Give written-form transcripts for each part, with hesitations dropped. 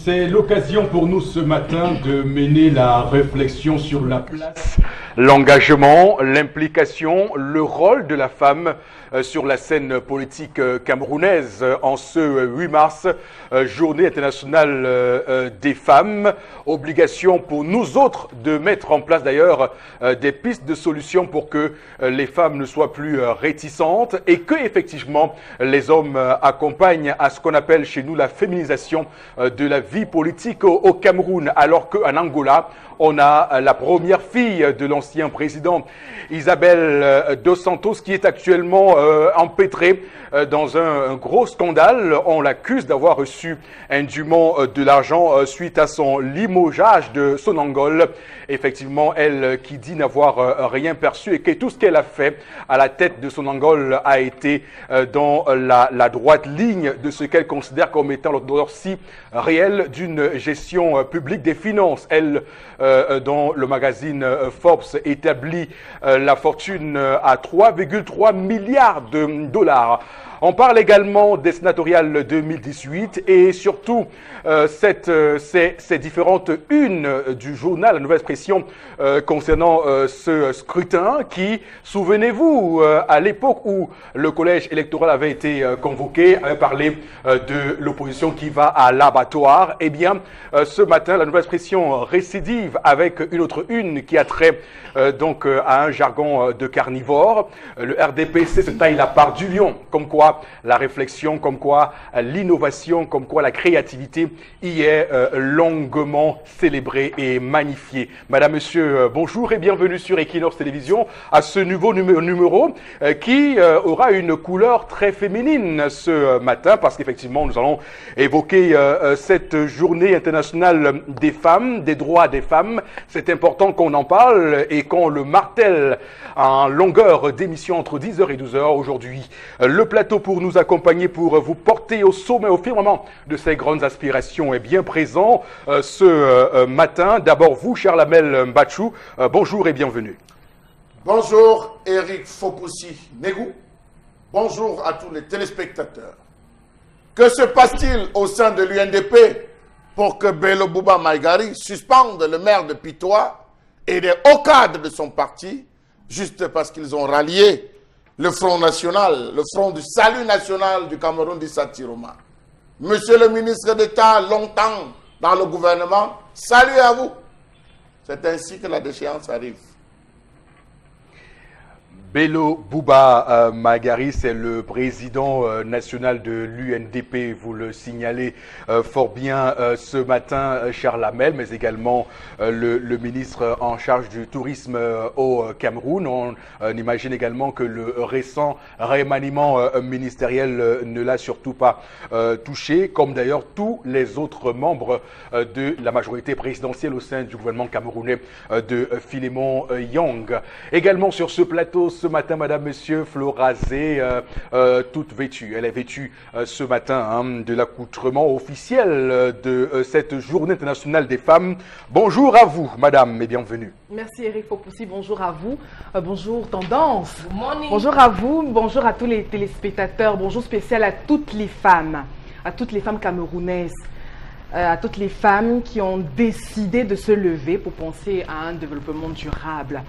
C'est l'occasion pour nous ce matin de mener la réflexion sur la place, l'engagement, l'implication, le rôle de la femme sur la scène politique camerounaise en ce 8 mars, journée internationale des femmes. Obligation pour nous autres de mettre en place d'ailleurs des pistes de solutions pour que les femmes ne soient plus réticentes et que effectivement les hommes accompagnent à ce qu'on appelle chez nous la féminisation de la vie politique au Cameroun, alors qu'en Angola, on a la première fille de l'ancien président, Isabel dos Santos, qui est actuellement empêtrée dans un gros scandale. On l'accuse d'avoir reçu indûment de l'argent suite à son limogeage de Sonangol. Effectivement, elle qui dit n'avoir rien perçu et que tout ce qu'elle a fait à la tête de Sonangol a été dans la droite ligne de ce qu'elle considère comme étant l'orthodoxie réelle d'une gestion publique des finances. Elle, dans le magazine Forbes, établit la fortune à 3,3 milliards de dollars. On parle également des sénatoriales 2018 et surtout ces différentes unes du journal La Nouvelle Expression concernant ce scrutin qui, souvenez-vous, à l'époque où le collège électoral avait été convoqué, avait parlé de l'opposition qui va à l'abattoir. Eh bien, ce matin, La Nouvelle Expression récidive avec une autre une qui a trait donc à un jargon de carnivore. Le RDPC se taille la part du lion, comme quoi la réflexion, comme quoi l'innovation, comme quoi la créativité y est longuement célébrée et magnifiée. Madame, Monsieur, bonjour et bienvenue sur Equinox Télévision à ce nouveau numéro qui aura une couleur très féminine ce matin parce qu'effectivement nous allons évoquer cette journée internationale des femmes, des droits des femmes. C'est important qu'on en parle et qu'on le martèle en longueur d'émission entre 10h et 12h aujourd'hui. Le plateau pour nous accompagner, pour vous porter au sommet, au firmament de ces grandes aspirations est bien présent ce matin. D'abord vous, Charlamel Mbachou, bonjour et bienvenue. Bonjour Eric Fopoussi-Negou, bonjour à tous les téléspectateurs. Que se passe-t-il au sein de l'UNDP pour que Bello Bouba Maïgari suspende le maire de Pitois et des hauts cadres de son parti juste parce qu'ils ont rallié le Front National, le Front du Salut National du Cameroun d'Issa Tiroma. Monsieur le ministre d'État, longtemps dans le gouvernement, salut à vous. C'est ainsi que la déchéance arrive. Bello Bouba Maïgari, c'est le président national de l'UNDP, vous le signalez fort bien ce matin, Charles Hamel, mais également le ministre en charge du tourisme au Cameroun. On imagine également que le récent remaniement ministériel ne l'a surtout pas touché, comme d'ailleurs tous les autres membres de la majorité présidentielle au sein du gouvernement camerounais de Philémon Yang. Également sur ce plateau, ce matin, Madame, Monsieur, Florazé, toute vêtue. Elle est vêtue ce matin de l'accoutrement officiel de cette journée internationale des femmes. Bonjour à vous, Madame, et bienvenue. Merci Eric Fopoussi, bonjour à vous. Bonjour Tendance. Bonjour à vous, bonjour à tous les téléspectateurs. Bonjour spécial à toutes les femmes camerounaises. À toutes les femmes qui ont décidé de se lever pour penser à un développement durable.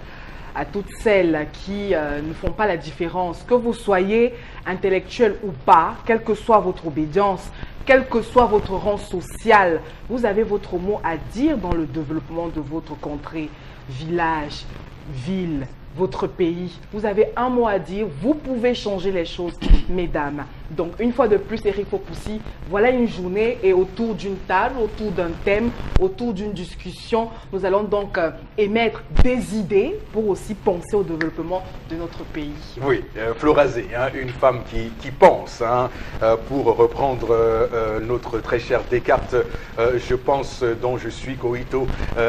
À toutes celles qui ne font pas la différence, que vous soyez intellectuel ou pas, quelle que soit votre obédience, quel que soit votre rang social, vous avez votre mot à dire dans le développement de votre contrée, village, ville, votre pays. Vous avez un mot à dire, vous pouvez changer les choses, mesdames. Donc, une fois de plus, Eric Fopoussi, voilà une journée et autour d'une table, autour d'un thème, autour d'une discussion, nous allons donc émettre des idées pour aussi penser au développement de notre pays. Oui, Florazé, une femme qui pense, pour reprendre notre très cher Descartes, je pense dont je suis coito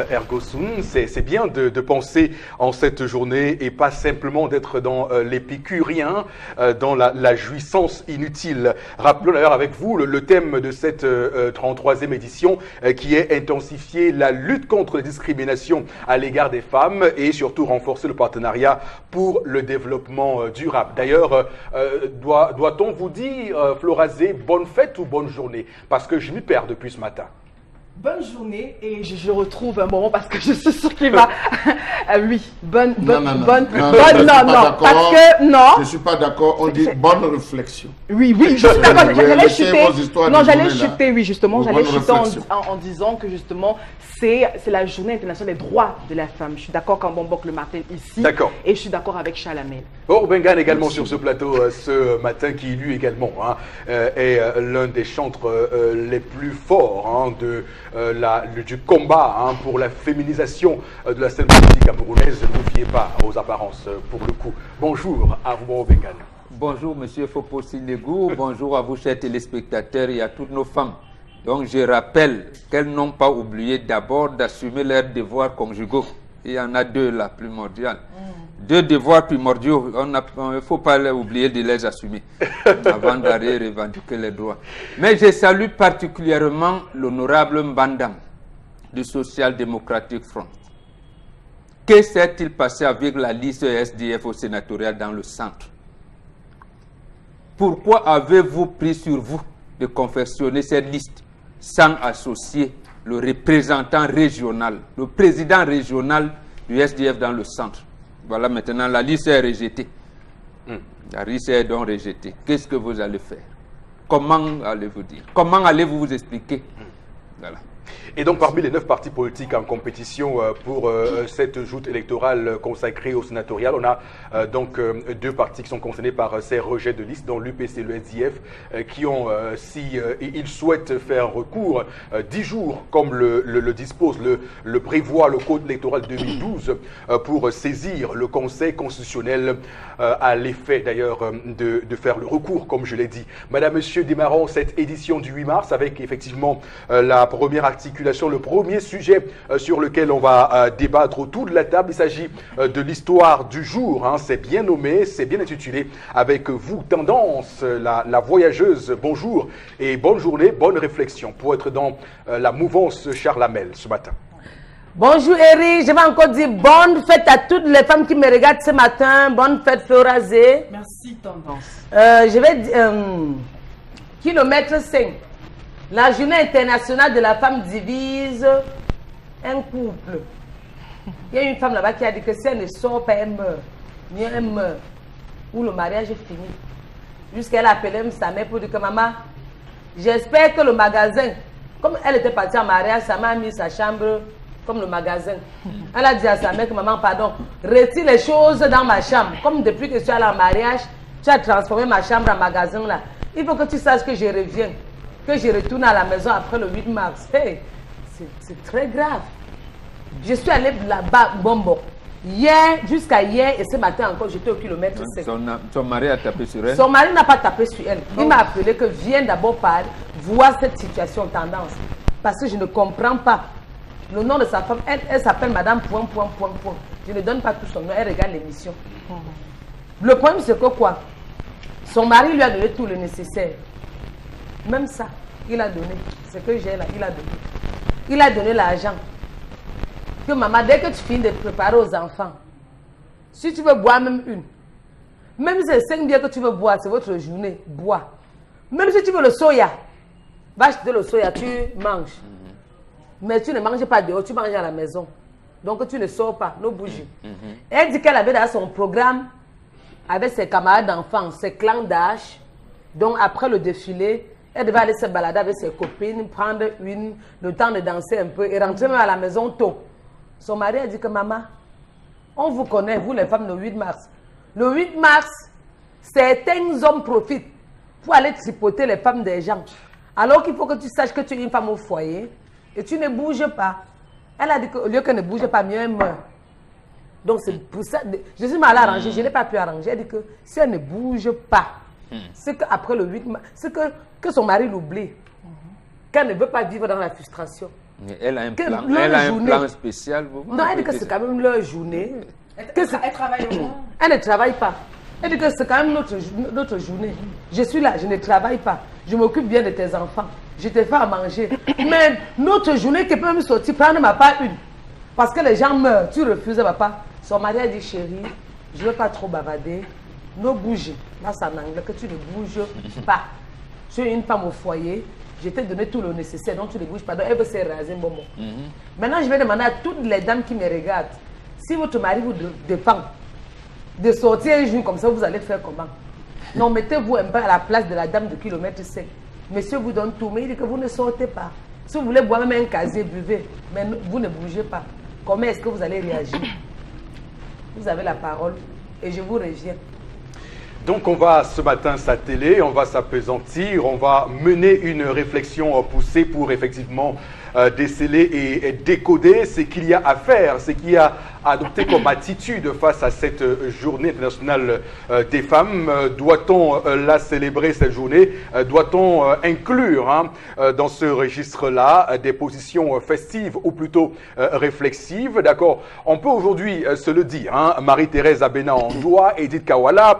ergo sum. C'est bien de penser en cette journée et pas simplement d'être dans l'épicurien, dans la jouissance inutile. Rappelons d'ailleurs avec vous le thème de cette 33e édition qui est intensifier la lutte contre les discriminations à l'égard des femmes et surtout renforcer le partenariat pour le développement durable. D'ailleurs, doit-on vous dire, Florazé, bonne fête ou bonne journée? Parce que je m'y perds depuis ce matin. Bonne journée et je retrouve un moment parce que je suis sûre qu'il va. Oui, bonne. Non, parce que non. Je ne suis pas d'accord. On dit bonne réflexion. Oui, je suis d'accord. J'allais chuter. Non, j'allais chuter, oui, justement. J'allais chuter en disant que justement, c'est la journée internationale des droits de la femme. Je suis d'accord quand Bombok le matin ici. D'accord. Et je suis d'accord avec Chalamel. Bengan également sur ce plateau ce matin, qui lui également est l'un des chantres les plus forts du combat pour la féminisation de la scène politique camerounaise. Ne vous fiez pas aux apparences pour le coup. Bonjour à vous, Bengan. Bonjour, monsieur Fopossi Negou. Bonjour à vous, chers téléspectateurs, et à toutes nos femmes. Donc, je rappelle qu'elles n'ont pas oublié d'abord d'assumer leurs devoirs conjugaux. Il y en a deux là, primordiaux. Deux devoirs primordiaux. Il ne faut pas oublier de les assumer avant d'aller revendiquer les droits. Mais je salue particulièrement l'honorable Mbandam du Social Democratic Front. Que s'est-il passé avec la liste SDF au sénatorial dans le centre? Pourquoi avez-vous pris sur vous de confectionner cette liste sans associer le représentant régional, le président régional du SDF dans le centre? Voilà, maintenant la liste est rejetée. La liste est donc rejetée. Qu'est-ce que vous allez faire? Comment allez-vous dire? Comment allez-vous vous expliquer? Voilà. Et donc, parmi les 9 partis politiques en compétition pour cette joute électorale consacrée au sénatorial, on a donc 2 partis qui sont concernés par ces rejets de liste, dont l'UPC et le SDF, qui ont, ils souhaitent faire recours 10 jours, comme le dispose, le prévoit le Code électoral 2012, pour saisir le Conseil constitutionnel à l'effet d'ailleurs de faire le recours, comme je l'ai dit. Madame, Monsieur, démarrons cette édition du 8 mars avec effectivement la première articulation, le premier sujet sur lequel on va débattre autour de la table. Il s'agit de l'histoire du jour. C'est bien nommé, c'est bien intitulé. Avec vous, Tendance, la voyageuse. Bonjour et bonne journée, bonne réflexion pour être dans la mouvance Charlamel ce matin. Bonjour Eric, je vais encore dire bonne fête à toutes les femmes qui me regardent ce matin. Bonne fête Florazé. Merci Tendance. Je vais dire kilomètre 5. La journée internationale de la femme divise un couple. Il y a une femme là-bas qui a dit que si elle ne sort pas, elle meurt. Mieux elle meurt. Ou le mariage est fini. Jusqu'à elle a appelé sa mère pour dire que maman, j'espère que le magasin, comme elle était partie en mariage, sa mère a mis sa chambre comme le magasin. Elle a dit à sa mère que maman, pardon, retire les choses dans ma chambre. Comme depuis que tu es allée en mariage, tu as transformé ma chambre en magasin là. Il faut que tu saches que je reviens. Que je retourne à la maison après le 8 mars. Hey, c'est très grave. Je suis allée là-bas, Bombo. Hier, jusqu'à hier et ce matin encore, j'étais au kilomètre 5. Son mari a tapé sur elle? Son mari n'a pas tapé sur elle. Il m'a appelé que viens d'abord voir cette situation Tendance. Parce que je ne comprends pas. Le nom de sa femme, elle s'appelle Madame Point. Je ne donne pas tout son nom, elle regarde l'émission. Le problème, c'est que quoi? Son mari lui a donné tout le nécessaire. Même ça, il a donné. Ce que j'ai là, il a donné. Il a donné l'argent. Que maman, dès que tu finis de préparer aux enfants, si tu veux boire même une, même si c'est 5 bières que tu veux boire, c'est votre journée, bois. Même si tu veux le soya, va acheter le soya, tu manges. Mais tu ne manges pas dehors, tu manges à la maison. Donc tu ne sors pas, ne bouge. Elle dit qu'elle avait dans son programme, avec ses camarades d'enfants, ses clans d'âge. Donc après le défilé, elle devait aller se balader avec ses copines, prendre le temps de danser un peu et rentrer même à la maison tôt. Son mari a dit que maman, on vous connaît, vous les femmes, le 8 mars. Le 8 mars, certains hommes profitent pour aller tripoter les femmes des gens. Alors qu'il faut que tu saches que tu es une femme au foyer et tu ne bouges pas. Elle a dit qu'au lieu qu'elle ne bouge pas, mieux elle meurt. Donc c'est pour ça, je suis mal arrangée, je n'ai pas pu arranger. Elle dit que si elle ne bouge pas, c'est qu'après le 8 mars, c'est que son mari l'oublie. Qu'elle ne veut pas vivre dans la frustration. Mais elle a un plan, elle a un plan spécial. Non, elle dit que c'est quand même leur journée. Elle travaille au moins. Elle ne travaille pas. Elle dit que c'est quand même notre journée. Je suis là, je ne travaille pas. Je m'occupe bien de tes enfants. Je te fais à manger. Mais notre journée qui peut même sortir, prendre ma part une. Parce que les gens meurent. Tu refuses, papa. Son mari a dit, chérie, je ne veux pas trop bavarder. Ne bouge. Là, c'est en anglais que tu ne bouges pas. Tu es une femme au foyer. Je t'ai donné tout le nécessaire, donc tu ne bouges pas. Donc elle veut se raser, bon. Maintenant, je vais demander à toutes les dames qui me regardent, si votre mari vous défend de sortir un jour comme ça, vous allez faire comment? Non, mettez-vous un peu à la place de la dame de kilomètre 5. Monsieur vous donne tout, mais il dit que vous ne sortez pas. Si vous voulez boire même un casier, buvez, mais vous ne bougez pas. Comment est-ce que vous allez réagir? Vous avez la parole et je vous reviens. Donc on va ce matin s'atteler, on va s'appesantir, on va mener une réflexion poussée pour effectivement déceler et décoder ce qu'il y a à faire, ce qu'il y a à adopter comme attitude face à cette journée internationale des femmes. Doit-on la célébrer, cette journée? Doit-on inclure dans ce registre-là des positions festives ou plutôt réflexives? D'accord. On peut aujourd'hui se le dire, Marie-Thérèse Abena-Andoua, Edith Kawala,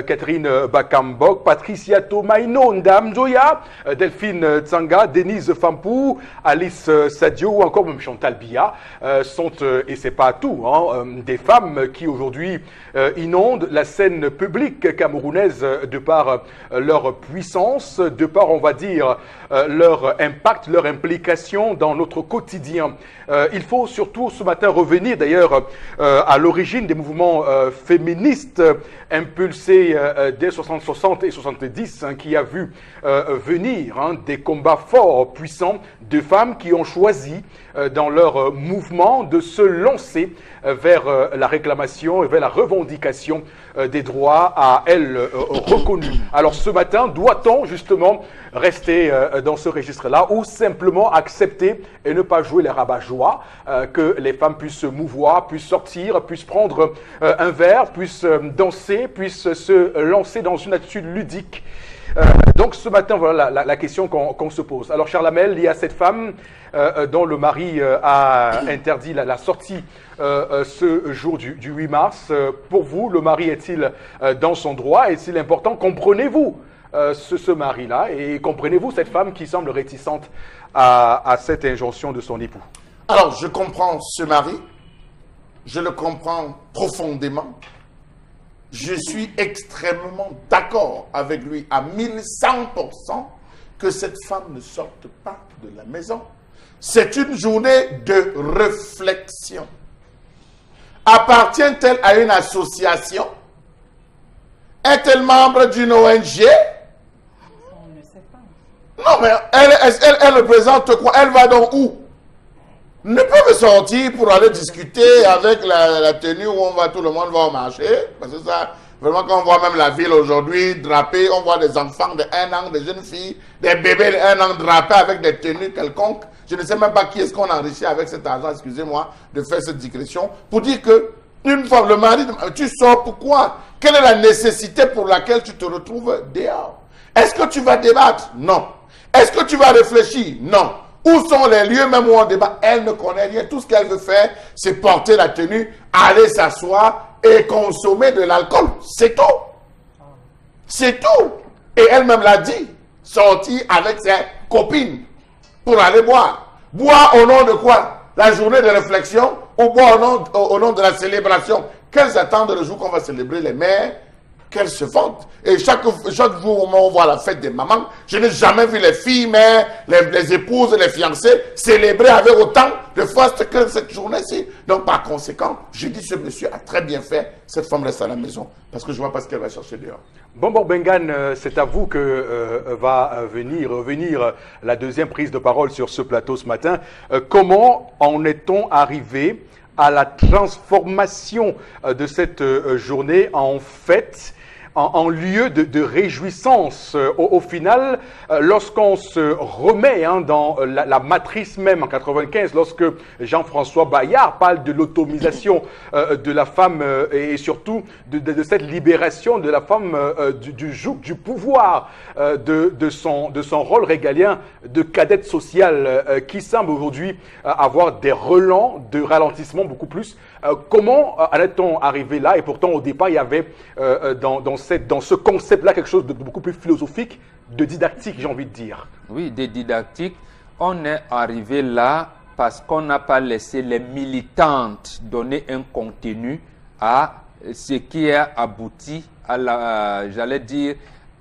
Catherine Bakambok, Patricia Tomaino Ndamjoya, Delphine Tsanga, Denise Fampou, Alice Sadio ou encore même Chantal Biya sont, et c'est pas tout, des femmes qui aujourd'hui inondent la scène publique camerounaise de par leur puissance, de par, on va dire, leur impact, leur implication dans notre quotidien. Il faut surtout ce matin revenir d'ailleurs à l'origine des mouvements féministes impulsés dès 60 et 70 qui a vu venir des combats forts, puissants de femmes qui ont choisi dans leur mouvement de se lancer vers la réclamation et vers la revendication des droits à elles reconnus. Alors ce matin, doit-on justement rester dans ce registre-là ou simplement accepter et ne pas jouer les rabat-joie, que les femmes puissent se mouvoir, puissent sortir, puissent prendre un verre, puissent danser, puissent se lancer dans une attitude ludique? Donc ce matin, voilà la question qu'on se pose. Alors Charlamel, il y a cette femme dont le mari a interdit la sortie ce jour du 8 mars. Pour vous, le mari est-il dans son droit? Est-il important? Comprenez-vous ce mari-là et comprenez-vous cette femme qui semble réticente à cette injonction de son époux? Alors, je comprends ce mari. Je le comprends profondément. Je suis extrêmement d'accord avec lui à 1100% que cette femme ne sorte pas de la maison. C'est une journée de réflexion. Appartient-elle à une association? Est-elle membre d'une ONG? On ne sait pas. Non, mais elle représente quoi? Elle va donc où? Ne peut sortir pour aller discuter avec la tenue où tout le monde va au marché. Parce que ça, vraiment, quand on voit même la ville aujourd'hui drapée, on voit des enfants de 1 an, des jeunes filles, des bébés de 1 an drapés avec des tenues quelconques. Je ne sais même pas qui est-ce qu'on enrichit avec cet argent, excusez-moi de faire cette digression, pour dire que une fois le mari, tu sors pourquoi? Quelle est la nécessité pour laquelle tu te retrouves dehors? Est-ce que tu vas débattre? Non. Est-ce que tu vas réfléchir? Non. Où sont les lieux même où on débat? Elle ne connaît rien. Tout ce qu'elle veut faire, c'est porter la tenue, aller s'asseoir et consommer de l'alcool. C'est tout. C'est tout. Et elle-même l'a dit. Sortir avec ses copines pour aller boire. Boire au nom de quoi? La journée de réflexion ou boire au nom de la célébration? Qu'elles attendent le jour qu'on va célébrer les mères? Qu'elles se vantent. Et chaque jour où on voit la fête des mamans, je n'ai jamais vu les filles, mères, les épouses, les fiancées célébrer avec autant de force que cette journée-ci. Donc par conséquent, je dis ce monsieur a très bien fait, cette femme reste à la maison, parce que je ne vois pas ce qu'elle va chercher dehors. Bon, Bengan, c'est à vous que va revenir la deuxième prise de parole sur ce plateau ce matin. Comment en est-on arrivé à la transformation de cette journée en fête, en lieu de réjouissance au final, lorsqu'on se remet dans la matrice même en 95, lorsque Jean-François Bayard parle de l'autonomisation de la femme et surtout de cette libération de la femme du joug du pouvoir, de son rôle régalien de cadette sociale qui semble aujourd'hui avoir des relents de ralentissement beaucoup plus. Comment en est-on arrivé là? Et pourtant au départ il y avait dans ce concept-là quelque chose de beaucoup plus philosophique, de didactique, j'ai envie de dire. Oui, de didactique. On est arrivé là parce qu'on n'a pas laissé les militantes donner un contenu à ce qui a abouti à j'allais dire,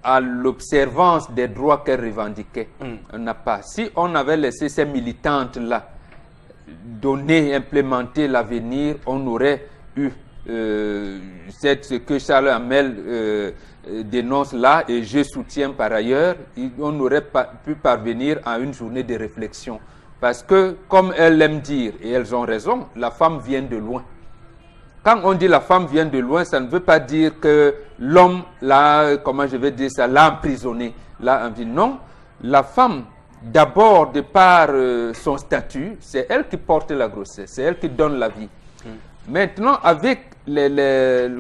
à l'observance des droits qu'elle revendiquait. On n'a pas. Si on avait laissé ces militantes-là donner, implémenter l'avenir, on aurait eu ce que Charles Hamel dénonce là, et je soutiens par ailleurs, on aurait pu parvenir à une journée de réflexion. Parce que, comme elles aiment dire, et elles ont raison, la femme vient de loin. Quand on dit la femme vient de loin, ça ne veut pas dire que l'homme, là, comment je vais dire ça, l'a emprisonné. Non, la femme, d'abord, de par son statut, c'est elle qui porte la grossesse, c'est elle qui donne la vie. Maintenant, avec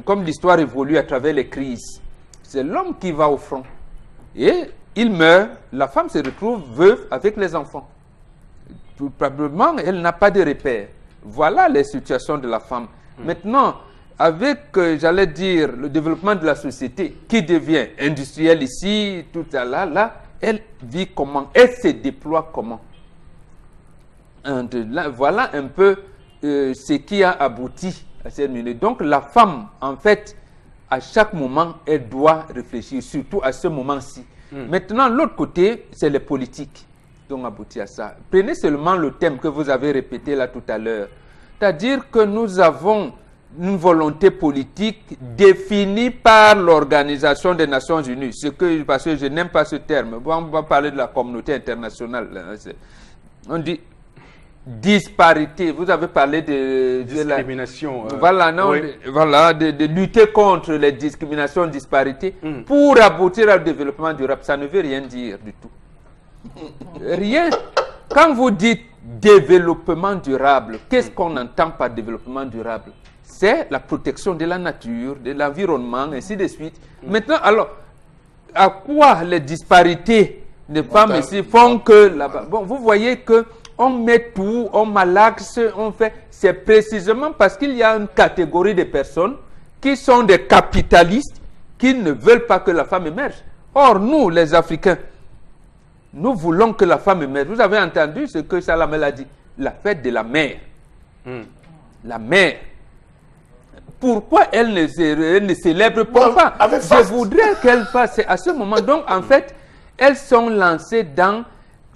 comme l'histoire évolue à travers les crises, c'est l'homme qui va au front. Et il meurt, la femme se retrouve veuve avec les enfants. Probablement, elle n'a pas de repères. Voilà les situations de la femme. Maintenant, avec, j'allais dire, le développement de la société qui devient industrielle ici, tout à là, elle vit comment? Elle se déploie comment? Voilà un peu ce qui a abouti à cette minute. Donc, la femme, en fait, à chaque moment, elle doit réfléchir, surtout à ce moment-ci. Maintenant, l'autre côté, c'est les politiques qui ont abouti à ça. Prenez seulement le thème que vous avez répété là tout à l'heure. C'est-à-dire que nous avons une volonté politique définie par l'Organisation des Nations Unies. Parce que je n'aime pas ce terme. On va parler de la communauté internationale. On dit disparité. Vous avez parlé de discrimination. Voilà, non, oui. Voilà, de lutter contre les discriminations, disparités pour aboutir au développement durable. Ça ne veut rien dire du tout. Rien. Quand vous dites développement durable, qu'est-ce qu'on entend par développement durable? C'est la protection de la nature, de l'environnement, ainsi de suite. Maintenant, alors, à quoi les disparités des femmes ici font que là-bas? Bon, vous voyez que on met tout, on malaxe, on fait. C'est précisément parce qu'il y a une catégorie de personnes qui sont des capitalistes qui ne veulent pas que la femme émerge. Or, nous, les Africains, nous voulons que la femme émerge. Vous avez entendu ce que Salamel a dit? La fête de la mère. La mère. Pourquoi elle ne célèbre pas? Je voudrais qu'elle fasse à ce moment. Donc, en fait, elles sont lancées dans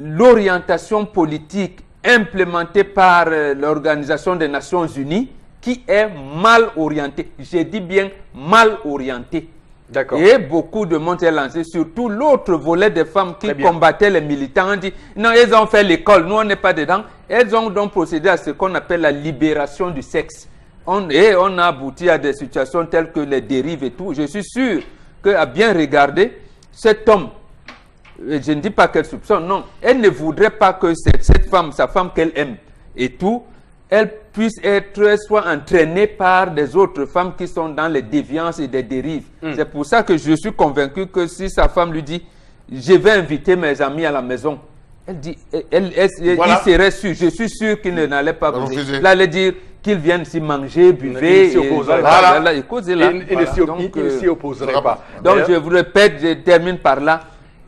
l'orientation politique implémentée par l'Organisation des Nations Unies qui est mal orientée. Je dis bien mal orientée. Et beaucoup de monde est lancé, surtout l'autre volet des femmes qui combattaient les militants. On dit, non, elles ont fait l'école, nous on n'est pas dedans. Elles ont donc procédé à ce qu'on appelle la libération du sexe. Et on a abouti à des situations telles que les dérives et tout. Je suis sûr qu'à bien regarder, cet homme, je ne dis pas qu'elle soupçonne, non, elle ne voudrait pas que cette femme, sa femme qu'elle aime et tout, elle puisse être soit entraînée par des autres femmes qui sont dans les déviances et des dérives. C'est pour ça que je suis convaincu que si sa femme lui dit « Je vais inviter mes amis à la maison », elle dit, il serait sûr, je suis sûr qu'il n'allait pas refuser. Là, elle dire qu'ils viennent s'y manger, buver, il ne s'y opposerait pas. Donc, je vous répète, je termine par là.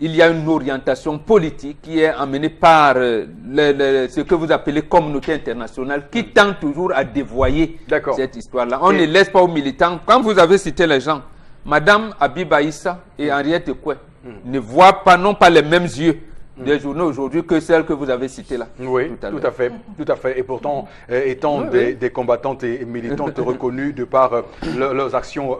Il y a une orientation politique qui est amenée par ce que vous appelez communauté internationale qui tend toujours à dévoyer cette histoire-là. On ne laisse pas aux militants. Quand vous avez cité les gens, Madame Abiba Issa et Henriette Koué ne voient pas, non pas les mêmes yeux des journaux aujourd'hui que celles que vous avez citées là. Oui, tout à fait. Et pourtant, étant des combattantes et militantes reconnues de par leurs actions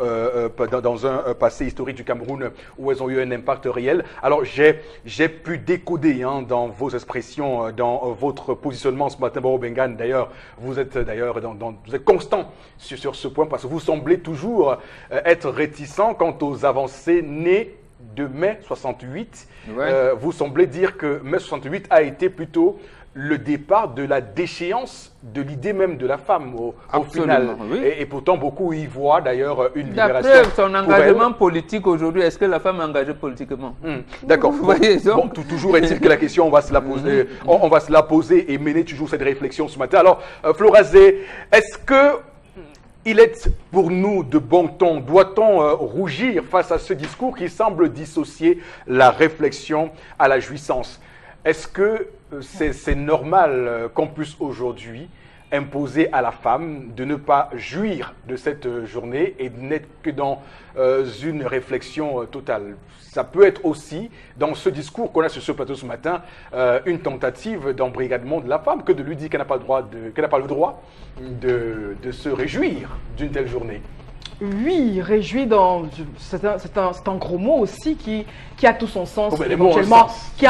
dans un passé historique du Cameroun où elles ont eu un impact réel. Alors, j'ai pu décoder dans vos expressions, dans votre positionnement ce matin, Baro Bengan. D'ailleurs, vous êtes constant sur ce point parce que vous semblez toujours être réticent quant aux avancées nées de mai 68. Vous semblez dire que mai 68 a été plutôt le départ de la déchéance de l'idée même de la femme au final. Et pourtant, beaucoup y voient d'ailleurs une libération. D'après son engagement politique aujourd'hui, est-ce que la femme est engagée politiquement? D'accord. Bon, toujours est-il que la question, on va se la poser, on va se la poser et mener toujours cette réflexion ce matin. Alors, Florazé, est-ce que il est pour nous de bon ton, doit-on rougir face à ce discours qui semble dissocier la réflexion à la jouissance? Est-ce que c'est normal qu'on puisse aujourd'hui imposer à la femme de ne pas jouir de cette journée et n'être que dans une réflexion totale. Ça peut être aussi, dans ce discours qu'on a sur ce plateau ce matin, une tentative d'embrigadement de la femme, que de lui dire qu'elle n'a pas, le droit de se réjouir d'une telle journée. Oui, réjoui, c'est un gros mot aussi qui a tout son sens, éventuellement, qui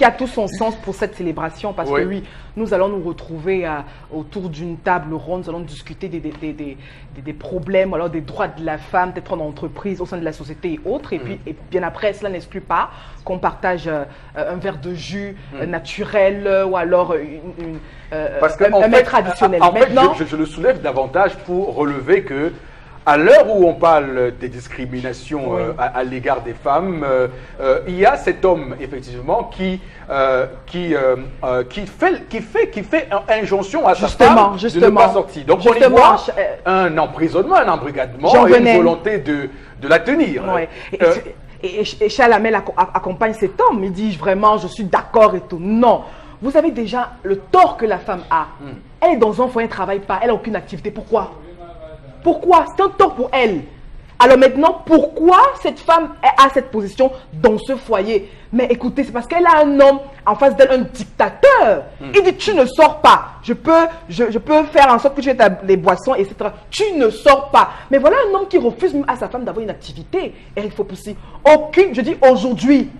a tout son sens pour cette célébration, parce que oui, nous allons nous retrouver autour d'une table ronde, nous allons discuter des problèmes, alors des droits de la femme, peut-être en entreprise, au sein de la société et autres, et puis et bien après, cela n'exclut pas qu'on partage un verre de jus naturel ou alors un mets traditionnel. En fait, je le soulève davantage pour relever que à l'heure où on parle des discriminations à l'égard des femmes, il y a cet homme effectivement qui fait injonction à sa femme de ne pas sortir. Donc on y voit un emprisonnement, un embrigadement et une volonté de la tenir. Ouais. Et Chalamel accompagne cet homme. Il dit vraiment, je suis d'accord et tout. Non. Vous avez déjà le tort que la femme a. Elle est dans un foyer, elle ne travaille pas, elle n'a aucune activité. Pourquoi? Pourquoi? C'est un tort pour elle. Alors maintenant, pourquoi cette femme a cette position dans ce foyer? Mais écoutez, c'est parce qu'elle a un homme en face d'elle, un dictateur. Il dit, tu ne sors pas. Je peux faire en sorte que tu aies les boissons, etc. Tu ne sors pas. Mais voilà un homme qui refuse même à sa femme d'avoir une activité. Et il faut pousser. Je dis aujourd'hui,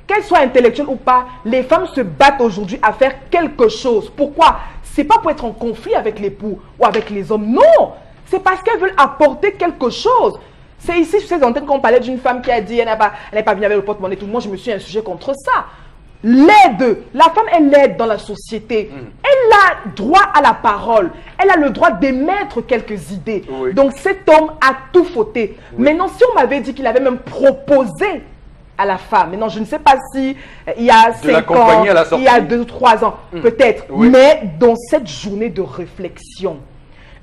qu'elle soit intellectuelle ou pas, les femmes se battent aujourd'hui à faire quelque chose. Pourquoi? C'est pas pour être en conflit avec l'époux ou avec les hommes. Non! C'est parce qu'elles veulent apporter quelque chose. C'est ici, sur ces antennes, qu'on parlait d'une femme qui a dit elle n'est pas bien avec le porte-monnaie. Tout le monde, je me suis insurgé contre ça. L'aide. La femme, elle aide dans la société. Elle a droit à la parole. Elle a le droit d'émettre quelques idées. Oui. Donc, cet homme a tout fauté. Maintenant, si on m'avait dit qu'il avait même proposé à la femme, maintenant, je ne sais pas si il y a 5 ans, il y a 2 ou 3 ans, peut-être. Oui. Mais dans cette journée de réflexion,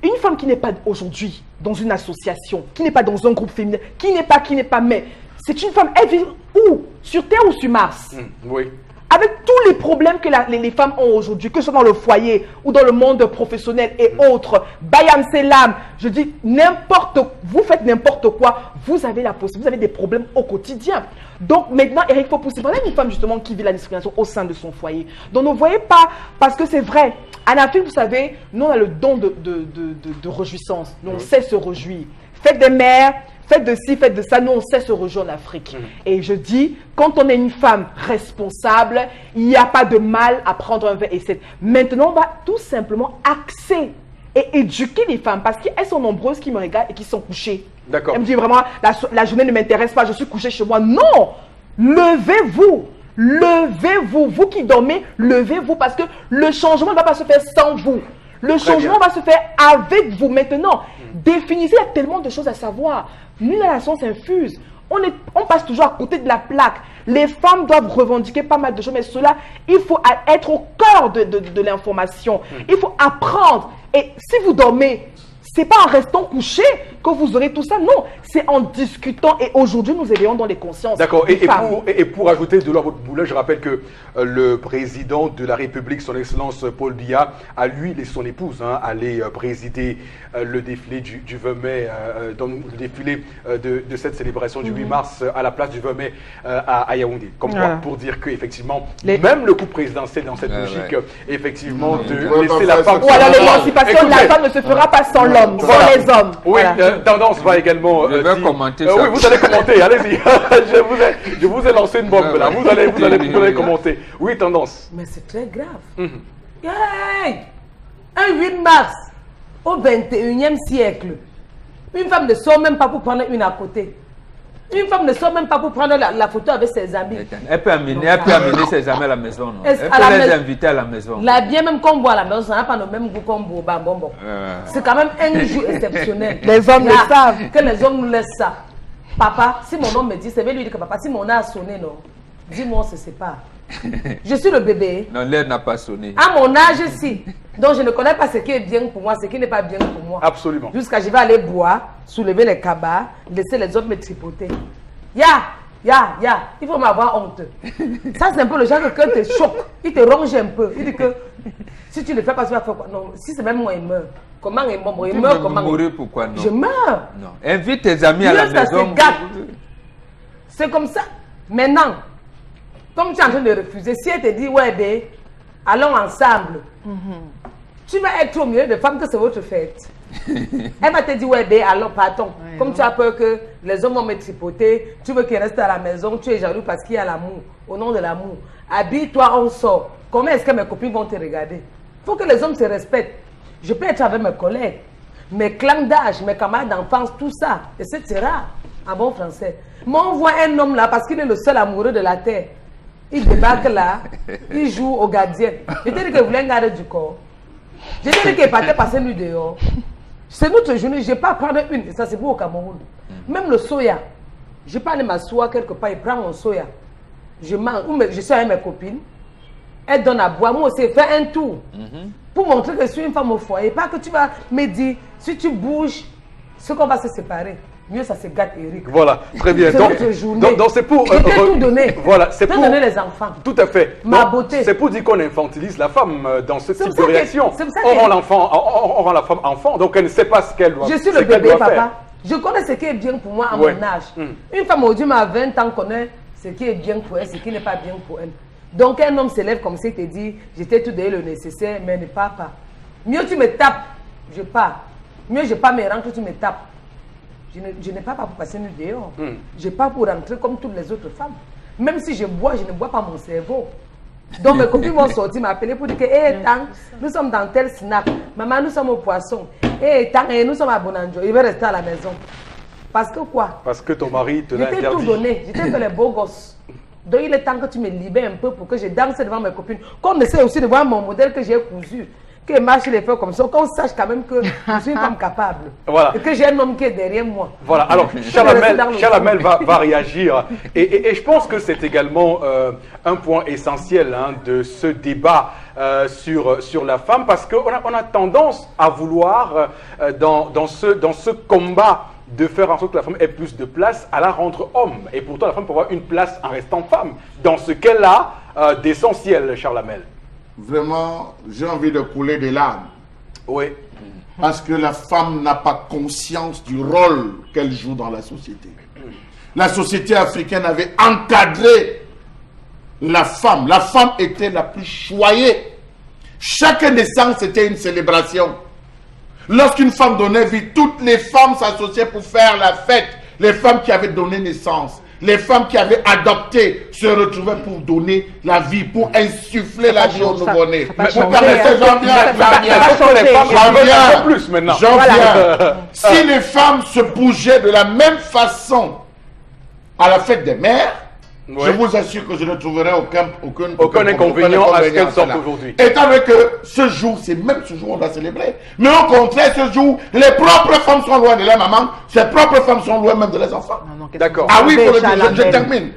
une femme qui n'est pas aujourd'hui dans une association, qui n'est pas dans un groupe féminin, qui n'est pas, mais c'est une femme, elle vit où? Sur Terre ou sur Mars? Oui. Avec tous les problèmes que les femmes ont aujourd'hui, que ce soit dans le foyer ou dans le monde professionnel et autres, Bayam Selam, je dis vous faites n'importe quoi, vous avez la possibilité, vous avez des problèmes au quotidien. Donc maintenant, Eric Fopoussi, voilà une femme justement qui vit la discrimination au sein de son foyer. Donc ne voyez pas, parce que c'est vrai, en Afrique, vous savez, nous on a le don de réjouissance, nous on sait se réjouir. Faites des mères, faites de ci, faites de ça, nous on sait se réjouir en Afrique. Et je dis, quand on est une femme responsable, il n'y a pas de mal à prendre un verre et c'est. Maintenant, on va tout simplement axer et éduquer les femmes parce qu'elles sont nombreuses qui me regardent et qui sont couchées. D'accord. Elles me disent vraiment, la journée ne m'intéresse pas, je suis couchée chez moi. Non! Levez-vous! Levez-vous! Vous qui dormez, levez-vous parce que le changement ne va pas se faire sans vous. Le changement va se faire avec vous maintenant. Définissez, il y a tellement de choses à savoir. Nous, la science infuse. On passe toujours à côté de la plaque. Les femmes doivent revendiquer pas mal de choses, mais cela, il faut être au cœur de l'information. Il faut apprendre. Et si vous dormez, ce n'est pas en restant couché que vous aurez tout ça. Non, c'est en discutant. Et aujourd'hui, nous éveillons dans les consciences. D'accord. Et pour ajouter de l'eau à votre boulet, je rappelle que le président de la République, son Excellence Paul Biya, a lui et son épouse allé présider le défilé du 20 mai, dans le défilé de cette célébration du 8 mars à la place du 20 mai à Yaoundé. Comme quoi, pour dire qu'effectivement, même le couple présidentiel dans cette logique, effectivement, de laisser la femme... Ou alors l'émancipation de la femme ne se fera pas sans l'homme, sans les hommes. Oui, Tendance va également... Je vais commenter ça. Oui, vous allez commenter, allez-y. je vous ai lancé une bombe là, vous allez commenter. Oui, Tendance. Mais c'est très grave. Hey! Un 8 mars au 21e siècle, une femme ne sort même pas pour prendre une à côté. Une femme ne sort même pas pour prendre la photo avec ses amis. Elle peut amener ses amis à la maison. Non? Elle peut les inviter à la maison. La bien même qu'on boit à la maison, ça n'a pas le même goût qu'on boit. Bon. C'est quand même un jour exceptionnel. Les hommes le savent. Que les hommes nous laissent ça. Papa, si mon homme me dit, c'est lui dire que papa, si mon âge a sonné, non, dis-moi, on se sépare. Je suis le bébé. Non, l'air n'a pas sonné. À mon âge, si. Donc, je ne connais pas ce qui est bien pour moi, ce qui n'est pas bien pour moi. Absolument. Jusqu'à je vais aller boire, soulever les cabas, laisser les autres me tripoter. Il faut m'avoir honte. Ça, c'est un peu le genre que quand te choque, il te ronge un peu. Il dit que Si tu ne le fais pas, tu vas faire quoi? Non, si c'est même moi, il meurt. Comment il meurt? Il meurt comment? Mourir, pourquoi non? Je meurs. Non. Invite tes amis à la maison. C'est comme ça. Maintenant, comme tu es en train de refuser, si elle te dit, ouais, ben, allons ensemble, tu vas être au milieu de femmes que c'est votre fête. Elle va te dire, ouais, ben, allons, partons. Ouais, comme tu as peur que les hommes vont me tripoter, tu veux qu'ils restent à la maison, tu es jaloux parce qu'il y a l'amour, au nom de l'amour. Habille-toi, on sort. Comment est-ce que mes copines vont te regarder? Il faut que les hommes se respectent. Je peux être avec mes collègues, mes clans d'âge, mes camarades d'enfance, tout ça, etc. En bon français. Mais on voit un homme là, parce qu'il est le seul amoureux de la terre. Il débarque là, il joue au gardien. Je t'ai dit qu'il voulait un garde du corps. Je t'ai dit qu'il partait passer nuit dehors. C'est notre journée, je ne vais pas prendre une. Et ça, c'est pour au Cameroun. Même le soya. Je ne vais pas aller m'asseoir quelque part, il prend mon soya. Je mange, ou je suis avec mes copines. Elle donne à boire. Moi aussi, fais un tour. Pour montrer que je suis une femme au foyer. Pas que tu vas me dire, si tu bouges, ce qu'on va se séparer. Mieux ça se gâte, Eric. Voilà, très bien. Donc c'est pour... Je t'ai tout donné. Voilà, c'est pour... donner les enfants. Tout à fait. Ma beauté. C'est pour dire qu'on infantilise la femme dans ce type de réaction. On rend la femme enfant, donc elle ne sait pas ce qu'elle doit faire. Je suis le bébé, papa. Je connais ce qui est bien pour moi à mon âge. Une femme aujourd'hui, à 20 ans, connaît ce qui est bien pour elle, ce qui n'est pas bien pour elle. Donc un homme s'élève comme ça, il te dit, je t'ai tout donné le nécessaire, mais ne pars pas. Mieux tu me tapes, je pars. Mieux je pars, mais rentre, tu me tapes. Je n'ai pas pour passer une nuit dehors. Je pars pour rentrer comme toutes les autres femmes. Même si je bois, je ne bois pas mon cerveau. Donc mes copines vont sortir, m'appeler pour dire que, hé, Tang, nous sommes dans tel snack. Maman, nous sommes au poisson. Hé, Tang, nous sommes à Bonanjo. Il veut rester à la maison. Parce que quoi? Parce que ton mari te l'a interdit. Je t'ai tout donné. Je t'ai fait les beaux gosses. Donc il est temps que tu me libères un peu pour que je danse devant mes copines. Qu'on essaie aussi de voir mon modèle que j'ai cousu. Que marche les feux comme ça, qu'on sache quand même que je suis une femme capable. Voilà. Et que j'ai un homme qui est derrière moi. Voilà, alors Charlamel va réagir. Et je pense que c'est également un point essentiel de ce débat sur la femme, parce qu'on a tendance à vouloir, dans ce combat, de faire en sorte que la femme ait plus de place, à la rendre homme. Et pourtant, la femme peut avoir une place en restant femme, dans ce qu'elle a d'essentiel, Charlamel. Vraiment, j'ai envie de couler des larmes. Oui. Parce que la femme n'a pas conscience du rôle qu'elle joue dans la société. La société africaine avait encadré la femme. La femme était la plus choyée. Chaque naissance était une célébration. Lorsqu'une femme donnait vie, toutes les femmes s'associaient pour faire la fête. Les femmes qui avaient donné naissance. Les femmes qui avaient adopté se retrouvaient pour donner la vie, pour insuffler la vie au nouveau-né. Vous permettez, j'en viens. Si les femmes se bougeaient de la même façon à la fête des mères, je vous assure que je ne trouverai aucun inconvénient à ce qu'elles sortent aujourd'hui. Étant donné que ce jour, c'est même ce jour qu'on doit célébrer. Mais au contraire, ce jour, les propres femmes sont loin de leur maman, ces propres femmes sont loin même de leurs enfants. D'accord. Ah oui, je termine.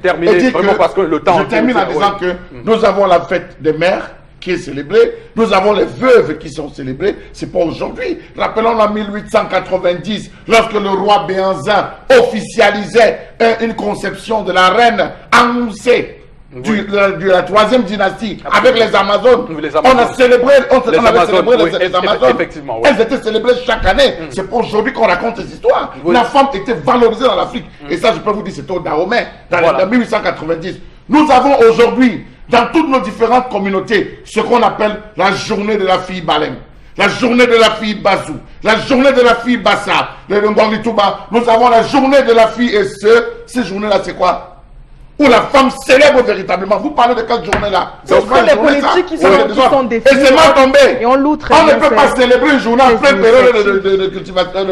Vraiment parce que le temps... Je termine en disant que nous avons la fête des mères qui est célébrée, nous avons les veuves qui sont célébrées, c'est pas aujourd'hui. Rappelons en 1890, lorsque le roi Béhanzin officialisait une conception de la reine Anoussé de la 3e dynastie avec les Amazones. On a célébré, les Amazones. Effectivement, elles étaient célébrées chaque année. C'est pour aujourd'hui qu'on raconte ces histoires. La femme était valorisée dans l'Afrique. Et ça, je peux vous dire, c'était au Dahomey, dans 1890. Nous avons aujourd'hui, dans toutes nos différentes communautés, ce qu'on appelle la journée de la fille Balem, la journée de la fille Bazou, la journée de la fille Bassa, le Ngongitouba. Nous avons la journée de la fille et ces journées-là, c'est quoi? Où la femme célèbre véritablement. Vous parlez de quelle journée-là? Ce sont les politiques qui sont définis. Et c'est mal tombé. Et on loue très bien. On ne bien peut pas célébrer une journée en pleine période de cultivation,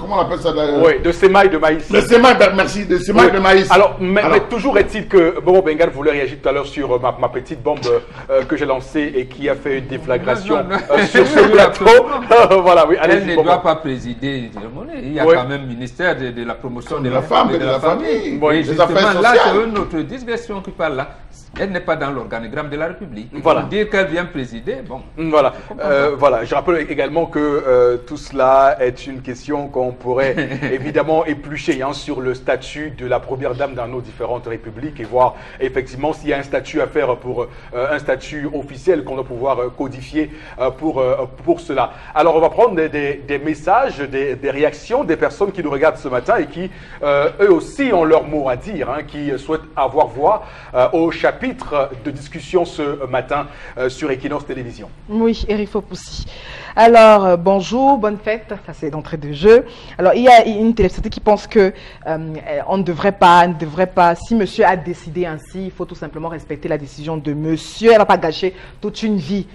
comment on appelle ça? Oui, de sémailles de maïs. De sémailles, merci, de sémailles de maïs. Alors, mais toujours est-il que Bobo Bengal voulait réagir tout à l'heure sur ma petite bombe que j'ai lancée et qui a fait une déflagration sur ce plateau. Voilà, oui, elle ne doit pas présider. Il y a quand même ministère de la promotion de la femme et de la famille. Oui, des affaires là, sociale. c'est une autre digression qui parle là. Elle n'est pas dans l'organigramme de la République. Voilà. Dire qu'elle vient présider, bon. Voilà. Voilà. Je rappelle également que tout cela est une question qu'on pourrait évidemment éplucher sur le statut de la première dame dans nos différentes républiques et voir effectivement s'il y a un statut à faire pour un statut officiel qu'on doit pouvoir codifier pour cela. Alors on va prendre des messages, des réactions des personnes qui nous regardent ce matin et qui eux aussi ont leur mot à dire, qui souhaitent avoir voix au chapitre de discussion ce matin sur Equinox Télévision. Oui, Eric Fopoussi. Alors, bonjour, bonne fête. Ça, c'est d'entrée de jeu. Alors, il y a une téléspectatrice qui pense que on ne devrait pas. Si monsieur a décidé ainsi, il faut tout simplement respecter la décision de monsieur. Elle ne va pas gâcher toute une vie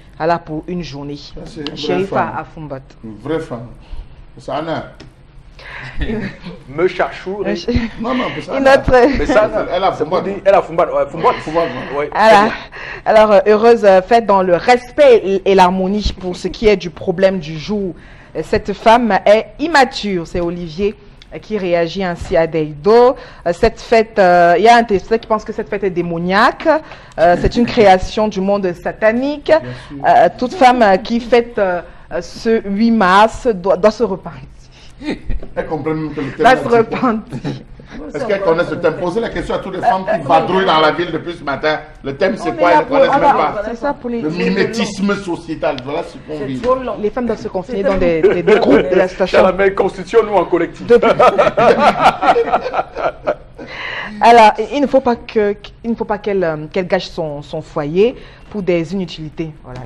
pour une journée. Chérifa à Fumbat. Une vraie femme. Ça en a. Me chachou. Non, une autre. Mais ça, elle a Fumbat. Elle a Fumbat. Ouais. Alors, heureuse fête dans le respect et l'harmonie pour ce qui est du problème du jour. Cette femme est immature. C'est Olivier qui réagit ainsi à Deido. Cette fête, il y a un téléspectateur qui pense que cette fête est démoniaque. C'est une création du monde satanique. Toute femme qui fête ce 8 mars doit se repentir. Elle comprend même que le thème. Va se repentir. Est-ce qu'elle connaît ce thème? Posez la question à toutes les femmes qui vadrouillent dans la ville depuis ce matin. Le thème, c'est quoi? Elles ne connaissent même pas. C'est ça pour les Le mimétisme sociétal. Voilà ce qu'on vit. Les femmes doivent se confiner dans des groupes de la station. Chalamel, constitution-nous en collectif. Alors, il ne faut pas qu'elle gâche son foyer pour des inutilités. Voilà.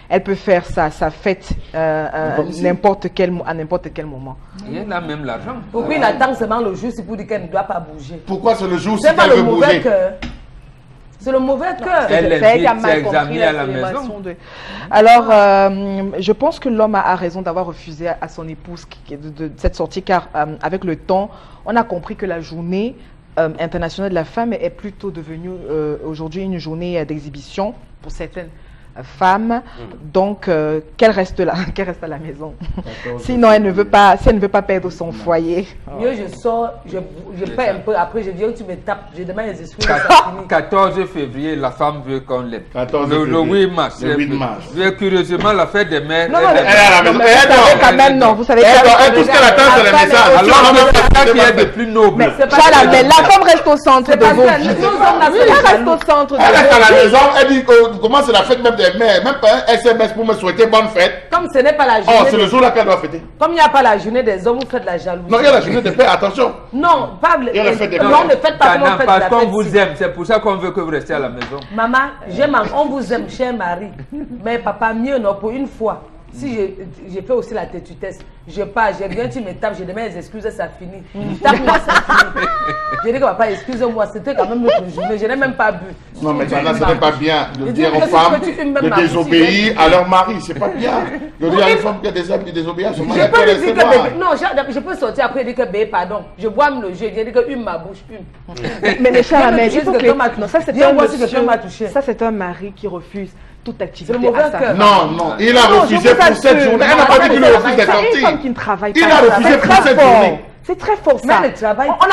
Elle peut faire sa fête à n'importe quel moment. Il y en a même l'argent. Pourquoi il attend seulement le jour, c'est pour dire qu'elle ne doit pas bouger? Pourquoi c'est le jour si C'est pas elle le veut mauvais bouger? cœur. C'est le mauvais cœur. Elle C'est elle qui a invite mal ses compris amis la à la célébration maison. Alors, je pense que l'homme a raison d'avoir refusé à son épouse de cette sortie, car avec le temps, on a compris que la journée internationale de la femme est plutôt devenue aujourd'hui une journée d'exhibition pour certaines femmes. Donc qu'elle reste là, qu'elle reste à la maison. Sinon elle ne veut pas, si elle ne veut pas perdre son foyer. Mieux je sors, je paie un peu, après je viens, tu me tapes, je demande les excuses. 14 février, la femme veut qu'on l'aide. 14 Le février. 8 mars. Le 8 mars. Curieusement, la fête des mères. Non, Elle est à la maison. vous savez quand même, non, vous savez Tout ce qu'elle attend, c'est les messages. Alors, c'est ça qui est de plus noble. mais la femme reste au centre de vos vies. Elle reste au centre de Elle reste à la vos vies. maison, elle dit comment c'est la fête même des mères, même pas un SMS pour me souhaiter bonne fête. Comme ce n'est pas la Oh, journée. c'est le jour là qu'elle doit fêter. Comme il n'y a pas la journée des hommes, vous faites la jalousie. Non, il y a la journée de paix, attention. Non, pas le. Il y a la fête des Non, mères. on ne fête pas comme on fait Parce la qu'on fête. vous aime, c'est pour ça qu'on veut que vous restiez à la maison. Maman, on vous aime, cher mari. Mais papa, mieux non, pour une fois. Si j'ai fait aussi la tétutesse, je pars, je viens, tu me tapes, je demande des excuses, ça finit. Tape-moi, ça finit. Je dis que papa, excuse-moi, c'était quand même notre journée, je n'ai même pas bu. Non, mais maintenant, ce n'est pas bien de Et dire dis aux que femmes tu fumes même de ma désobéir à leur mari. C'est pas bien. De dire à une femme qui a des hommes qui désobéissent à son mari. Je peux lui dire que Laissez-moi. bébé, non, je peux sortir après et dire que bébé, pardon. Je bois le jeu, je dis que hume ma bouche, hume. Mais les chers amers, il faut que non, ça c'est un monsieur. Ça c'est un mari qui refuse toute activité C'est le mauvais à sa cœur. femme. Non, il a Non, refusé je vous pour cette assure. journée. Elle n'a pas dit qu'il le refuse de C'est une femme sortir. qui ne travaille pas. Il a refusé C'est pour très cette fort. journée. C'est très fort Mais ça. elle travaille. On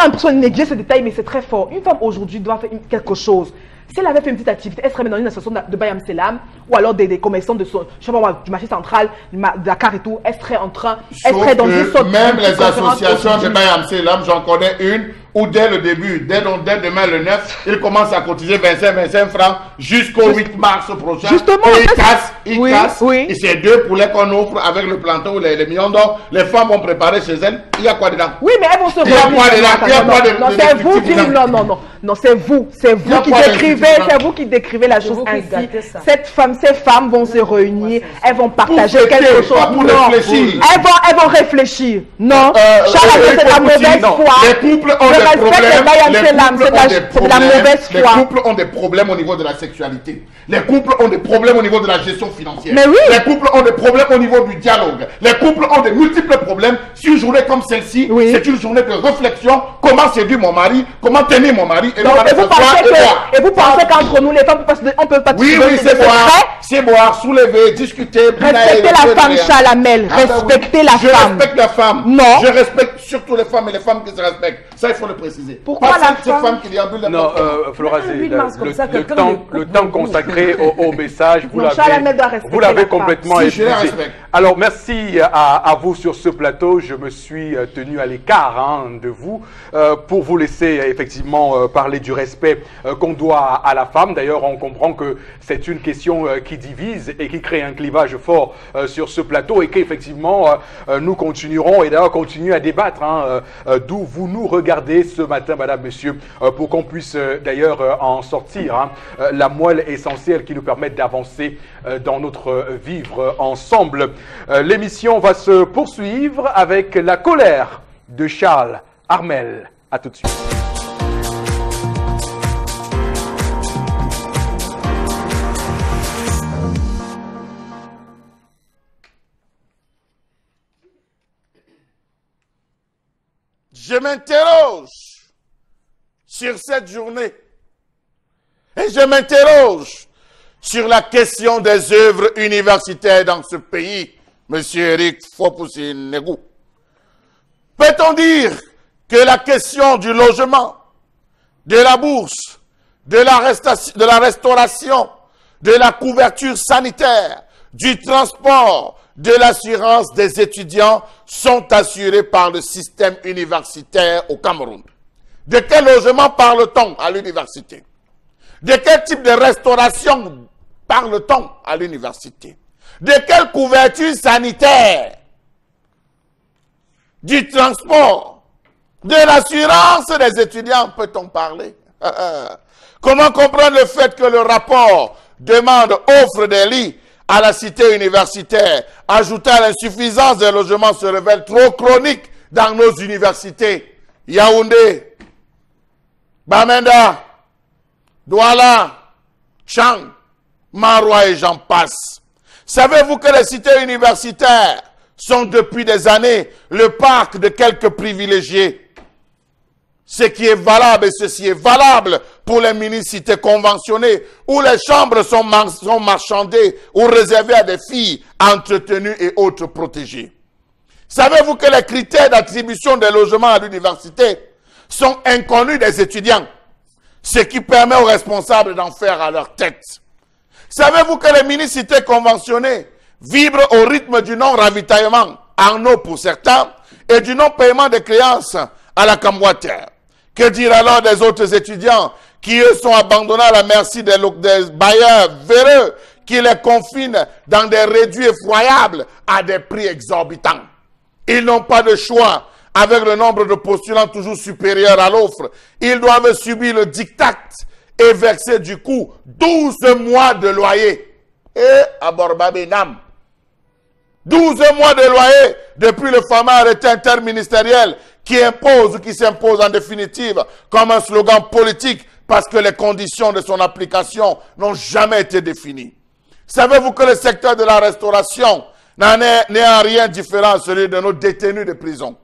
a l'impression de négliger ce détail, mais c'est très fort. Une femme aujourd'hui doit faire quelque chose. Si elle avait fait une petite activité, elle serait même dans une association de Bayam Selam ou alors des commerçants de son, je sais pas moi, du marché central, de Dakar et tout. Elle serait en train, elle Sauf serait dans une que sorte même de les conférence associations de aujourd'hui. Bayam Selam, j'en connais une où dès le début, dès demain le 9, ils commencent à cotiser 25 francs jusqu'au 8 mars prochain. Justement, et ils en fait, cassent, oui, cassent. oui. Et c'est 2 poulets qu'on offre avec le plantain ou les millions d'or. Les femmes vont préparer chez elles. Il y a quoi dedans? Oui, mais elles vont se Il y a revenir. quoi dedans? Il y a quoi de- Non, de- c'est de- vous de- qui. de- Non, c'est vous. C'est Il y a vous qui quoi de- décrivez, c'est vous qui décrivez la chose vous qui ainsi. gâtez ça. Ces femmes vont se réunir, elles vont partager fêter, quelque chose. pas pour Non. réfléchir. Elles vont réfléchir. Non. Charles, Eric c'est de la Fopoussi, mauvaise non. foi. Les couples ont Je des respecte problèmes. les Bayam Les Selam, couples c'est de la- ont des c'est de la problèmes. mauvaise Les foi. couples ont des problèmes au niveau de la sexualité. Les couples ont des problèmes au niveau de la gestion financière. Mais oui. Les couples ont des problèmes au niveau du dialogue. Les couples ont de multiples problèmes. Si une journée comme celle-ci, Oui. c'est une journée de réflexion. Comment séduire mon mari? Comment tenir mon mari? Et Donc, non, et vous ce soir, pensez et boire. que, et vous pensez qu'entre nous, les femmes, on peut pas Oui, trouver c'est des boire. secrets? C'est boire, soulever, discuter. Respectez la femme, Chalamel. Ah ben oui. Respectez la Je femme. respecte la femme. Non. Je respecte surtout les femmes et les femmes qui se respectent. Ça, il faut le préciser. Pourquoi pas la ces femmes qui déambulent la Non, Florazi, le temps consacré au message, vous l'avez complètement épuisé. Alors, merci à vous sur ce plateau. Je me suis tenu à l'écart de vous pour vous laisser effectivement parler du respect qu'on doit à la femme. D'ailleurs, on comprend que c'est une question qui divise et qui crée un clivage fort sur ce plateau et qu'effectivement, nous continuerons et d'ailleurs continuer à débattre d'où vous nous regardez ce matin, madame, monsieur, pour qu'on puisse d'ailleurs en sortir la moelle essentielle qui nous permet d'avancer dans notre vivre ensemble. L'émission va se poursuivre avec la colère de Charles Armel. À tout de suite. Je m'interroge sur cette journée et je m'interroge sur la question des œuvres universitaires dans ce pays, Monsieur Eric Fopoussi-Negou. Peut-on dire que la question du logement, de la bourse, de la restauration, de la couverture sanitaire, du transport, de l'assurance des étudiants sont assurés par le système universitaire au Cameroun? De quel logement parle-t-on à l'université? De quel type de restauration parle-t-on à l'université? De quelle couverture sanitaire? Du transport? De l'assurance des étudiants peut-on parler? Comment comprendre le fait que le rapport demande offre des lits à la cité universitaire, ajoutant à l'insuffisance des logements se révèle trop chronique dans nos universités? Yaoundé, Bamenda, Douala, Chang, Maroua et j'en passe. Savez-vous que les cités universitaires sont depuis des années le parc de quelques privilégiés? Ce qui est valable et ceci est valable pour les mini-cités conventionnées où les chambres sont marchandées ou réservées à des filles entretenues et autres protégées. Savez-vous que les critères d'attribution des logements à l'université sont inconnus des étudiants, ce qui permet aux responsables d'en faire à leur tête? Savez-vous que les mini-cités conventionnées vibrent au rythme du non-ravitaillement en eau pour certains et du non-paiement des créances à la camboitière? Que dire alors des autres étudiants qui, eux, sont abandonnés à la merci des bailleurs véreux qui les confinent dans des réduits effroyables à des prix exorbitants? Ils n'ont pas de choix avec le nombre de postulants toujours supérieur à l'offre. Ils doivent subir le diktat et verser du coup 12 mois de loyer. Et à Borbabenam, 12 mois de loyer depuis le fameux arrêté interministériel qui impose, qui s'impose en définitive comme un slogan politique parce que les conditions de son application n'ont jamais été définies. Savez-vous que le secteur de la restauration n'est en rien différent à celui de nos détenus de prison?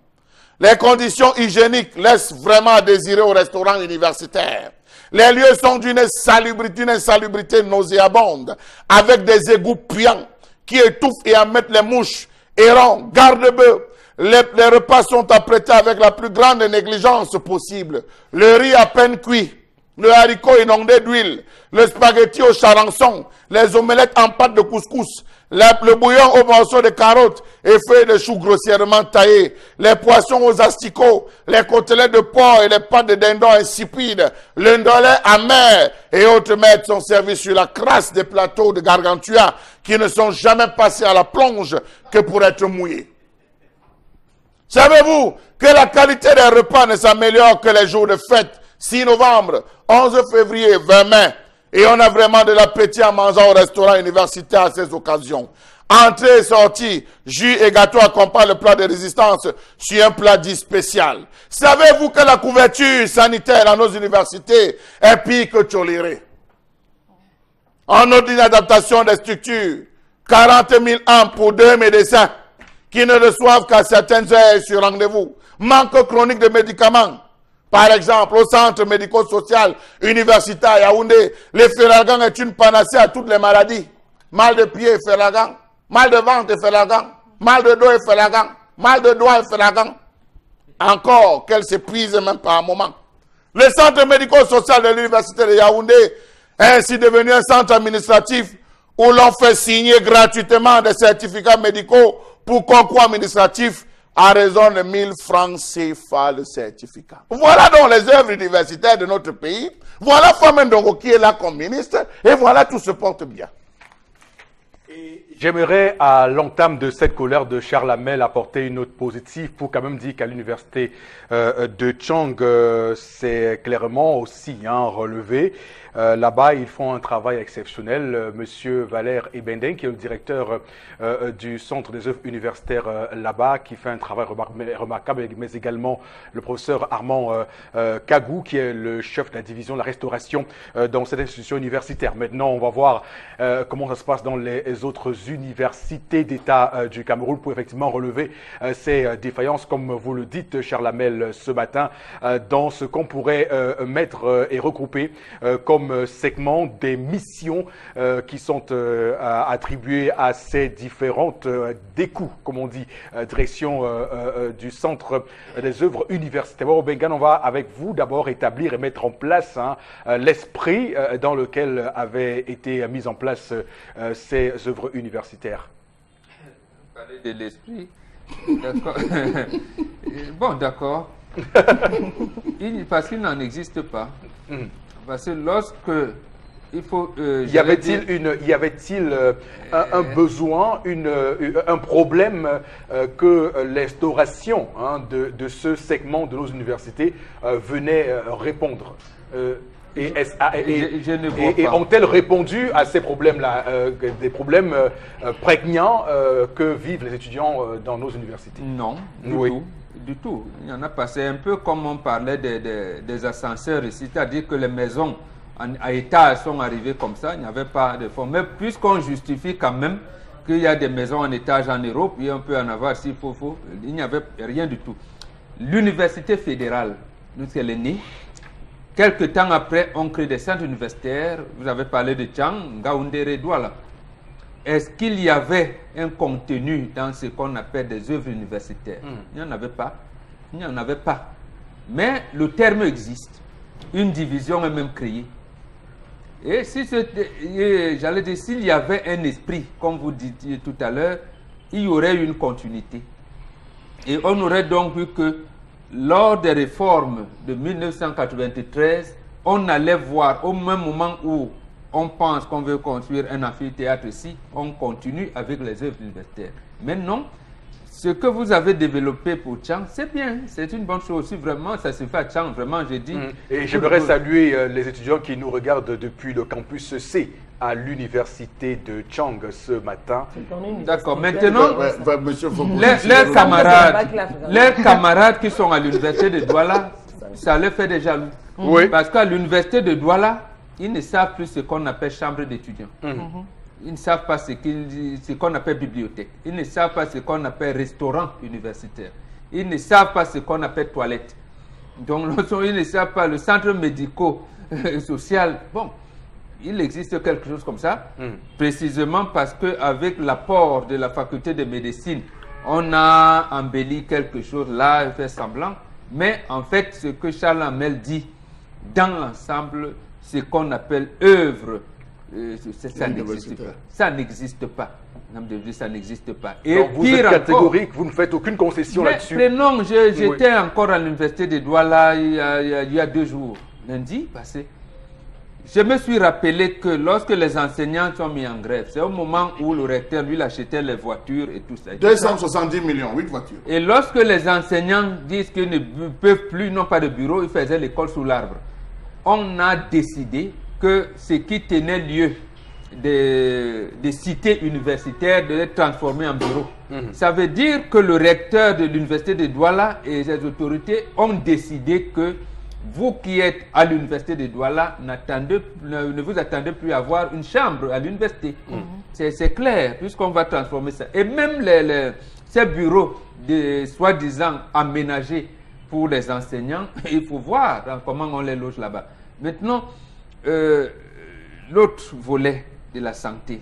Les conditions hygiéniques laissent vraiment à désirer au restaurant universitaire. Les lieux sont d'une insalubrité nauséabonde, avec des égouts puants qui étouffent et émettent les mouches, errants, garde-bœufs. Les repas sont apprêtés avec la plus grande négligence possible. Le riz à peine cuit, le haricot inondé d'huile, le spaghetti au charançon, les omelettes en pâte de couscous, le bouillon aux morceaux de carottes et feuilles de choux grossièrement taillées, les poissons aux asticots, les côtelettes de porc et les pâtes de dindon insipides, le ndolé amer et autres mets sont servis sur la crasse des plateaux de gargantua qui ne sont jamais passés à la plonge que pour être mouillés. Savez-vous que la qualité des repas ne s'améliore que les jours de fête, 6 novembre, 11 février, 20 mai, et on a vraiment de l'appétit en mangeant au restaurant universitaire à ces occasions. Entrée et sortie, jus et gâteau accompagnent le plat de résistance sur un plat dit spécial. Savez-vous que la couverture sanitaire dans nos universités est pire que tolérée? En ordre d'inadaptation des structures, 40 000 ans pour 2 médecins qui ne reçoivent qu'à certaines heures sur rendez-vous. Manque chronique de médicaments. Par exemple, au centre médico-social universitaire à Yaoundé, le Ferragan est une panacée à toutes les maladies. Mal de pied, Ferragan. Mal de ventre, Ferragan. Mal de dos, Ferragan. Mal de doigt, Ferragan. encore qu'elle s'épuise même par moment. Le centre médico-social de l'université de Yaoundé est ainsi devenu un centre administratif où l'on fait signer gratuitement des certificats médicaux pour concours administratif à raison de 1000 francs CFA le certificat. Voilà donc les œuvres universitaires de notre pays. Voilà Femme Ndongo qui est là comme ministre. Et voilà, tout se porte bien. J'aimerais, à l'entame de cette colère de Charles Hamel, apporter une note positive pour quand même dire qu'à l'université de Tchang, c'est clairement aussi relevé. Là-bas, ils font un travail exceptionnel. Monsieur Valère Ebenden, qui est le directeur du Centre des œuvres universitaires là-bas, qui fait un travail remarquable, mais également le professeur Armand Kagou, qui est le chef de la division de la restauration dans cette institution universitaire. Maintenant, on va voir comment ça se passe dans les autres universités d'État du Cameroun pour effectivement relever ces défaillances, comme vous le dites, Charles Hamel, ce matin, dans ce qu'on pourrait mettre et regrouper comme segment des missions qui sont attribuées à ces différentes découps, comme on dit, direction du Centre des œuvres universitaires. Au Bengan, on va avec vous d'abord établir et mettre en place l'esprit dans lequel avaient été mises en place ces œuvres universitaires. Parler de l'esprit, d'accord. Bon, d'accord. Parce qu'il n'en existe pas. Parce que lorsque il faut... y avait-il un besoin, un problème que l'instauration de ce segment de nos universités venait répondre et ont-elles répondu à ces problèmes-là, des problèmes prégnants que vivent les étudiants dans nos universités? Non, du tout. Il y en a pas. C'est un peu comme on parlait des ascenseurs ici, c'est-à-dire que les maisons à étage sont arrivées comme ça, il n'y avait pas de forme. Mais puisqu'on justifie quand même qu'il y a des maisons en étage en Europe, et on peut en avoir s'il faut, il n'y avait rien du tout. L'université fédérale, nous elle est née. Quelques temps après, on crée des centres universitaires. Vous avez parlé de Tchang, Ngaoundéré, Douala. Est-ce qu'il y avait un contenu dans ce qu'on appelle des œuvres universitaires? Il n'y en avait pas. Il n'y en avait pas. Mais le terme existe. Une division est même créée. Et si j'allais dire, s'il y avait un esprit, comme vous disiez tout à l'heure, il y aurait une continuité. Et on aurait donc vu que lors des réformes de 1993, on allait voir au même moment où on pense qu'on veut construire un amphithéâtre ici, on continue avec les œuvres universitaires. Mais non, ce que vous avez développé pour Tchang, c'est bien, c'est une bonne chose. Si vraiment ça se fait à Tchang, vraiment, j'ai dit... Et j'aimerais saluer les étudiants qui nous regardent depuis le campus C à l'université de Tchang ce matin. D'accord, maintenant, leurs camarades qui sont à l'université de Douala, ça les fait déjà jaloux. Oui. Parce qu'à l'université de Douala, ils ne savent plus ce qu'on appelle chambre d'étudiants. Ils ne savent pas ce qu'on appelle bibliothèque. Ils ne savent pas ce qu'on appelle restaurant universitaire. Ils ne savent pas ce qu'on appelle toilette. Donc, ils ne savent pas le centre médico-social. Bon, il existe quelque chose comme ça, précisément parce qu'avec l'apport de la faculté de médecine, on a embelli quelque chose là, fait semblant. Mais en fait, ce que Charles Hamel dit, dans l'ensemble, ce qu'on appelle œuvre, ça n'existe pas. Ça n'existe pas. Ça n'existe pas. Et donc, vous êtes catégorique, vous ne faites aucune concession là-dessus. Mais non, j'étais encore à l'université de Douala il y a 2 jours, lundi passé. Je me suis rappelé que lorsque les enseignants sont mis en grève, c'est au moment où le recteur, lui, achetait les voitures et tout ça. 270 millions, 8 voitures. Et lorsque les enseignants disent qu'ils ne peuvent plus, n'ont pas de bureau, ils faisaient l'école sous l'arbre. On a décidé que ce qui tenait lieu des cités universitaires devait être transformé en bureau. Ça veut dire que le recteur de l'université de Douala et les autorités ont décidé que vous qui êtes à l'université de Douala, ne vous attendez plus à avoir une chambre à l'université. C'est clair, puisqu'on va transformer ça. Et même ces bureaux, soi-disant aménagés pour les enseignants, il faut voir comment on les loge là-bas. Maintenant, l'autre volet de la santé.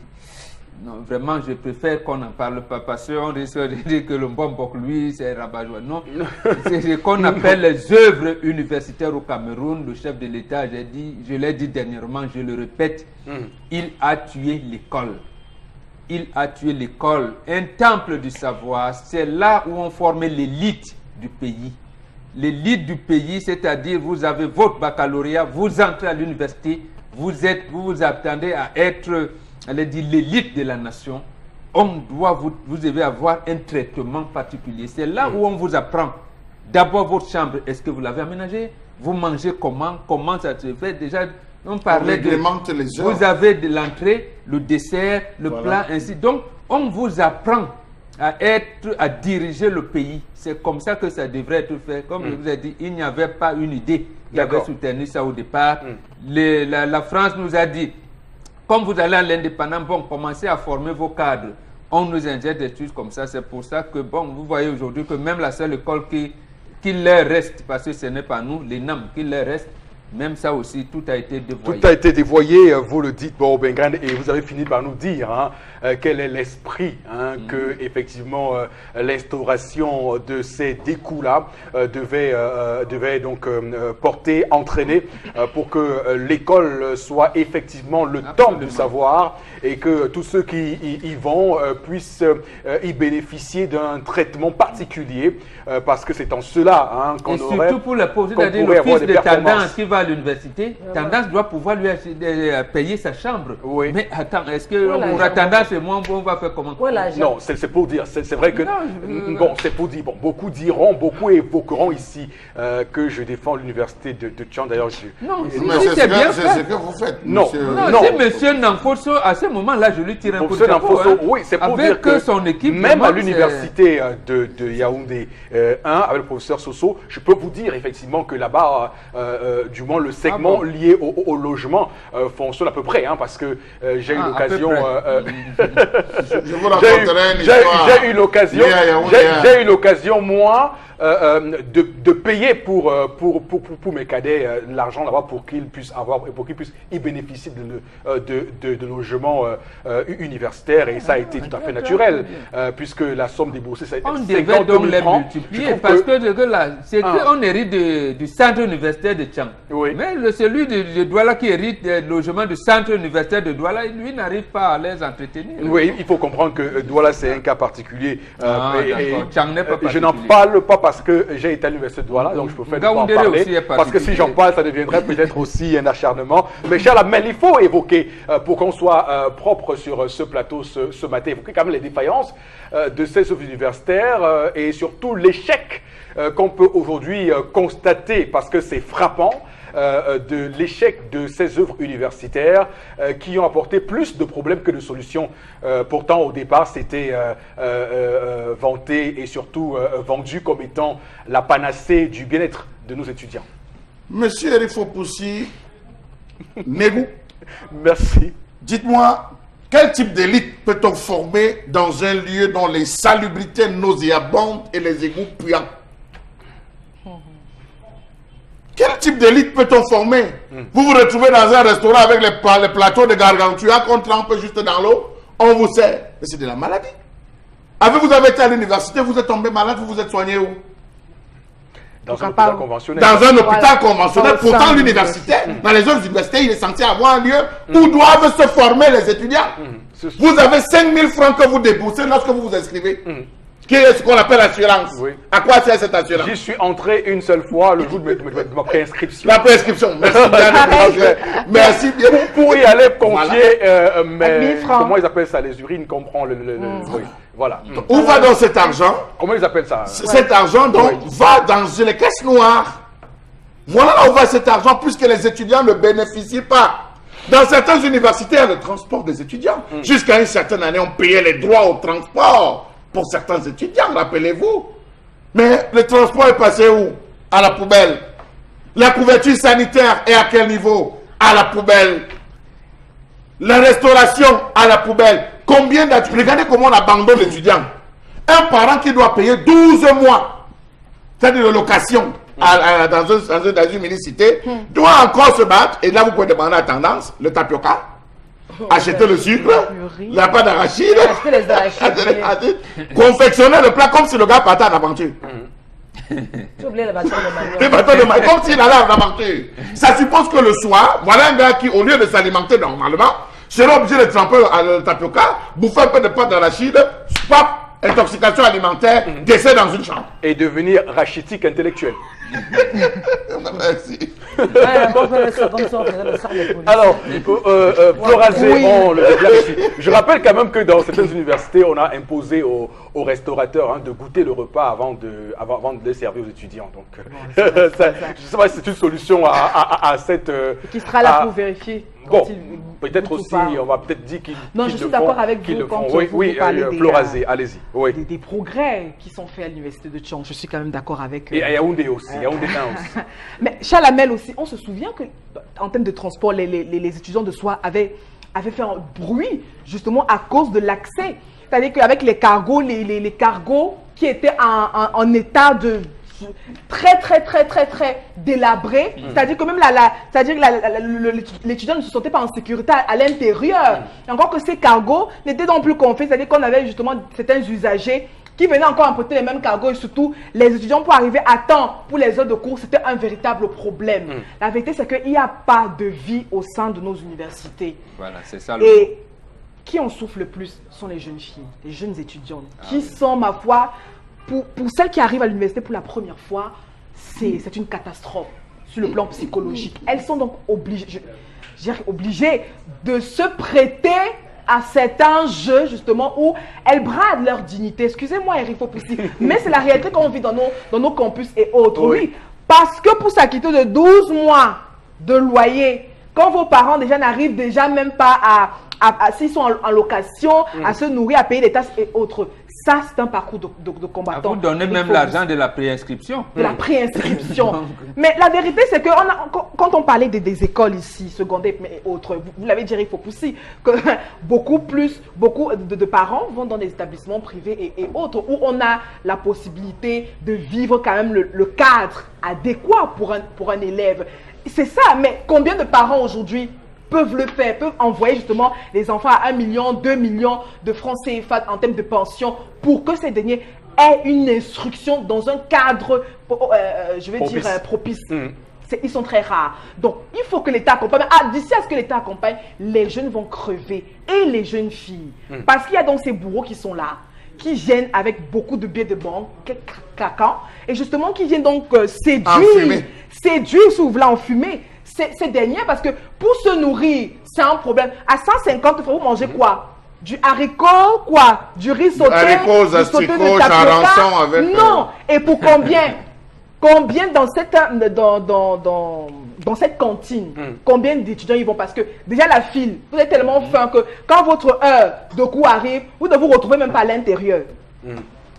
Non, vraiment, je préfère qu'on n'en parle pas parce qu'on risque de dire que le Mbombok, lui, c'est rabat-joie. Non, c'est ce qu'on appelle les œuvres universitaires au Cameroun. Le chef de l'État, je l'ai dit dernièrement, je le répète, il a tué l'école. Il a tué l'école, un temple du savoir. C'est là où on formait l'élite du pays. L'élite du pays, c'est-à-dire vous avez votre baccalauréat, vous entrez à l'université, vous vous attendez à être, allez dire, l'élite de la nation. Vous devez avoir un traitement particulier. C'est là où on vous apprend. D'abord votre chambre, est-ce que vous l'avez aménagée? Vous mangez comment ça se fait? Déjà, on parlait de... Vous avez de l'entrée, le dessert, le plat, ainsi. Donc, on vous apprend à diriger le pays. C'est comme ça que ça devrait être fait. Comme je vous ai dit, il n'y avait pas une idée qui avait soutenu ça au départ. La France nous a dit, comme vous allez à l'indépendance, bon, commencez à former vos cadres. On nous injecte des trucs comme ça. C'est pour ça que, bon, vous voyez aujourd'hui que même la seule école qui leur reste, parce que ce n'est pas nous, les NAM, qui leur reste, même ça aussi, tout a été dévoyé. Tout a été dévoyé, vous le dites, Bobengrand, et vous avez fini par nous dire quel est l'esprit que, effectivement, l'instauration de ces découps-là devait donc porter, entraîner, pour que l'école soit effectivement le temple du savoir et que tous ceux qui y vont puissent y bénéficier d'un traitement particulier, parce que c'est en cela qu'on aurait... Et surtout pour la pauvreté, c'est-à-dire le fils de Tendance qui va à l'université, Tendance doit pouvoir lui payer sa chambre. Oui. Mais attends, est-ce qu'on aura Tendance et moi, on va faire comment? Non, c'est pour dire, c'est vrai que... Bon, c'est pour dire, bon, beaucoup diront, beaucoup évoqueront ici que je défends l'université de Tchang. D'ailleurs, non, c'est bien fait. C'est ce que vous faites. Non, si monsieur Nanfoso, à ce moment-là, je lui tire un coup de chapeau. Oui, c'est pour dire que son équipe... Même à l'université de Yaoundé 1, avec le professeur Soso, je peux vous dire effectivement que là-bas, du moins le segment lié au logement fonctionne à peu près, parce que j'ai eu l'occasion... Je vous raconterai une histoire. J'ai eu l'occasion, moi, de payer pour mes cadets l'argent là-bas pour qu'ils puissent y bénéficier de logements universitaires, et ça a été tout à fait naturel, puisque la somme déboursée, c'est 50 000 francs. On devait donc les multiplier, parce que on hérite du centre universitaire de Tchang. Oui. Mais celui de Douala qui hérite des logements du centre universitaire de Douala, lui n'arrive pas à les entretenir. Oui, il faut comprendre que Douala, c'est un cas particulier. Tchang n'est pas particulier. Je n'en parle pas parce que j'ai été à l'université de Douala, donc je peux faire en parler. Parce que si j'en parle, ça deviendrait peut-être aussi un acharnement. Mais cher Lamel, il faut évoquer, pour qu'on soit propre sur ce plateau ce matin, évoquer quand même les défaillances de ces œuvres universitaires et surtout l'échec qu'on peut aujourd'hui constater, parce que c'est frappant, de l'échec de ces œuvres universitaires qui ont apporté plus de problèmes que de solutions. Pourtant, au départ, c'était vanté et surtout vendu comme étant la panacée du bien-être de nos étudiants. Monsieur Erifo Poussi, Négou, merci. Dites-moi, quel type d'élite peut-on former dans un lieu dont les salubrités nauséabondes et les égouts puants? Quel type d'élite peut-on former? Vous vous retrouvez dans un restaurant avec les plateaux de gargantua qu'on trempe juste dans l'eau, on vous sert. Mais c'est de la maladie. Vous avez été à l'université, vous êtes tombé malade, vous vous êtes soigné où? Dans un hôpital conventionnel. Dans un hôpital conventionnel. Pourtant, l'université, dans les autres universités, il est censé avoir un lieu où doivent se former les étudiants. Vous avez 5 000 francs que vous déboursez lorsque vous vous inscrivez. Qui est ce qu'on appelle assurance. Oui. À quoi sert cette assurance? J'y suis entré une seule fois le jour de ma préinscription. La préinscription. Merci bien. Merci bien. Pour y aller confier, mais comment ils appellent ça, les urines, comprend oui. Voilà. Où va donc cet argent? Comment ils appellent ça? Cet argent donc va dans les caisses noires. Voilà là où va cet argent, puisque les étudiants ne bénéficient pas. Dans certaines universités, il y a le transport des étudiants. Jusqu'à une certaine année, on payait les droits au transport pour certains étudiants, rappelez-vous. Mais le transport est passé où? À la poubelle. La couverture sanitaire est à quel niveau? À la poubelle. La restauration, à la poubelle. Combien d'étudiants? Regardez comment on abandonne l'étudiant. Un parent qui doit payer 12 mois, c'est-à-dire de location, dans une minicité, doit encore se battre. Et là, vous pouvez demander à Tendance, le tapioca. acheter le sucre, la pâte d'arachide, acheter les arachides, confectionner le plat comme si le gars partait en aventure. Tu oublies les bâtons de manioc. Les bâtons de manioc, comme s'il allait en aventure. Ça suppose que le soir, voilà un gars qui, au lieu de s'alimenter normalement, sera obligé de tremper le tapioca, bouffer un peu de pâte d'arachide, pop, intoxication alimentaire, décès dans une chambre. Et devenir rachitique intellectuel. Merci. Alors, Florazé, on le déclare ici. Je rappelle quand même que dans certaines universités, on a imposé aux restaurateurs de goûter le repas avant de le servir aux étudiants. Donc, je ne sais pas si c'est une solution à cette... Qui sera là pour vérifier. Bon, peut-être aussi, on va peut-être dire qu'ils Non, je suis d'accord avec vous quand vous parlez Florazé, allez-y. Oui. Des progrès qui sont faits à l'université de Tchang. Je suis quand même d'accord avec eux. Et à Yaoundé aussi, Yaoundé aussi. Mais Chalamel aussi, on se souvient que en termes de transport, les étudiants de soi avaient fait un bruit justement à cause de l'accès. C'est-à-dire qu'avec les cargos, les cargos qui étaient en état de très délabré, c'est-à-dire que même l'étudiant ne se sentait pas en sécurité à l'intérieur. Encore que ces cargos n'étaient donc plus confiés, c'est-à-dire qu'on avait justement certains usagers qui venaient encore emporter les mêmes cargos et surtout les étudiants pour arriver à temps pour les heures de cours, c'était un véritable problème. La vérité, c'est qu'il n'y a pas de vie au sein de nos universités. Voilà, c'est ça. Et qui en souffre le plus sont les jeunes filles, les jeunes étudiantes, qui sont, ma foi, pour celles qui arrivent à l'université pour la première fois, c'est une catastrophe sur le plan psychologique. Elles sont donc obligées de se prêter à certains jeux justement où elles bradent leur dignité. Excusez-moi Eric Fopoussi, mais c'est la réalité qu'on vit dans nos campus et autres. Oui, parce que pour s'acquitter de 12 mois de loyer, quand vos parents déjà n'arrivent déjà même pas s'ils sont en location, à se nourrir, à payer des tasses et autres. Ça, c'est un parcours de combattant. Vous donnez même l'argent de la préinscription. De la préinscription. Mais la vérité, c'est que quand on parlait des écoles ici, secondaires et autres, vous l'avez dit, il faut pousser, que beaucoup de parents vont dans des établissements privés et autres, où on a la possibilité de vivre quand même le cadre adéquat pour un élève. C'est ça, mais combien de parents aujourd'hui peuvent le faire, peuvent envoyer justement les enfants à 1 million, 2 millions de francs CFA en termes de pension pour que ces derniers aient une instruction dans un cadre, propice. Ils sont très rares. Donc, il faut que l'État accompagne. D'ici à ce que l'État accompagne, les jeunes vont crever. Et les jeunes filles. Parce qu'il y a donc ces bourreaux qui sont là, qui viennent avec beaucoup de billets de banque, claquants, et justement qui viennent donc séduire, si vous voulez, enfumer ces derniers, parce que pour se nourrir, c'est un problème. À 150 francs, vous mangez quoi? Du haricot, quoi? Du riz sauté? Haricots, asticots, charançon avec... Non! Et pour combien? Combien dans cette cantine, combien d'étudiants ils vont? Parce que déjà la file, vous êtes tellement faim que quand votre heure de cours arrive, vous ne vous retrouvez même pas à l'intérieur.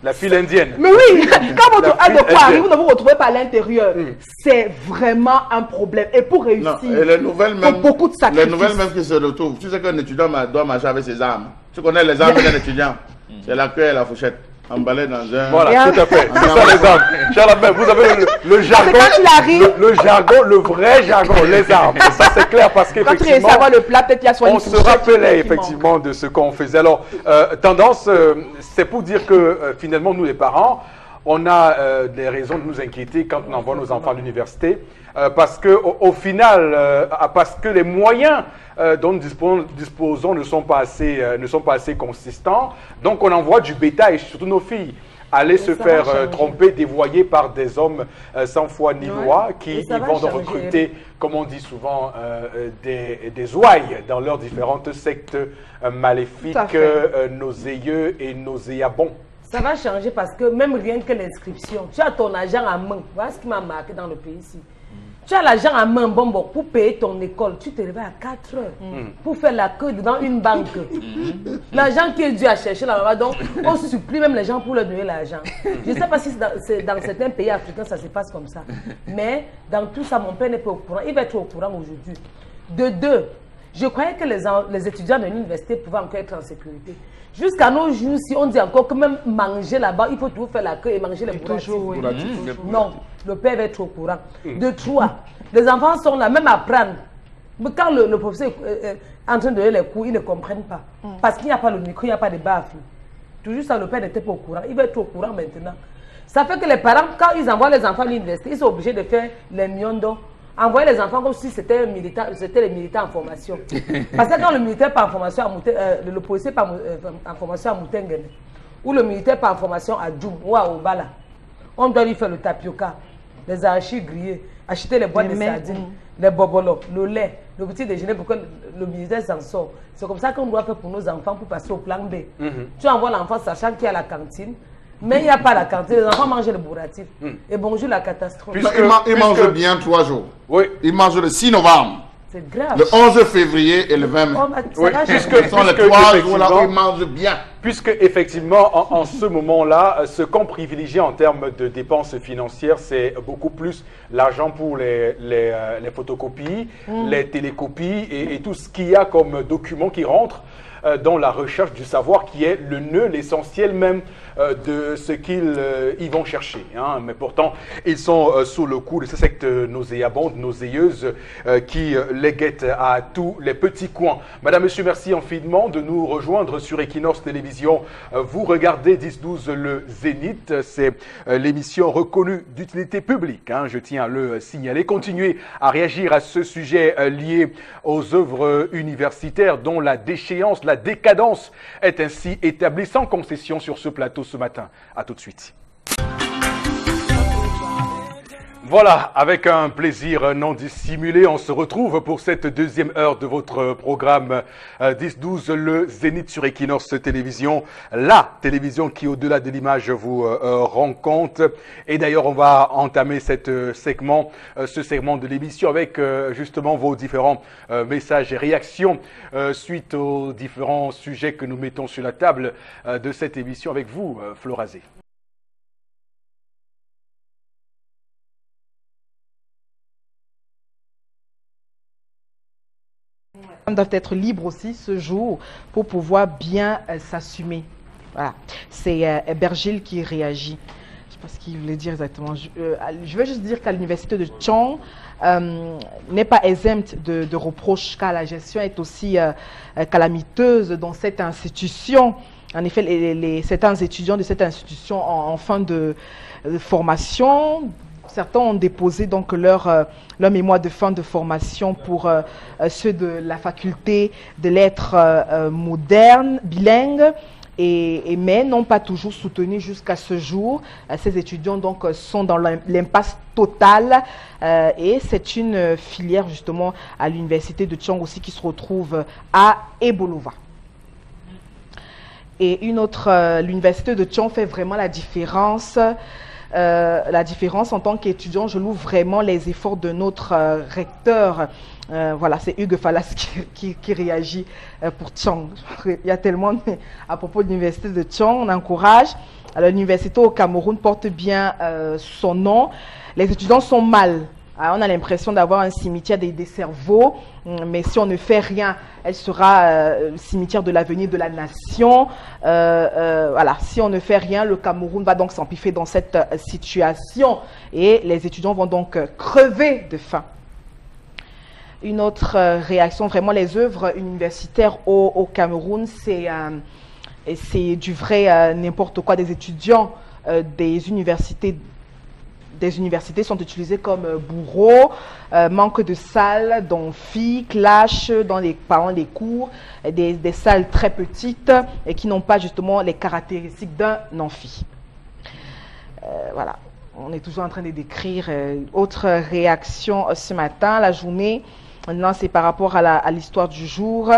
La file indienne. Mais oui, quand votre heure de cours arrive, vous ne vous retrouvez pas à l'intérieur. C'est vraiment un problème. Et pour réussir, et les nouvelles même, beaucoup de sacrifices. Les nouvelles même qui se retrouvent. Tu sais qu'un étudiant doit marcher avec ses armes. Tu connais les armes d'un étudiant? C'est la queue et la fourchette. Emballé dans un... Voilà, tout à fait. C'est ça les armes. Cher Lambert, vous avez le jargon, le jargon, le vrai jargon, les armes. Ça c'est clair parce qu'effectivement, on se rappelait effectivement de ce qu'on faisait. Alors, tendance, c'est pour dire que finalement, nous les parents, on a des raisons de nous inquiéter quand on envoie nos enfants à l'université. Parce que au final, parce que les moyens dont nous disposons ne sont pas assez consistants, donc on envoie du bétail, surtout nos filles, aller se faire tromper, dévoyer par des hommes sans foi ni loi, qui vont donc recruter, comme on dit souvent, des ouailles dans leurs différentes sectes maléfiques, nauséeux et nauséabonds. Ça va changer parce que même rien que l'inscription, tu as ton argent à main. Voilà ce qui m'a marqué dans le pays ici. Tu as l'argent à main, pour payer ton école. Tu te réveilles à 4 heures pour faire la queue dans une banque. L'argent qui est dû à chercher là-bas, donc on supplie même les gens pour leur donner l'argent. Je ne sais pas si dans certains pays africains ça se passe comme ça. Mais dans tout ça, mon père n'est pas au courant. Il va être au courant aujourd'hui. De deux, je croyais que les étudiants de l'université pouvaient encore être en sécurité. Jusqu'à nos jours, si on dit encore que même manger là-bas, il faut toujours faire la queue et manger les bourratiques. Non, le père va être au courant. De trois, les enfants sont là, même à prendre. Mais quand le professeur est en train de donner les cours, ils ne comprennent pas. Parce qu'il n'y a pas le micro, il n'y a pas de baffle. Toujours ça, le père n'était pas au courant. Il va être au courant maintenant. Ça fait que les parents, quand ils envoient les enfants à l'université, ils sont obligés de faire les miondos. Envoyer les enfants comme si c'était les militaires en formation. Parce que quand le militaire part en formation le policier part en formation à Moutengene, ou le militaire part en formation à Djoum ou à Obala, on doit lui faire le tapioca, les arachis grillés, acheter les boîtes de sardines, les bobolos, le lait, le petit déjeuner pour que le militaire s'en sort. C'est comme ça qu'on doit faire pour nos enfants pour passer au plan B. Tu envoies l'enfant sachant qu'il y a la cantine. Mais il n'y a pas la cantine, les enfants mangent le bourratif. Et bonjour la catastrophe. Ils mangent bien 3 jours. Oui. Ils mangent le 6 novembre. C'est grave. Le 11 février et le 20 mai. Oui, Ce sont les 3 jours là où ils mangent bien. Puisque effectivement, en ce moment-là, ce qu'on privilégie en termes de dépenses financières, c'est beaucoup plus l'argent pour les photocopies, les télécopies et tout ce qu'il y a comme documents qui rentrent dans la recherche du savoir, qui est le nœud, l'essentiel même de ce qu'ils y vont chercher. Hein. Mais pourtant, ils sont sous le coup de ces sectes nauséabondes, nauséeuses, qui les guettent à tous les petits coins. Madame, monsieur, merci infiniment de nous rejoindre sur Equinox Télévision. Vous regardez 10-12 le Zénith, c'est l'émission reconnue d'utilité publique. Hein. Je tiens à le signaler. Continuez à réagir à ce sujet lié aux œuvres universitaires dont la déchéance, la décadence est ainsi établie sans concession sur ce plateau ce matin. À tout de suite. Voilà, avec un plaisir non dissimulé, on se retrouve pour cette deuxième heure de votre programme 10-12, le Zénith sur Equinox Télévision, la télévision qui, au-delà de l'image, vous rend compte. Et d'ailleurs, on va entamer ce segment de l'émission avec justement vos différents messages et réactions suite aux différents sujets que nous mettons sur la table de cette émission avec vous, Florazé. Doivent être libres aussi ce jour pour pouvoir bien s'assumer. Voilà. C'est Bergil qui réagit. Je ne sais pas ce qu'il voulait dire exactement. Je veux juste dire qu'à l'université de Tchang, n'est pas exempte de reproches, car la gestion est aussi calamiteuse dans cette institution. En effet, certains étudiants de cette institution en fin de formation, certains ont déposé donc leur mémoire de fin de formation pour ceux de la faculté de lettres modernes, bilingues, mais n'ont pas toujours soutenu jusqu'à ce jour. Ces étudiants donc sont dans l'impasse totale et c'est une filière justement à l'université de Tchang aussi qui se retrouve à Ebolova. Et une autre, l'université de Tchang fait vraiment la différence. En tant qu'étudiant, je loue vraiment les efforts de notre recteur. Voilà, c'est Hugues Fallas qui réagit pour Tchang. Il y a tellement à propos de l'université de Tchang, on encourage. Alors, l'université au Cameroun porte bien son nom. Les étudiants sont mal. On a l'impression d'avoir un cimetière des cerveaux, mais si on ne fait rien, elle sera le cimetière de l'avenir de la nation. Voilà, si on ne fait rien, le Cameroun va donc s'empiffrer dans cette situation et les étudiants vont donc crever de faim. Une autre réaction, vraiment les œuvres universitaires au Cameroun, c'est du vrai n'importe quoi. Des étudiants des universités sont utilisés comme bourreaux, manque de salles, d'amphi, clash pendant les cours, des salles très petites et qui n'ont pas justement les caractéristiques d'un amphi. Voilà, on est toujours en train de décrire. Autre réaction ce matin, la journée, maintenant c'est par rapport à l'histoire du jour.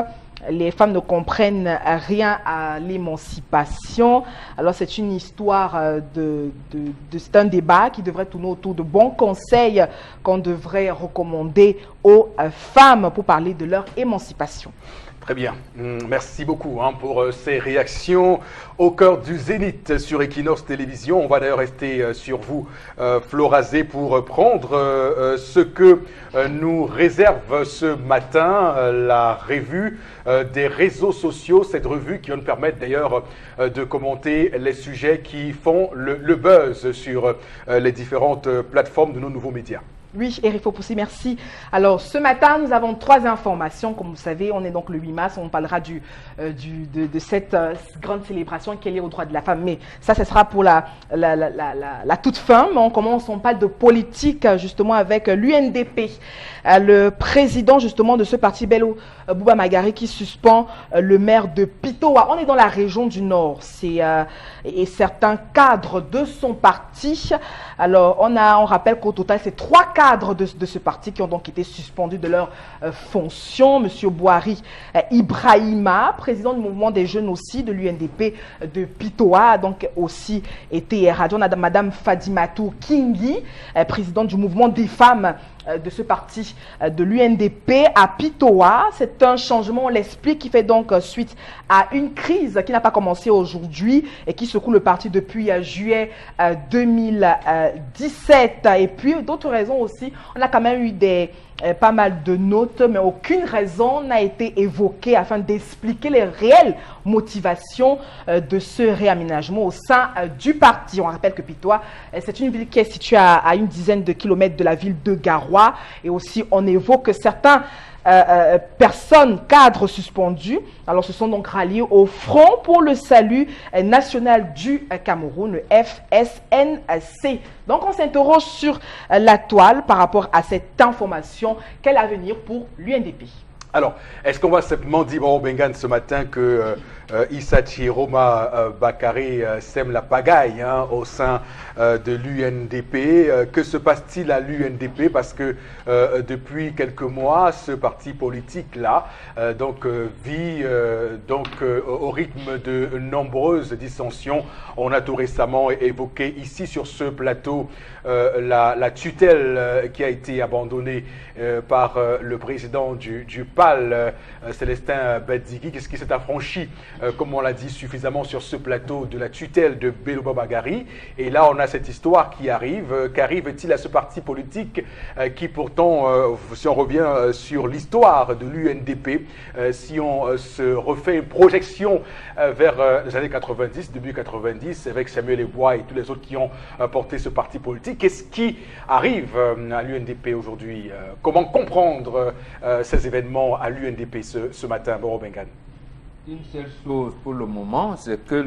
Les femmes ne comprennent rien à l'émancipation. Alors c'est une histoire c'est un débat qui devrait tourner autour de bons conseils qu'on devrait recommander aux femmes pour parler de leur émancipation. Très bien. Merci beaucoup pour ces réactions au cœur du Zénith sur Equinox Télévision. On va d'ailleurs rester sur vous, Florazé, pour prendre ce que nous réserve ce matin la revue des réseaux sociaux. Cette revue qui va nous permettre d'ailleurs de commenter les sujets qui font le buzz sur les différentes plateformes de nos nouveaux médias. Oui, Eric Fopoussi, merci. Alors, ce matin, nous avons 3 informations. Comme vous savez, on est donc le 8 mars. On parlera de cette grande célébration qui est liée aux droits de la femme. Mais ça, ce sera pour la toute fin. Mais on parle de politique, justement, avec l'UNDP. Le président, justement, de ce parti, Bello Bouba Maïgari, qui suspend le maire de Pitoa. On est dans la région du Nord. Et certains cadres de son parti. Alors, on rappelle qu'au total, c'est 3 cadres de ce parti qui ont donc été suspendus de leur fonction. Monsieur Boari Ibrahima, président du mouvement des jeunes aussi de l'UNDP de Pitoa, a donc aussi été éradié. On a Madame Fadimatou Kingi, présidente du mouvement des femmes de ce parti de l'UNDP à Pitoa. C'est un changement, on l'explique, qui fait donc suite à une crise qui n'a pas commencé aujourd'hui et qui secoue le parti depuis juillet 2017. Et puis d'autres raisons aussi, on a quand même eu pas mal de notes, mais aucune raison n'a été évoquée afin d'expliquer les réelles motivations de ce réaménagement au sein du parti. On rappelle que Pitoa, c'est une ville qui est située à une dizaine de kilomètres de la ville de Garoua. Et aussi, on évoque que certains personnes, cadres suspendus, alors se sont donc ralliés au Front pour le Salut National du Cameroun, le FSNC. Donc on s'interroge sur la toile par rapport à cette information. Quel avenir pour l'UNDP? Alors, est-ce qu'on va simplement dire, bon, Bengan, ce matin, que Issa Chiroma Bakary sème la pagaille au sein de l'UNDP? Que se passe-t-il à l'UNDP? Parce que depuis quelques mois, ce parti politique-là vit au rythme de nombreuses dissensions. On a tout récemment évoqué ici sur ce plateau la tutelle qui a été abandonnée par le président du PAL, Célestin Bedzigi. Qu'est-ce qui s'est affranchi, comme on l'a dit suffisamment sur ce plateau, de la tutelle de Bello Bouba Maïgari? Et là, on a cette histoire qui arrive. Qu'arrive-t-il à ce parti politique qui pourtant, si on revient sur l'histoire de l'UNDP, si on se refait une projection vers les années 90, début 90, avec Samuel Ebois et tous les autres qui ont porté ce parti politique, qu'est-ce qui arrive à l'UNDP aujourd'hui? Comment comprendre ces événements à l'UNDP ce matin, Boro Bengan? Une seule chose pour le moment, c'est que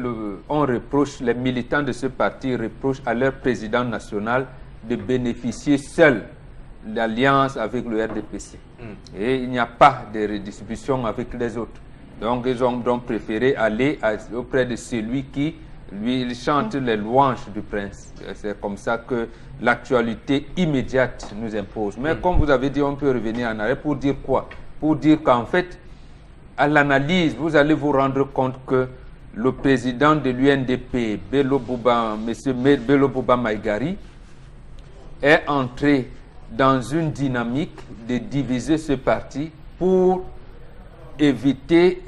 les militants de ce parti reprochent à leur président national de bénéficier seul d'alliance avec le RDPC. Et il n'y a pas de redistribution avec les autres. Donc ils ont donc préféré aller auprès de celui qui lui chante les louanges du prince. C'est comme ça que l'actualité immédiate nous impose. Mais comme vous avez dit, on peut revenir en arrière pour dire quoi? Pour dire qu'en fait, à l'analyse, vous allez vous rendre compte que le président de l'UNDP, M. Bello Bouba Maïgari, est entré dans une dynamique de diviser ce parti pour éviter,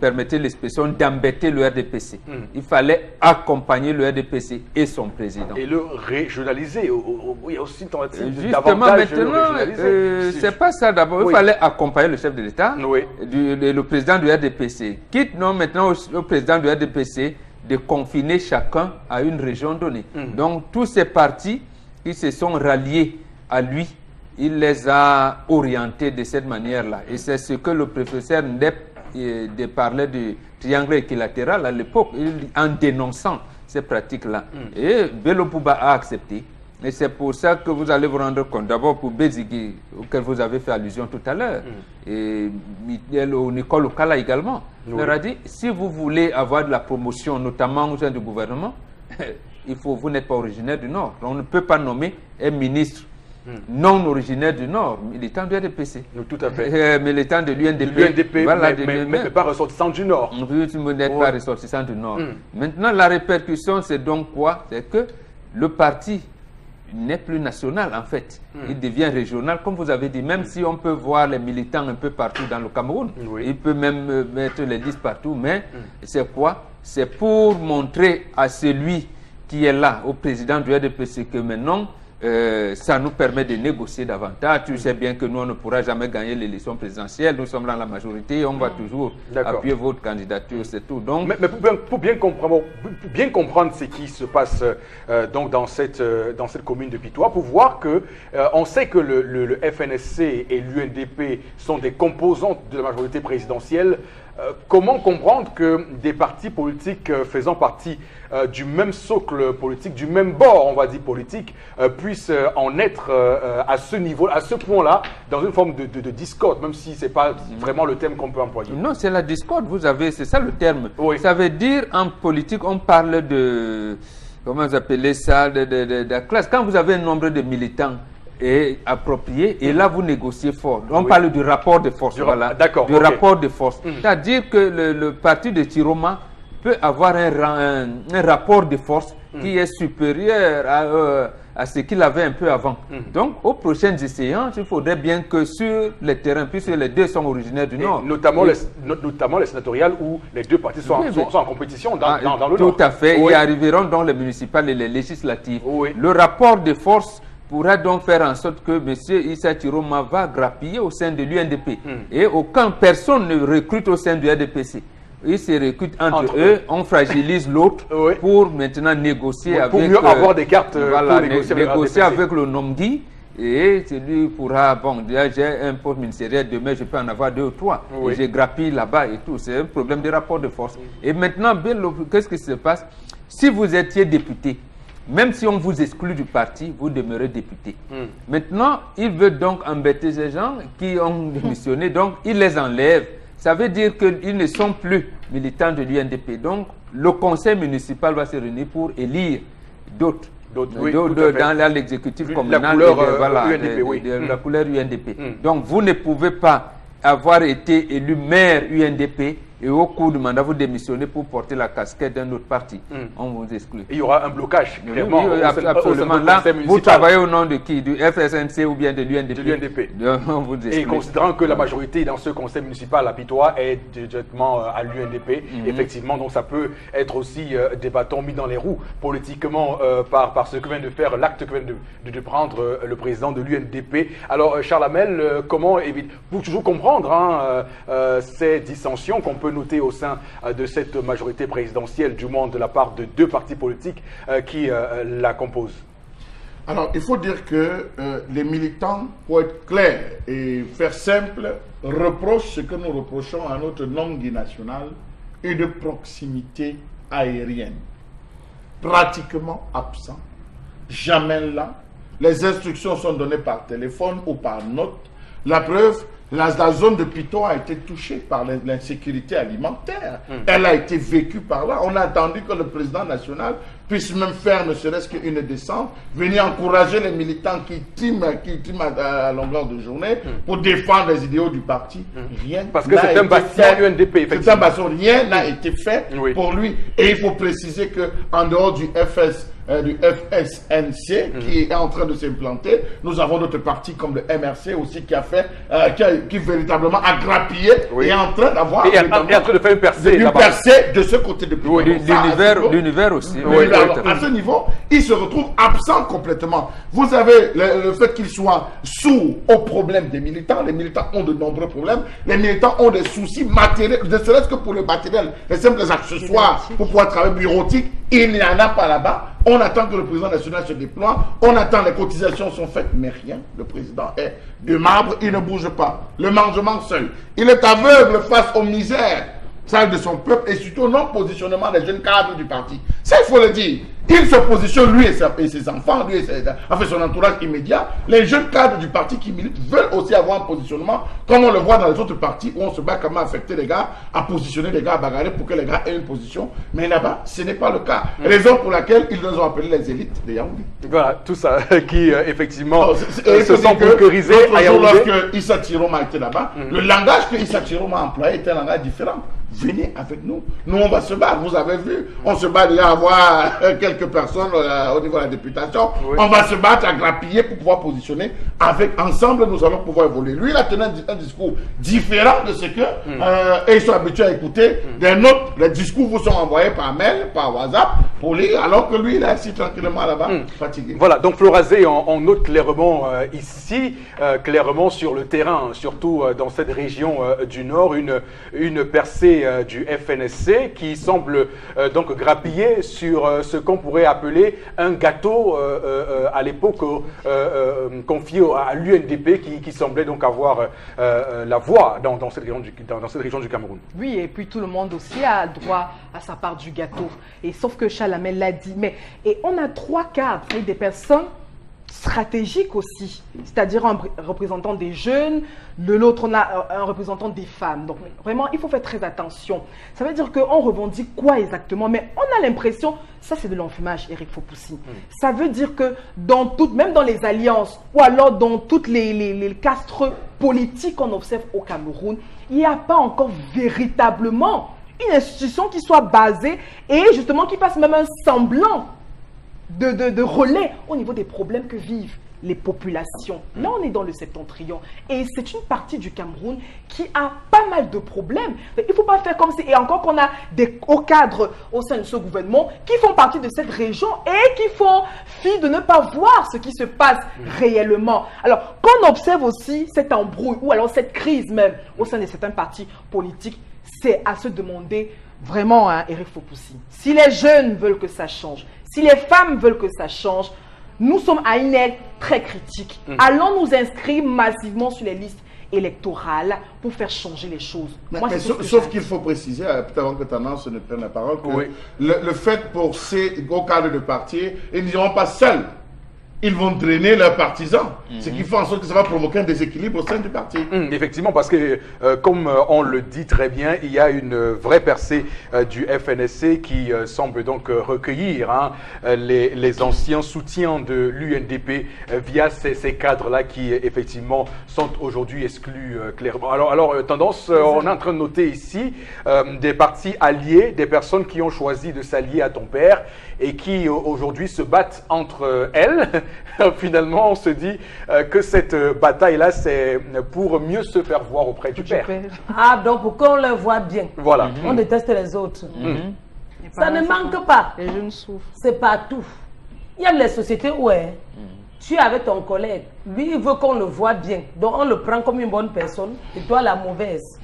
permettez l'expression, d'embêter le RDPC. Il fallait accompagner le RDPC et son président. Et le régionaliser, oui, aussi justement, maintenant, c'est pas ça d'abord. Il fallait accompagner le chef de l'État, le président du RDPC. Quitte maintenant au président du RDPC de confiner chacun à une région donnée. Donc, tous ces partis qui se sont ralliés à lui, il les a orientés de cette manière-là. Et c'est ce que le professeur Ndep parlait du triangle équilatéral à l'époque, en dénonçant ces pratiques-là. Et Bello Bouba a accepté. Et c'est pour ça que vous allez vous rendre compte, d'abord pour Bedzigi, auquel vous avez fait allusion tout à l'heure, et Nicole Okala également, leur a dit, si vous voulez avoir de la promotion, notamment au sein du gouvernement, vous n'êtes pas originaire du Nord. On ne peut pas nommer un ministre non originaire du Nord, militant du RDPC. Tout à fait. Militant de l'UNDP. Voilà, mais pas ressortissant du Nord. Vous n'êtes pas ressortissant du Nord. Maintenant, la répercussion, c'est donc quoi? C'est que le parti n'est plus national, en fait. Il devient régional, comme vous avez dit, même si on peut voir les militants un peu partout dans le Cameroun. Il peut même mettre les listes partout, mais c'est quoi? C'est pour montrer à celui qui est là, au président du RDPC, que maintenant, ça nous permet de négocier davantage. Tu sais bien que nous, on ne pourra jamais gagner l'élection présidentielle. Nous sommes dans la majorité. On va toujours appuyer votre candidature, c'est tout. Donc, mais pour bien comprendre ce qui se passe donc dans cette commune de Pitois, pour voir que on sait que le FNSC et l'UNDP sont des composantes de la majorité présidentielle. Comment comprendre que des partis politiques faisant partie du même socle politique, du même bord, on va dire, politique, puissent en être à ce niveau, à ce point-là, dans une forme de discorde, même si ce n'est pas vraiment le terme qu'on peut employer? Non, c'est la discorde, c'est ça le terme. Oui. Ça veut dire, en politique, on parle de, comment vous appelez ça, de classe. Quand vous avez un nombre de militants est approprié et là vous négociez fort. On parle du rapport de force, rapport de force. C'est-à-dire que le parti de Chiroma peut avoir un rapport de force qui est supérieur à ce qu'il avait un peu avant. Donc, aux prochaines séances, il faudrait bien que sur le terrain, puisque les deux sont originaires du Nord. Notamment les sénatoriales où les deux partis sont en compétition dans le Nord. Tout à fait. Ils arriveront dans les municipales et les législatives. Le rapport de force pourra donc faire en sorte que M. Issa Chiroma va grappiller au sein de l'UNDP. Et aucun personne ne recrute au sein du RDPC. Ils se recrutent entre eux, on fragilise l'autre pour maintenant négocier avec... Pour mieux avoir des cartes pour négocier avec le Nomdi. Et celui pourra, bon, déjà j'ai un poste ministériel, demain je peux en avoir 2 ou 3. Et je grappille là-bas et tout. C'est un problème de rapport de force. Et maintenant, qu'est-ce qui se passe? Si vous étiez député, même si on vous exclut du parti, vous demeurez député. Maintenant, il veut donc embêter ces gens qui ont démissionné, donc il les enlève. Ça veut dire qu'ils ne sont plus militants de l'UNDP. Donc, le conseil municipal va se réunir pour élire d'autres. Dans l'exécutif communal la couleur UNDP. Donc, vous ne pouvez pas avoir été élu maire UNDP et au cours du mandat, vous démissionnez pour porter la casquette d'un autre parti. On vous exclut. Il y aura un blocage, clairement. Oui, absolument. Là, vous travaillez au nom de qui? Du FSNC ou bien de l'UNDP? On vous exclut. Et considérant que la majorité dans ce conseil municipal à Pitois est directement à l'UNDP, effectivement, donc ça peut être aussi des bâtons mis dans les roues politiquement par ce que vient de faire, l'acte que vient de prendre le président de l'UNDP. Alors, Charles Hamel, comment éviter, pour toujours comprendre ces dissensions qu'on peut noter au sein de cette majorité présidentielle, du moins de la part de 2 partis politiques qui la composent? Alors, il faut dire que les militants, pour être clairs et faire simple, reprochent ce que nous reprochons à notre Nongui national, une proximité aérienne. Pratiquement absent, jamais là. Les instructions sont données par téléphone ou par note. La preuve, la zone de Pitois a été touchée par l'insécurité alimentaire. Elle a été vécue par là. On a attendu que le président national puisse même faire ne serait-ce qu'une descente, venir encourager les militants qui triment à longueur de journée pour défendre les idéaux du parti. Rien. Parce que c'est un bastion UNDP. C'est un bastion. Rien n'a été fait pour lui. Et il faut préciser qu'en dehors du FSNC qui est en train de s'implanter, nous avons d'autres partis comme le MRC aussi qui a fait, qui véritablement a grappillé et est en train d'avoir en train de faire une percée de ce côté de l'univers aussi. Alors, à ce niveau, il se retrouve absent complètement. Vous avez le fait qu'il soit sourd aux problèmes des militants. Les militants ont de nombreux problèmes. Les militants ont des soucis matériels, ne serait-ce que pour le matériel, les simples accessoires pour pouvoir travailler bureautique. Il n'y en a pas là-bas. On attend que le président national se déploie. On attend les cotisations sont faites, mais rien. Le président est de marbre, il ne bouge pas. Le mangement seul. Il est aveugle face aux misères, celle de son peuple et surtout au non-positionnement des jeunes cadres du parti. Ça, il faut le dire. Il se positionne, lui et ses enfants, lui et son entourage immédiat. Les jeunes cadres du parti qui militent veulent aussi avoir un positionnement, comme on le voit dans les autres partis où on se bat comment affecter les gars, à positionner les gars, à bagarrer pour que les gars aient une position. Mais là-bas, ce n'est pas le cas. Raison pour laquelle ils nous ont appelé les élites de Yaoundé. Voilà, tout ça qui, effectivement, se sont pulvérisés à Yaoundé. Lorsque Issa Chiroma était là-bas, le langage que Issa Chiroma a employé était un langage différent venez avec nous. Nous, on va se battre. Vous avez vu, on se bat déjà à avoir quelques personnes au niveau de la députation. Oui. On va se battre à grappiller pour pouvoir positionner. Ensemble, nous allons pouvoir évoluer. Lui, il a tenu un discours différent de ce que et ils sont habitués à écouter. Des notes, les discours vous sont envoyés par mail, par WhatsApp, pour lire, alors que lui, il est assis tranquillement là-bas, fatigué. Voilà, donc Florazé, on note clairement ici, clairement sur le terrain, surtout dans cette région du Nord, une percée du FNSC qui semble donc grappiller sur ce qu'on pourrait appeler un gâteau à l'époque confié à l'UNDP qui semblait donc avoir la voix dans cette région du Cameroun. Oui, et puis tout le monde aussi a droit à sa part du gâteau. Et sauf que Chalamel l'a dit. Et on a 3 cadres, des personnes stratégiques aussi, c'est-à-dire un représentant des jeunes, de l'autre on a un représentant des femmes. Donc vraiment, il faut faire très attention. Ça veut dire qu'on revendique quoi exactement? Mais on a l'impression, ça c'est de l'enfumage, Eric Fopoussi. Ça veut dire que même dans les alliances, ou alors dans toutes les castres politiques qu'on observe au Cameroun, il n'y a pas encore véritablement une institution qui soit basée et justement qui fasse même un semblant de relais au niveau des problèmes que vivent les populations. Là, on est dans le septentrion et c'est une partie du Cameroun qui a pas mal de problèmes. Il ne faut pas faire comme si, et encore qu'on a des hauts cadres au sein de ce gouvernement qui font partie de cette région et qui font fi de ne pas voir ce qui se passe réellement. Alors, qu'on observe aussi cette embrouille ou alors cette crise même au sein de certains partis politiques, c'est à se demander vraiment, Eric Fopoussi, si les jeunes veulent que ça change, si les femmes veulent que ça change, nous sommes à une ère très critique. Allons nous inscrire massivement sur les listes électorales pour faire changer les choses. Sauf qu'il faut préciser, peut-être avant que Tendance ne prenne la parole, que le fait pour ces gros cadres de parti, ils n'iront pas seuls. Ils vont drainer leurs partisans, ce qui fait en sorte que ça va provoquer un déséquilibre au sein du parti. Effectivement, parce que, comme on le dit très bien, il y a une vraie percée du FNSC qui semble donc recueillir les anciens soutiens de l'UNDP via ces cadres-là qui, effectivement, sont aujourd'hui exclus clairement. Alors Tendance, on est en train de noter ici des partis alliés, des personnes qui ont choisi de s'allier à ton père et qui aujourd'hui se battent entre elles. Finalement, on se dit que cette bataille-là, c'est pour mieux se faire voir auprès du père. Ah, donc pour qu'on le voit bien. Voilà. On déteste les autres. Ça ne manque pas. Les jeunes souffrent. C'est partout. Il y a les sociétés où tu es avec ton collègue. Lui, il veut qu'on le voit bien. Donc, on le prend comme une bonne personne et toi, la mauvaise.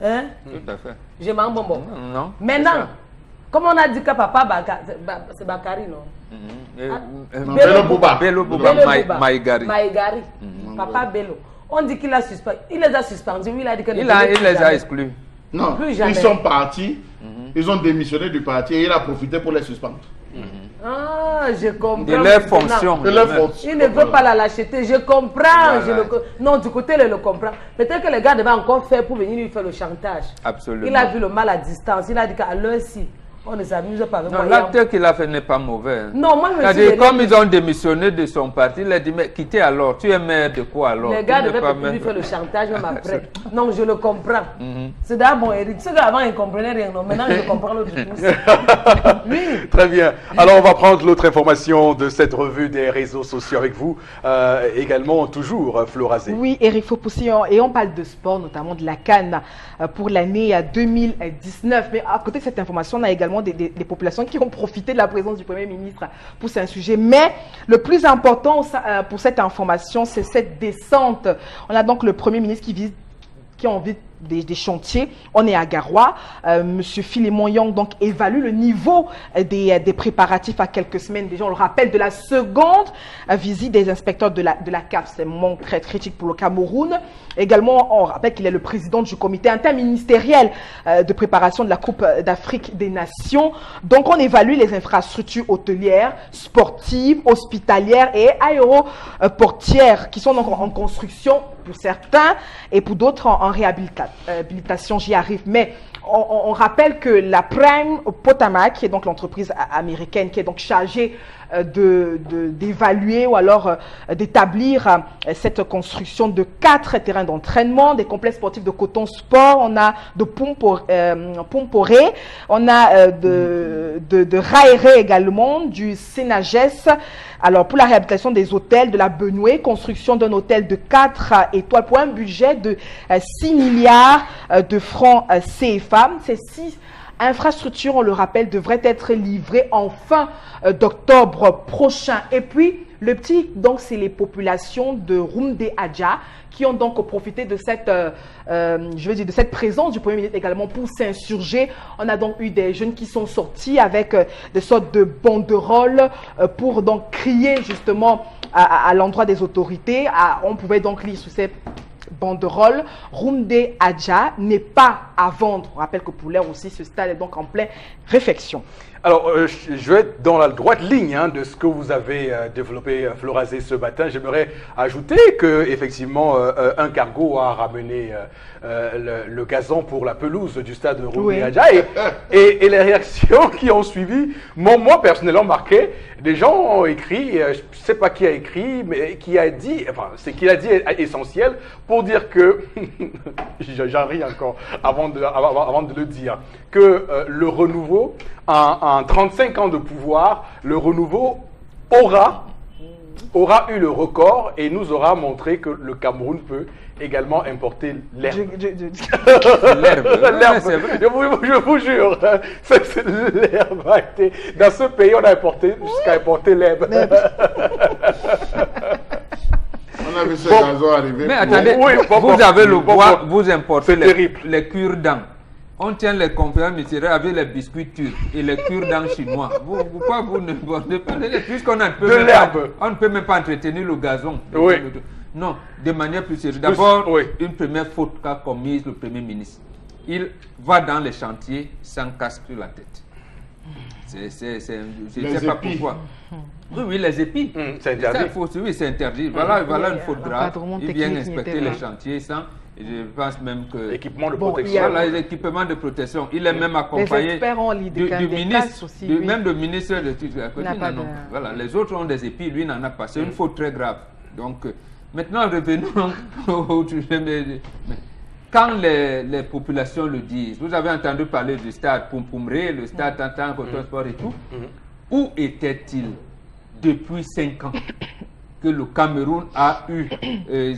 Hein? Tout à fait. Je m'en bonbon. Non. Maintenant, comme on a dit que papa, c'est Bakari, non? Bello Bouba Maïgari. Papa Bello. On dit qu'il a suspendu. Il les a suspendus. Il a dit que il les a exclus. Non, ils sont partis. Ils ont démissionné du parti et il a profité pour les suspendre. Ah, je comprends. De leur fonction. Il ne veut pas la lâcheter. Je comprends. Voilà. Non, du côté, il le comprend. Peut-être que les gars devaient encore faire pour venir lui faire le chantage. Absolument. Il a vu le mal à distance. Il a dit qu'à l'heure-ci, on ne s'amuse pas avec moi. L'acteur qu'il a fait n'est pas mauvais. Non, moi je me suis dit, comme ils ont démissionné de son parti, il a dit, mais quittez alors, tu es maire de quoi alors? Les gars devaient lui faire le chantage même après. Non, je le comprends. C'est d'abord bon, Eric. Ceux qu'avant ils ne comprenaient rien. Non, maintenant je comprends l'autre chose. Oui. Très bien. Alors on va prendre l'autre information de cette revue des réseaux sociaux avec vous. Également, toujours, Florazé. Oui, Eric Fopoussi, et on parle de sport, notamment de la CAN pour l'année 2019. Mais à côté de cette information, on a également des populations qui ont profité de la présence du Premier ministre pour un sujet. Mais le plus important pour cette information, c'est cette descente. On a donc le Premier ministre qui a envie des chantiers. On est à Garoua. Monsieur Philémon Yang donc évalue le niveau des préparatifs à quelques semaines déjà. On le rappelle, de la seconde visite des inspecteurs de la CAF. C'est un moment très critique pour le Cameroun. Également, on rappelle qu'il est le président du comité interministériel de préparation de la Coupe d'Afrique des Nations. Donc, on évalue les infrastructures hôtelières, sportives, hospitalières et aéroportières qui sont donc en construction pour certains et pour d'autres en réhabilitation. J'y arrive. Mais on rappelle que la Prime Potomac, qui est donc l'entreprise américaine qui est donc chargée d'évaluer ou alors d'établir cette construction de 4 terrains d'entraînement, des complexes sportifs de coton sport, on a de Pomporé, on a de Raéré également, du Sénagès. Alors, pour la réhabilitation des hôtels de la Benoué, construction d'un hôtel de 4 étoiles pour un budget de 6 milliards de francs CFA. Ces 6 infrastructures, on le rappelle, devraient être livrées en fin d'octobre prochain. Et puis, le petit, donc, c'est les populations de Roumdé Adja qui ont donc profité de cette, de cette présence du Premier ministre également pour s'insurger. On a donc eu des jeunes qui sont sortis avec des sortes de banderoles pour donc crier justement à l'endroit des autorités. On pouvait donc lire sous ces banderoles, Roumdé Adja n'est pas à vendre. On rappelle que pour l'heure aussi, ce stade est donc en pleine réflexion. Alors, je vais être dans la droite ligne de ce que vous avez développé, Florazé, ce matin. J'aimerais ajouter que effectivement, un cargo a ramené le gazon pour la pelouse du stade Roumdé Adja. Et les réactions qui ont suivi m'ont, moi, personnellement marqué. Des gens ont écrit, je ne sais pas qui a écrit, mais qui a dit, enfin, c'est qu'il a dit essentiel pour dire que, j'en ris encore avant de le dire, que le renouveau, en 35 ans de pouvoir, le renouveau aura eu le record et nous aura montré que le Cameroun peut également importer l'herbe. L'herbe, je vous jure, l'herbe a été... Dans ce pays, on a importé jusqu'à importer l'herbe. On a vu ce gazon arriver. Mais attendez, vous avez le bois, vous importez les cure-dents. On tient les conférences ministérielles avec les biscuits turcs et les cure-dents chinois. Pourquoi vous ne bordez pas puisqu'on ne peut même pas entretenir le gazon. Oui. Non, de manière plus sérieuse. D'abord, une première faute qu'a commise le Premier ministre. Il va dans les chantiers sans casque sur la tête. Je ne sais pas pourquoi. Oui, les épis. C'est interdit. Oui, c'est interdit. Voilà une faute grave. Il vient inspecter les chantiers sans... Je pense même que... L'équipement de protection. Voilà, l'équipement de protection. Il est même accompagné du ministre, même le ministre de voilà, les autres ont des épis, lui n'en a pas. C'est une faute très grave. Donc, maintenant, revenons au sujet. Quand les populations le disent, vous avez entendu parler du stade Pompomré, le stade Tantan, Coton Sport et tout. Où était-il depuis 5 ans que le Cameroun a eu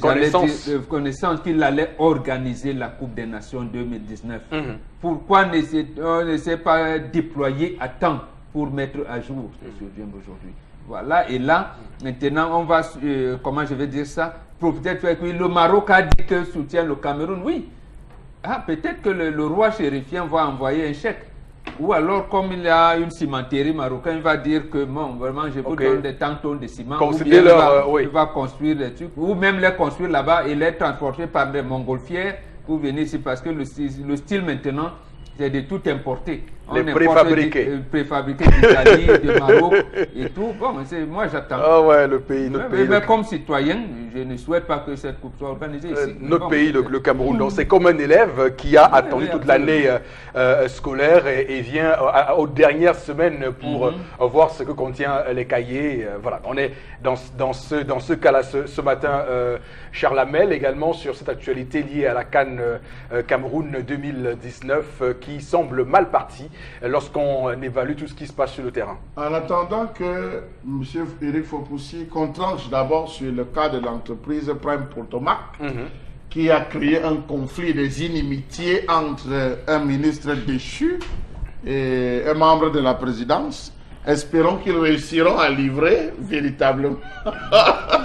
connaissance qu'il allait organiser la Coupe des Nations 2019. Pourquoi ne s'est pas déployé à temps pour mettre à jour ce aujourd'hui? Voilà, et là, maintenant, on va, comment je vais dire ça, peut-être que le Maroc a dit qu'il soutient le Cameroun, oui. Ah, peut-être que le roi chérifien va envoyer un chèque. Ou alors, comme il y a une cimenterie marocaine, il va dire que, bon, vraiment, je vous donne des tant tonnes de ciment. Ou bien il va construire des trucs, ou même les construire là-bas et les transporter par des montgolfières pour venir ici, parce que le style maintenant, c'est de tout importer. Les préfabriqués. Préfabriqués d'Italie, de Maroc et tout. Bon, moi j'attends. Ah ouais, le pays, notre pays. Mais comme citoyen, je ne souhaite pas que cette coupe soit organisée ici. Notre pays, le Cameroun, donc c'est comme un élève qui a attendu toute l'année scolaire et vient aux dernières semaines pour voir ce que contient les cahiers. Voilà, on est dans ce cas-là ce matin. Charles Hamel également sur cette actualité liée à la CAN Cameroun 2019 qui semble mal partie lorsqu'on évalue tout ce qui se passe sur le terrain. En attendant que M. Eric Fopoussi tranche d'abord sur le cas de l'entreprise Prime Potomac, qui a créé un conflit des inimitiés entre un ministre déchu et un membre de la présidence. Espérons qu'ils réussiront à livrer véritablement.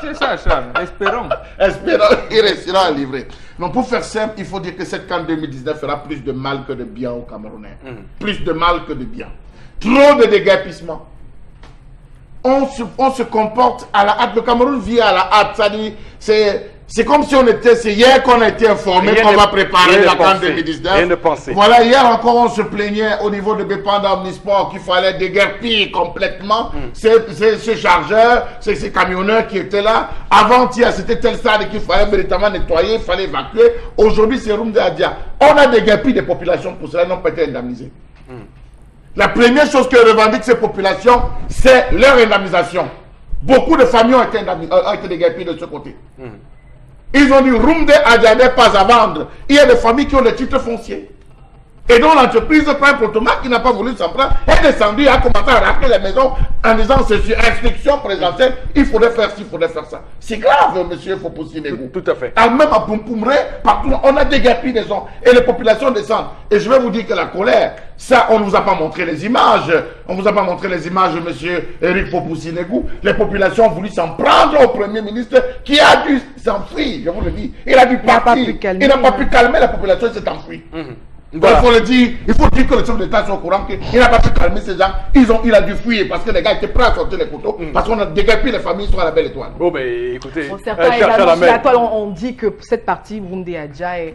C'est ça, Charles. Espérons. Espérons qu'ils réussiront à livrer. Donc, pour faire simple, il faut dire que cette CAN 2019 fera plus de mal que de bien aux Camerounais. Plus de mal que de bien. Trop de déguerpissement. On se comporte à la hâte. Le Cameroun vit à la hâte. C'est comme si c'est hier qu'on a été informé qu'on va préparer la CAN 2019. Voilà, hier encore on se plaignait au niveau de Bépanda Omnisport qu'il fallait déguerpir complètement ces chargeurs, ces camionneurs qui étaient là. Avant-hier, c'était tel stade qu'il fallait véritablement nettoyer, il fallait évacuer. Aujourd'hui, c'est Roumdé Adja. On a déguerpi des populations pour cela, n'ont pas été indemnisées. La première chose que revendiquent ces populations, c'est leur indemnisation. Beaucoup de familles ont été déguerpies de ce côté. Ils ont dit, Rumde Adja n'est pas à vendre. Il y a des familles qui ont des titres fonciers. Et donc l'entreprise Prime Protoma, qui n'a pas voulu s'en prendre, est descendue et a commencé à racheter les maisons en disant c'est sur instruction présidentielle, il faudrait faire ci, il faudrait faire ça. C'est grave, monsieur Fopoussi Negou. Tout à fait. Même à Pumpoumre, partout, on a déguerpi des gens et les populations descendent. Et je vais vous dire que la colère, ça, on ne vous a pas montré les images. On ne vous a pas montré les images, monsieur Eric Fopoussi Negou. Les populations ont voulu s'en prendre au Premier ministre qui a dû s'enfuir, je vous le dis. Il a dû partir. Il n'a pas pu calmer la population, il s'est enfui. Voilà. Il faut dire que le chef d'État soit au courant qu'il n'a pas pu calmer ces gens. Il a dû fuir parce que les gars étaient prêts à sortir les couteaux. Parce qu'on a déguerpi les familles sur la Belle Étoile. Bon, mais écoutez, on dit que cette partie Rumde Adja est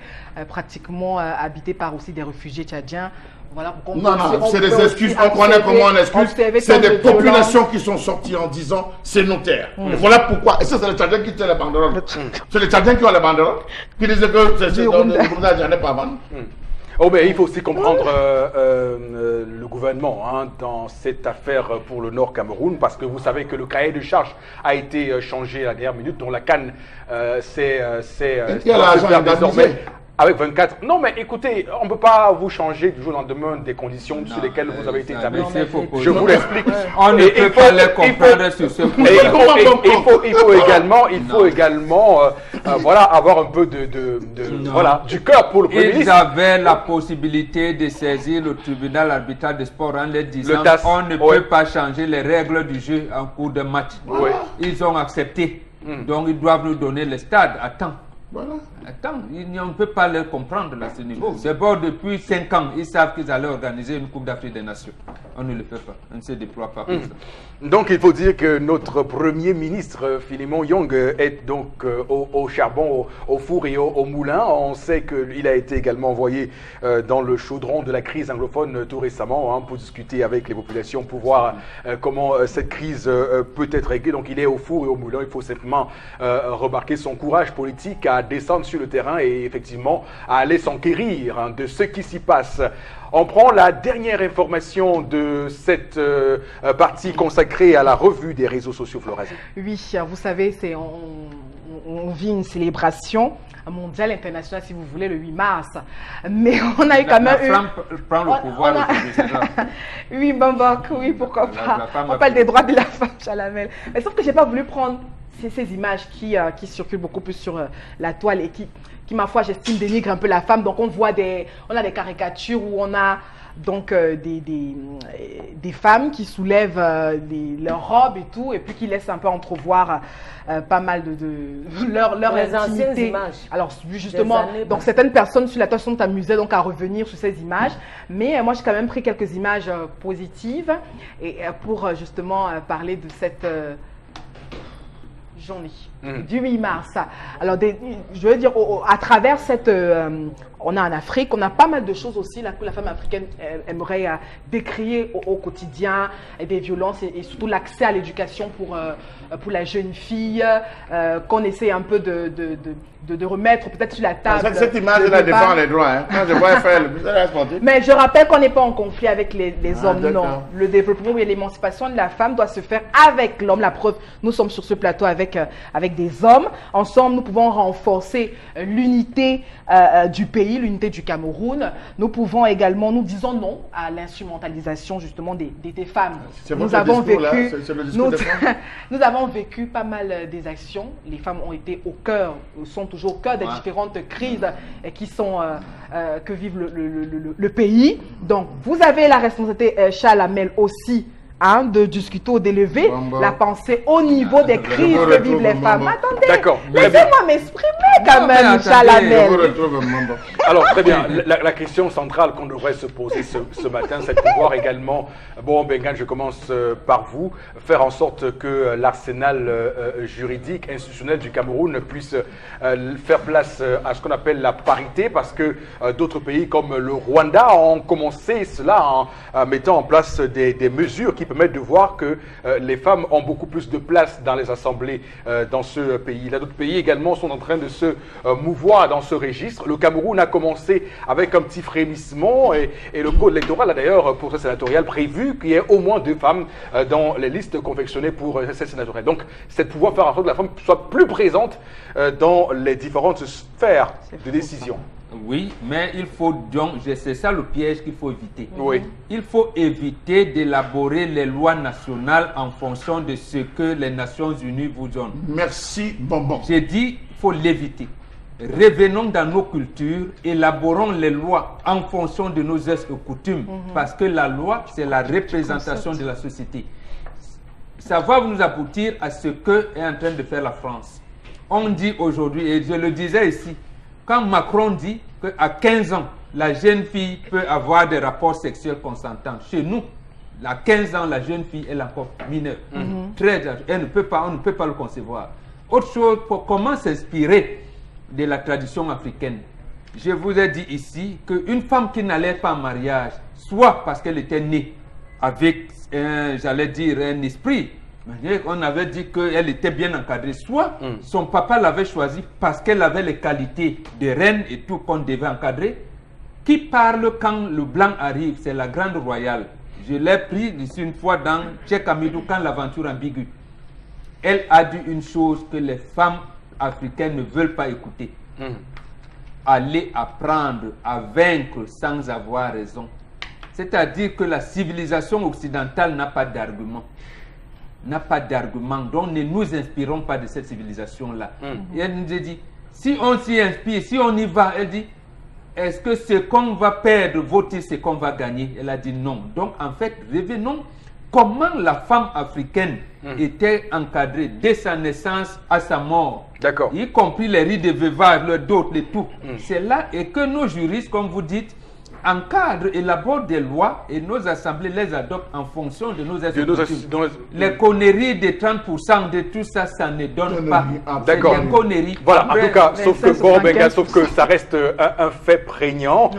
pratiquement habitée par aussi des réfugiés tchadiens. Voilà, non, c'est des excuses. On connaît comment on excuse. C'est des populations qui sont sorties en disant c'est nos terres. Et voilà pourquoi. Et ça, c'est les Tchadiens qui tiennent la banderole. C'est les Tchadiens qui ont la banderole. Qui disaient que le Rumde Adja n'est pas à vendre. Oh, mais il faut aussi comprendre le gouvernement dans cette affaire pour le Nord Cameroun, parce que vous savez que le cahier de charge a été changé à la dernière minute, dont la CAN c'est désormais avec 24. Non, mais écoutez, on ne peut pas vous changer du jour au lendemain des conditions sur lesquelles vous avez été établi. Je vous l'explique. On ne peut pas les comprendre sur ce point. Il faut également voilà, avoir un peu voilà, du cœur pour le Premier ministre. Ils avaient la possibilité de saisir le tribunal arbitral de sport en leur disant on ne peut pas changer les règles du jeu en cours de match. Ils ont accepté. Donc ils doivent nous donner le stade à temps. Voilà. Attends, on ne peut pas les comprendre à ce niveau. C'est bon, depuis 5 ans, ils savent qu'ils allaient organiser une Coupe d'Afrique des Nations. On ne le fait pas, on ne se déploie pas comme ça. Donc il faut dire que notre Premier ministre, Philemon Young, est donc au charbon, au four et au moulin. On sait qu'il a été également envoyé dans le chaudron de la crise anglophone tout récemment pour discuter avec les populations, pour voir comment cette crise peut être réglée. Donc il est au four et au moulin. Il faut simplement remarquer son courage politique à descendre sur le terrain et effectivement à aller s'enquérir de ce qui s'y passe. On prend la dernière information de cette partie consacrée à la revue des réseaux sociaux, Florazine. Oui, vous savez, on vit une célébration mondiale, internationale, si vous voulez, le 8 mars. Mais on a eu quand même... prend le pouvoir Oui, Bambak, oui, pourquoi pas. On parle des droits de la femme, Chalamel. Mais sauf que je n'ai pas voulu prendre ces images qui circulent beaucoup plus sur la toile et qui ma foi, j'estime, dénigrent un peu la femme. Donc on a des caricatures où on a donc des femmes qui soulèvent leurs robes et tout, et puis qui laissent un peu entrevoir pas mal de leur intimité. Images. Alors justement, donc certaines personnes sur la toile sont amusées donc à revenir sur ces images, mais moi j'ai quand même pris quelques images positives et pour justement parler de cette journée du 8 mars. Alors, je veux dire, à travers cette... on a en Afrique, on a pas mal de choses aussi là, que la femme africaine aimerait décrier au quotidien, et des violences et surtout l'accès à l'éducation pour la jeune fille, qu'on essaie un peu de remettre peut-être sur la table. Cette image-là défend les droits. Hein. Quand je vois faire le business sportif. Mais je rappelle qu'on n'est pas en conflit avec les hommes, non. Le développement et l'émancipation de la femme doit se faire avec l'homme. La preuve, nous sommes sur ce plateau avec des hommes. Ensemble, nous pouvons renforcer l'unité du pays, l'unité du Cameroun. Nous pouvons également, nous disons non à l'instrumentalisation justement des femmes. Nous avons vécu pas mal des actions. Les femmes ont été au cœur, sont toujours au cœur des différentes crises que vive le pays. Donc, vous avez la responsabilité, Chalamel, aussi, de discuter ou d'élever la pensée au niveau des crises que vivent les femmes. Attendez, laissez-moi m'exprimer quand même, Chalamel. Alors, très bien. La question centrale qu'on devrait se poser ce matin, c'est de pouvoir également, bon, Bengan, je commence par vous, faire en sorte que l'arsenal juridique, institutionnel du Cameroun puisse faire place à ce qu'on appelle la parité, parce que d'autres pays comme le Rwanda ont commencé cela en mettant en place des mesures qui permettent de voir que les femmes ont beaucoup plus de place dans les assemblées dans ce pays. D'autres pays également sont en train de se mouvoir dans ce registre. Le Cameroun a commencé avec un petit frémissement et le code électoral a d'ailleurs, pour cette sénatoriale, prévu qu'il y ait au moins 2 femmes dans les listes confectionnées pour cette sénatoriale. Donc, c'est de pouvoir faire en sorte que la femme soit plus présente dans les différentes sphères de décision. Oui, mais il faut donc, c'est ça le piège qu'il faut éviter. Oui. Il faut éviter d'élaborer les lois nationales en fonction de ce que les Nations Unies vous donnent. Merci, Bonbon. J'ai dit, il faut l'éviter. Revenons dans nos cultures, élaborons les lois en fonction de nos us et coutumes, parce que la loi, c'est la représentation de la société. Ça va nous aboutir à ce que est en train de faire la France. On dit aujourd'hui, et je le disais ici, quand Macron dit qu'à 15 ans, la jeune fille peut avoir des rapports sexuels consentants, chez nous, à 15 ans, la jeune fille, elle est encore mineure. Très âgée. On ne peut pas le concevoir. Autre chose, comment s'inspirer de la tradition africaine? Je vous ai dit ici qu'une femme qui n'allait pas en mariage, soit parce qu'elle était née avec, j'allais dire, un esprit, on avait dit qu'elle était bien encadrée, soit son papa l'avait choisi parce qu'elle avait les qualités de reine et tout qu'on devait encadrer. Qui parle quand le blanc arrive? C'est la grande royale. Je l'ai pris ici une fois dans Tchèque Amidou quand l'aventure ambiguë. Elle a dit une chose que les femmes africaines ne veulent pas écouter. Aller apprendre à vaincre sans avoir raison. C'est-à-dire que la civilisation occidentale n'a pas d'argument. N'a pas d'argument. Donc ne nous inspirons pas de cette civilisation-là. Et elle nous a dit, si on s'y inspire, si on y va, elle dit, est-ce que ce qu'on va perdre vaut-il ce qu'on va gagner? Elle a dit non. Donc en fait, revenons. Comment la femme africaine était encadrée dès sa naissance à sa mort, y compris les rites de veuvage, le dot, le tout. C'est là et que nos juristes, comme vous dites, encadrent, élaborent des lois et nos assemblées les adoptent en fonction de nos institutions. Les conneries de 30% de tout ça, ça ne donne pas. D'accord. Des conneries. Voilà, en tout cas, sauf que ça reste un fait prégnant.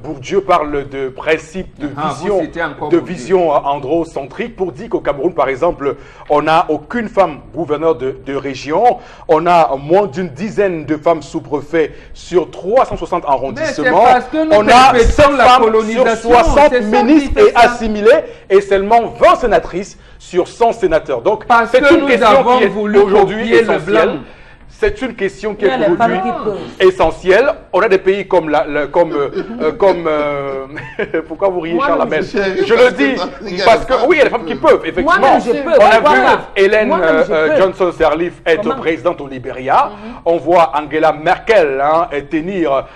Bourdieu parle de principe de vision androcentrique pour dire qu'au Cameroun, par exemple, on n'a aucune femme gouverneur de région, on a moins d'une dizaine de femmes sous-préfets sur 360 arrondissements. On a 100 femmes sur 60 ministres et assimilés et seulement 20 sénatrices sur 100 sénateurs. Donc, c'est une question qui est aujourd'hui essentielle. C'est une question qui est aujourd'hui essentielle. On a des pays comme pourquoi vous riez, Charles Lamel? Je le dis parce que oui, il y a des femmes qui peuvent, effectivement. On a vu Hélène Johnson Sirleaf être présidente au Libéria. On voit Angela Merkel tenir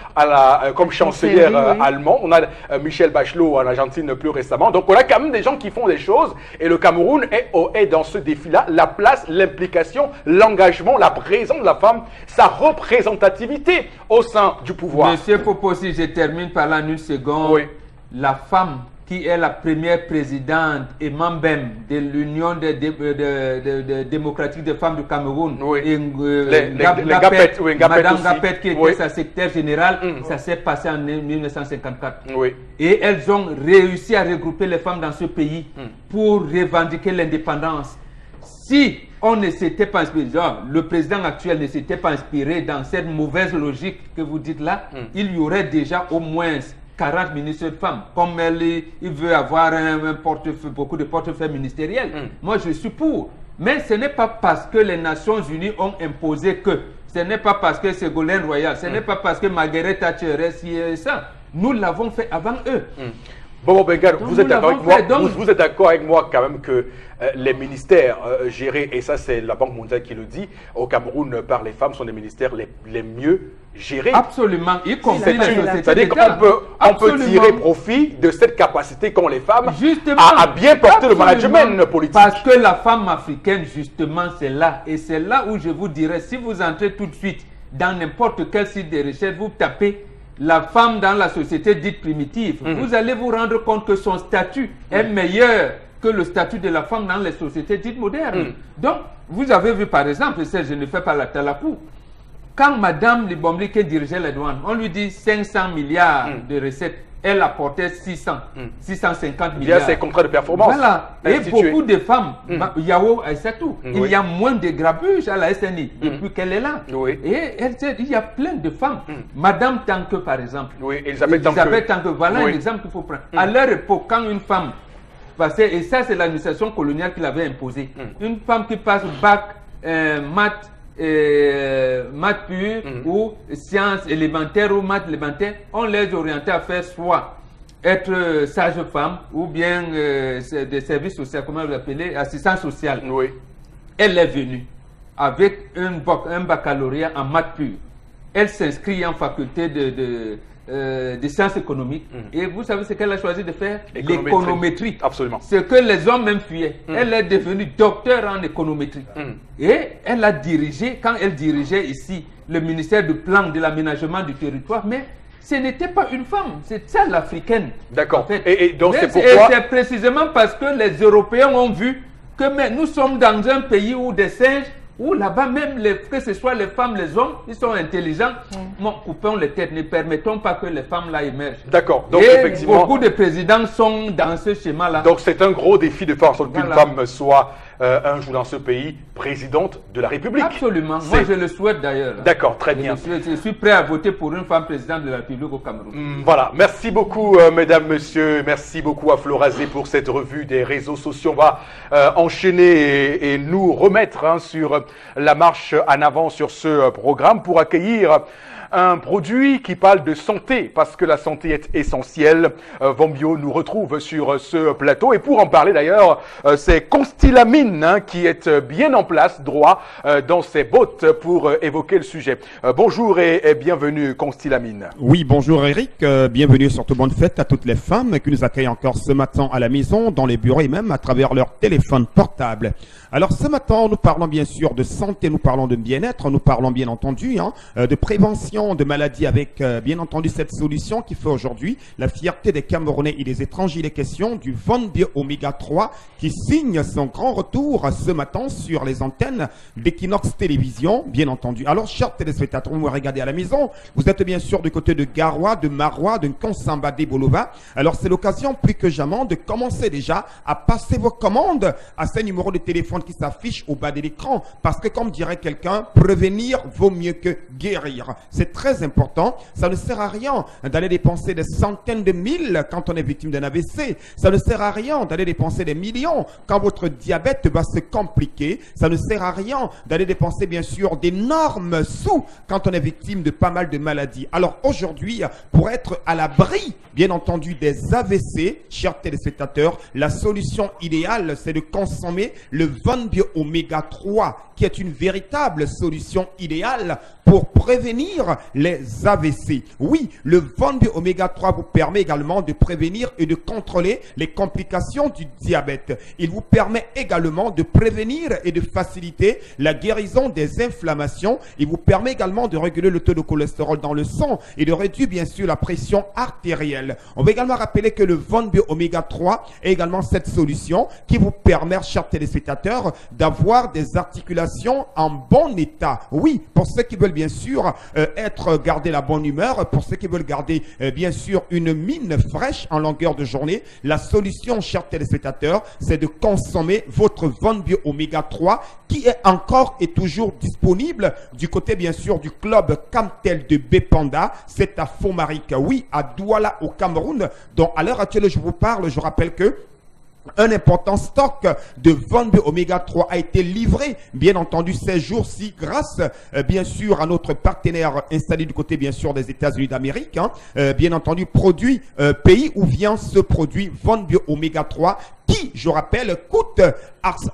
comme chancelière allemande. On a Michelle Bachelot en Argentine plus récemment. Donc on a quand même des gens qui font des choses et le Cameroun est dans ce défi-là. La place, l'implication, l'engagement, la présence de la femme, sa représentativité au sein du pouvoir. Monsieur Popossi, je termine par là une seconde. Oui. La femme qui est la première présidente et membre de l'Union démocratique des femmes du Cameroun, Madame Gapet, qui était sa secrétaire générale, ça s'est passé en 1954. Et elles ont réussi à regrouper les femmes dans ce pays pour revendiquer l'indépendance. Si on ne s'était pas inspiré, le président actuel ne s'était pas inspiré dans cette mauvaise logique que vous dites là, il y aurait déjà au moins 40 ministres de femmes. Comme il veut avoir beaucoup de portefeuilles ministériels. Moi, je suis pour. Mais ce n'est pas parce que les Nations Unies ont imposé que, ce n'est pas parce que Ségolène Royal, ce n'est pas parce que Margaret Thatcher est ça. Nous l'avons fait avant eux. Bon, Bengal, vous êtes d'accord avec moi quand même que les ministères gérés, et ça c'est la Banque mondiale qui le dit, au Cameroun par les femmes sont les ministères les mieux gérés. Absolument, y compris la société. C'est-à-dire qu'on peut tirer profit de cette capacité qu'ont les femmes à bien porter le management politique. Parce que la femme africaine, justement, c'est là. Et c'est là où je vous dirais, si vous entrez tout de suite dans n'importe quel site de recherche, vous tapez la femme dans la société dite primitive, vous allez vous rendre compte que son statut est meilleur que le statut de la femme dans les sociétés dites modernes. Donc, vous avez vu par exemple, je ne fais pas la talapou, quand Madame Libomli qui dirigeait les douanes, on lui dit 500 milliards de recettes, elle apportait 650 Il y a milliards. ces contrats de performance. Voilà. Et institués. beaucoup de femmes, Yao Aïssatou, Oui. il y a moins de grabuge à la SNI depuis qu'elle est là. Oui. Et il y a plein de femmes. Madame Tanque, par exemple. Oui, Elisabeth Tanque. Voilà Oui. un exemple qu'il faut prendre. À leur époque, quand une femme passait, et ça c'est l'administration coloniale qui l'avait imposé, une femme qui passe bac, maths pur ou sciences élémentaires ou maths élémentaires, on les orientait à faire soit être sage-femme ou bien des services sociaux, comment vous l'appelez, assistance sociale. Oui. Elle est venue avec un baccalauréat en maths pur. Elle s'inscrit en faculté de sciences économiques. Et vous savez ce qu'elle a choisi de faire? L'économétrie. Absolument. Ce que les hommes même fuyaient. Elle est devenue docteur en économétrie. Et elle a dirigé, quand elle dirigeait ici le ministère du plan de l'aménagement du territoire, mais ce n'était pas une femme, c'est ça l'africaine. D'accord. En fait. Et donc c'est Et pourquoi... c'est précisément parce que les Européens ont vu que nous sommes dans un pays où des singes, où là-bas même, que ce soit les femmes, les hommes, ils sont intelligents. Bon, coupons les têtes, ne permettons pas que les femmes là émergent. D'accord. Donc et effectivement... beaucoup de présidents sont dans ce schéma-là. Donc c'est un gros défi de faire en sorte qu'une Voilà. femme soit un jour dans ce pays présidente de la République. Absolument. Moi, je le souhaite d'ailleurs. D'accord, très bien. Je suis prêt à voter pour une femme présidente de la République au Cameroun. Voilà, merci beaucoup mesdames, messieurs, merci beaucoup à Florazé pour cette revue des réseaux sociaux. On va enchaîner et nous remettre sur la marche en avant sur ce programme pour accueillir un produit qui parle de santé, parce que la santé est essentielle. Vombio nous retrouve sur ce plateau. Et pour en parler d'ailleurs, c'est Constylamine qui est bien en place, droit dans ses bottes pour évoquer le sujet. Bonjour et bienvenue Constylamine. Oui, bonjour Eric, bienvenue surtout bonne fête à toutes les femmes qui nous accueillent encore ce matin à la maison, dans les bureaux et même à travers leur téléphone portable. Alors ce matin, nous parlons bien sûr de santé, nous parlons de bien-être, nous parlons bien entendu de prévention de maladies avec bien entendu cette solution qui fait aujourd'hui la fierté des Camerounais et des étrangers. Il est question du VonBio Oméga 3 qui signe son grand retour ce matin sur les antennes d'Equinox Télévision, bien entendu. Alors chers téléspectateurs, vous me regardez à la maison, vous êtes bien sûr du côté de Garoua, de Maroua, de Konsamba, de Bolova. Alors c'est l'occasion plus que jamais de commencer déjà à passer vos commandes à ces numéros de téléphone qui s'affichent au bas de l'écran, parce que comme dirait quelqu'un, prévenir vaut mieux que guérir. C'est très important. Ça ne sert à rien d'aller dépenser des centaines de mille quand on est victime d'un AVC. Ça ne sert à rien d'aller dépenser des millions quand votre diabète va se compliquer. Ça ne sert à rien d'aller dépenser bien sûr d'énormes sous quand on est victime de pas mal de maladies. Alors aujourd'hui, pour être à l'abri bien entendu des AVC, chers téléspectateurs, la solution idéale c'est de consommer le VonBio Oméga 3 qui est une véritable solution idéale pour prévenir les AVC. Oui, le VonBio Oméga 3 vous permet également de prévenir et de contrôler les complications du diabète. Il vous permet également de prévenir et de faciliter la guérison des inflammations. Il vous permet également de réguler le taux de cholestérol dans le sang et de réduire bien sûr la pression artérielle. On va également rappeler que le VonBio Oméga 3 est également cette solution qui vous permet, chers téléspectateurs, d'avoir des articulations en bon état. Oui, pour ceux qui veulent bien sûr garder la bonne humeur, pour ceux qui veulent garder bien sûr une mine fraîche en longueur de journée, la solution, chers téléspectateurs, c'est de consommer votre VonBio Oméga 3 qui est encore et toujours disponible du côté bien sûr du club Camtel de Bepanda. C'est à Fomaric, oui, à Douala au Cameroun. Donc à l'heure actuelle je vous parle, je rappelle que un important stock de VonBio Oméga 3 a été livré, bien entendu, ces jours-ci, grâce, bien sûr, à notre partenaire installé du côté, bien sûr, des États-Unis d'Amérique. Bien entendu, produit, pays où vient ce produit VonBio Oméga 3 qui, je rappelle, coûte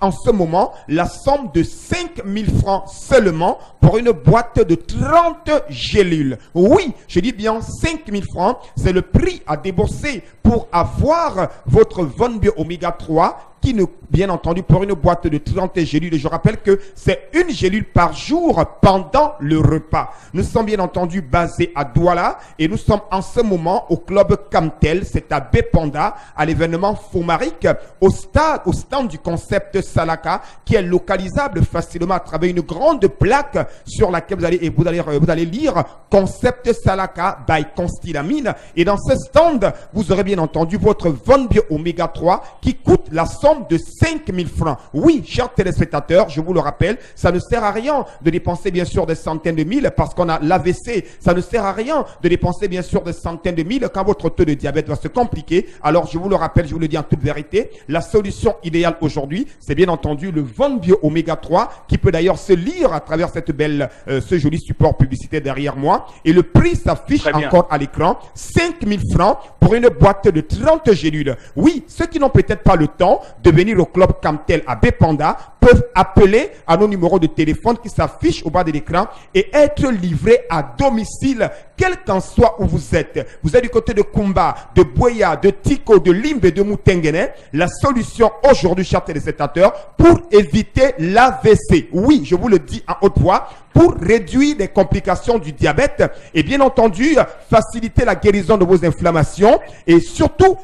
en ce moment la somme de 5 000 francs seulement pour une boîte de 30 gélules. Oui, je dis bien 5 000 francs, c'est le prix à débourser pour avoir votre VonBio Oméga 3 qui ne, bien entendu, pour une boîte de 30 gélules. Je rappelle que c'est une gélule par jour pendant le repas. Nous sommes bien entendu basés à Douala et nous sommes en ce moment au club Camtel, c'est à Bépanda, à l'événement Fomaric, au stand du concept Salaka, qui est localisable facilement à travers une grande plaque sur laquelle vous allez lire concept Salaka by Constilamine. Et dans ce stand, vous aurez bien entendu votre Von Bio Oméga 3 qui coûte la somme de 5000 francs. Oui, chers téléspectateurs, je vous le rappelle, ça ne sert à rien de dépenser bien sûr des centaines de mille parce qu'on a l'AVC. Ça ne sert à rien de dépenser bien sûr des centaines de mille quand votre taux de diabète va se compliquer. Alors je vous le rappelle, je vous le dis en toute vérité, la solution idéale aujourd'hui, c'est bien entendu le Von Bio Oméga 3 qui peut d'ailleurs se lire à travers cette belle, ce joli support publicitaire derrière moi. Et le prix s'affiche encore à l'écran, 5000 francs pour une boîte de 30 gélules. Oui, ceux qui n'ont peut-être pas le temps de venir au club Camtel à Bépanda peuvent appeler à nos numéros de téléphone qui s'affichent au bas de l'écran et être livrés à domicile, quel qu'en soit où vous êtes. Vous êtes du côté de Kumba, de Boya, de Tiko, de Limbe, de Moutenguene. La solution aujourd'hui, chers téléspectateurs, pour éviter l'AVC. Oui, je vous le dis en haute voix, pour réduire les complications du diabète et bien entendu faciliter la guérison de vos inflammations et surtout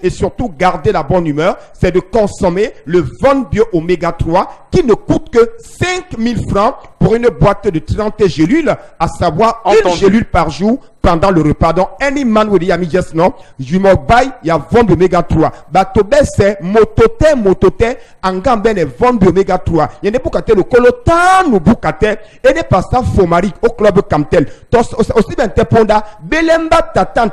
garder la bonne humeur, c'est de consommer le Von Bio Oméga 3 qui ne coûte que 5000 francs pour une boîte de 30 gélules, à savoir une gélule par jour pendant le repas. Donc, any man with the just no, you must buy ya Von Bio Oméga 3. Batobe c'est motote, angambene Von Bio Oméga 3. Yene bukate le kolotan ou bukate, et ne pas ça Fomaric au club Camtel. Tos aussi ben te ponda, belemba tatan,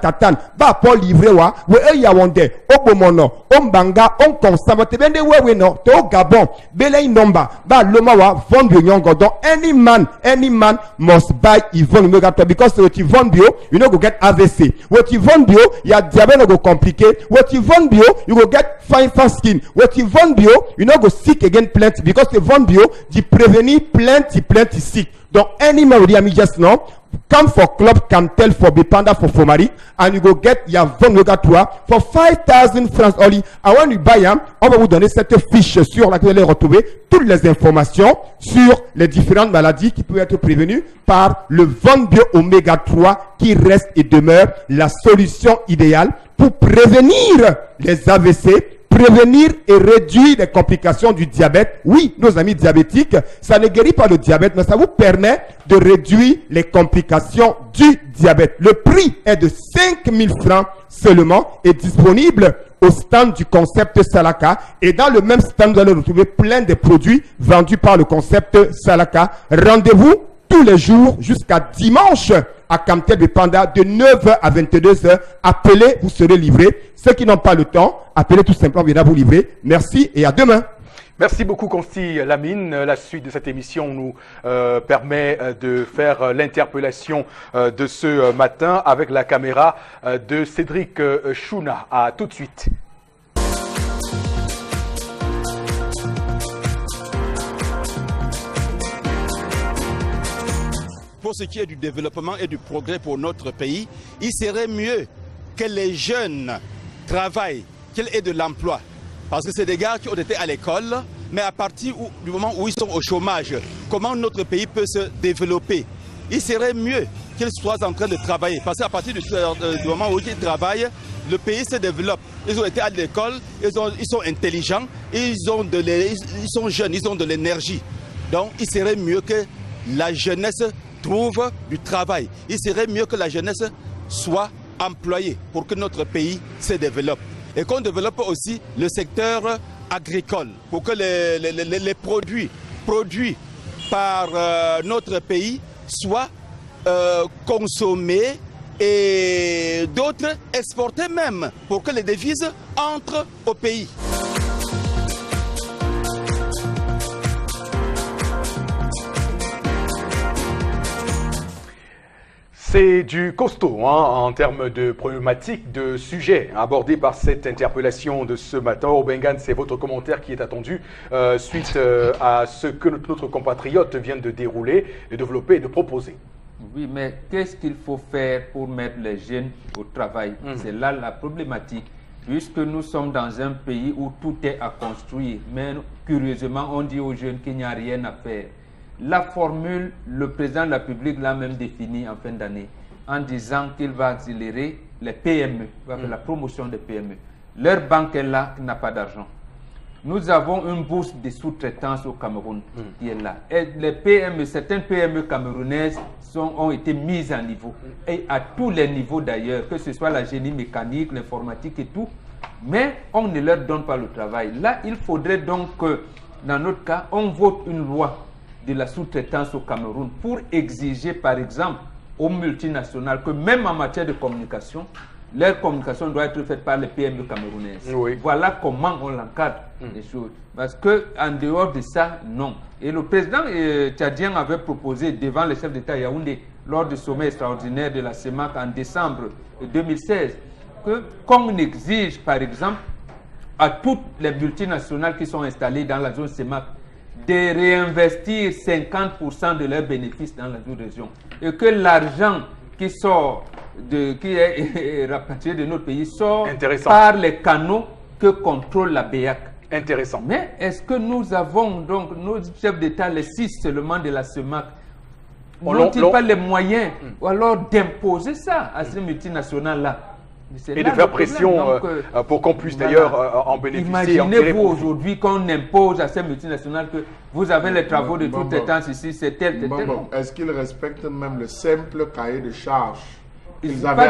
ba pour livrer wa, we e yawonde, obomono, ombanga, on consama, te bende we no, to Gabon, belay nomba, ba loma wa Von Bio Nyongo. Donc, any man must buy Von Oméga 3 because what you Von Bio, you know go get AVC. What you Von Bio, your diabetes no go complicated. What you Von Bio, you go get fine skin. What you Von Bio, you know go sick again plenty because the Von Bio, you prevenir plenty sick. Donc, any man with the just now, come for Club Camtel for Bépanda for Fomaric and you go get your Von Oméga 3 for 5000 francs only. And when you buy them, on va vous donner cette fiche sur laquelle vous allez retrouver toutes les informations sur les différentes maladies qui peuvent être prévenues par le Von Bio Oméga 3 qui reste et demeure la solution idéale pour prévenir les AVC, prévenir et réduire les complications du diabète. Oui, nos amis diabétiques, ça ne guérit pas le diabète, mais ça vous permet de réduire les complications du diabète. Le prix est de 5000 francs seulement et disponible au stand du concept Salaka. Et dans le même stand, vous allez retrouver plein de produits vendus par le concept Salaka. Rendez-vous tous les jours jusqu'à dimanche à Camtel Bépanda de 9h à 22h. Appelez, vous serez livrés. Ceux qui n'ont pas le temps, appelez tout simplement, on viendra vous livrer. Merci et à demain. Merci beaucoup, Consti Lamine. La suite de cette émission nous permet de faire l'interpellation de ce matin avec la caméra de Cédric Chouna. À tout de suite. Pour ce qui est du développement et du progrès pour notre pays, il serait mieux que les jeunes travaillent, qu'ils aient de l'emploi. Parce que c'est des gars qui ont été à l'école, mais à partir du moment où ils sont au chômage, comment notre pays peut se développer? Il serait mieux qu'ils soient en train de travailler. Parce qu'à partir du moment où ils travaillent, le pays se développe. Ils ont été à l'école, ils sont intelligents, ils sont jeunes, ils ont de l'énergie. Donc il serait mieux que la jeunesse trouve du travail. Il serait mieux que la jeunesse soit employée pour que notre pays se développe. Et qu'on développe aussi le secteur agricole pour que les produits produits par notre pays soient consommés et d'autres exportés même pour que les devises entrent au pays. C'est du costaud en termes de problématiques, de sujets abordés par cette interpellation de ce matin. Obengan, c'est votre commentaire qui est attendu suite à ce que notre compatriote vient de dérouler, de développer et de proposer. Oui, mais qu'est-ce qu'il faut faire pour mettre les jeunes au travail? C'est là la problématique. puisque nous sommes dans un pays où tout est à construire, mais curieusement, on dit aux jeunes qu'il n'y a rien à faire. La formule, le président de la République l'a même définie en fin d'année, en disant qu'il va accélérer les PME, va faire la promotion des PME. Leur banque est là, n'a pas d'argent. Nous avons une bourse de sous-traitance au Cameroun qui est là. Et les PME, certaines PME camerounaises ont été mises à niveau. Et à tous les niveaux d'ailleurs, que ce soit la génie mécanique, l'informatique et tout. Mais on ne leur donne pas le travail. Là, il faudrait donc que, dans notre cas, on vote une loi de la sous-traitance au Cameroun pour exiger, par exemple, aux multinationales que même en matière de communication, leur communication doit être faite par les PME camerounaises. Oui. Voilà comment on l'encadre les choses. Parce qu'en dehors de ça, non. Et le président tchadien avait proposé devant les chefs d'État Yaoundé, lors du sommet extraordinaire de la CEMAC en décembre 2016, qu'on exige, par exemple, à toutes les multinationales qui sont installées dans la zone CEMAC, de réinvestir 50% de leurs bénéfices dans la sous-région. Et que l'argent qui sort, qui est rapatrié de notre pays, sort par les canaux que contrôle la BEAC. Intéressant. Mais est-ce que nous avons donc nos chefs d'État, les 6 seulement de la CEMAC, n'ont-ils pas les moyens ou alors d'imposer ça à ces multinationales-là? Et de faire pression pour qu'on puisse d'ailleurs en bénéficier. Imaginez-vous aujourd'hui qu'on impose à ces multinationales que vous avez les travaux de sous-traitance ici, c'est tel. Est-ce qu'ils respectent même le simple cahier de charges qu'ils avaient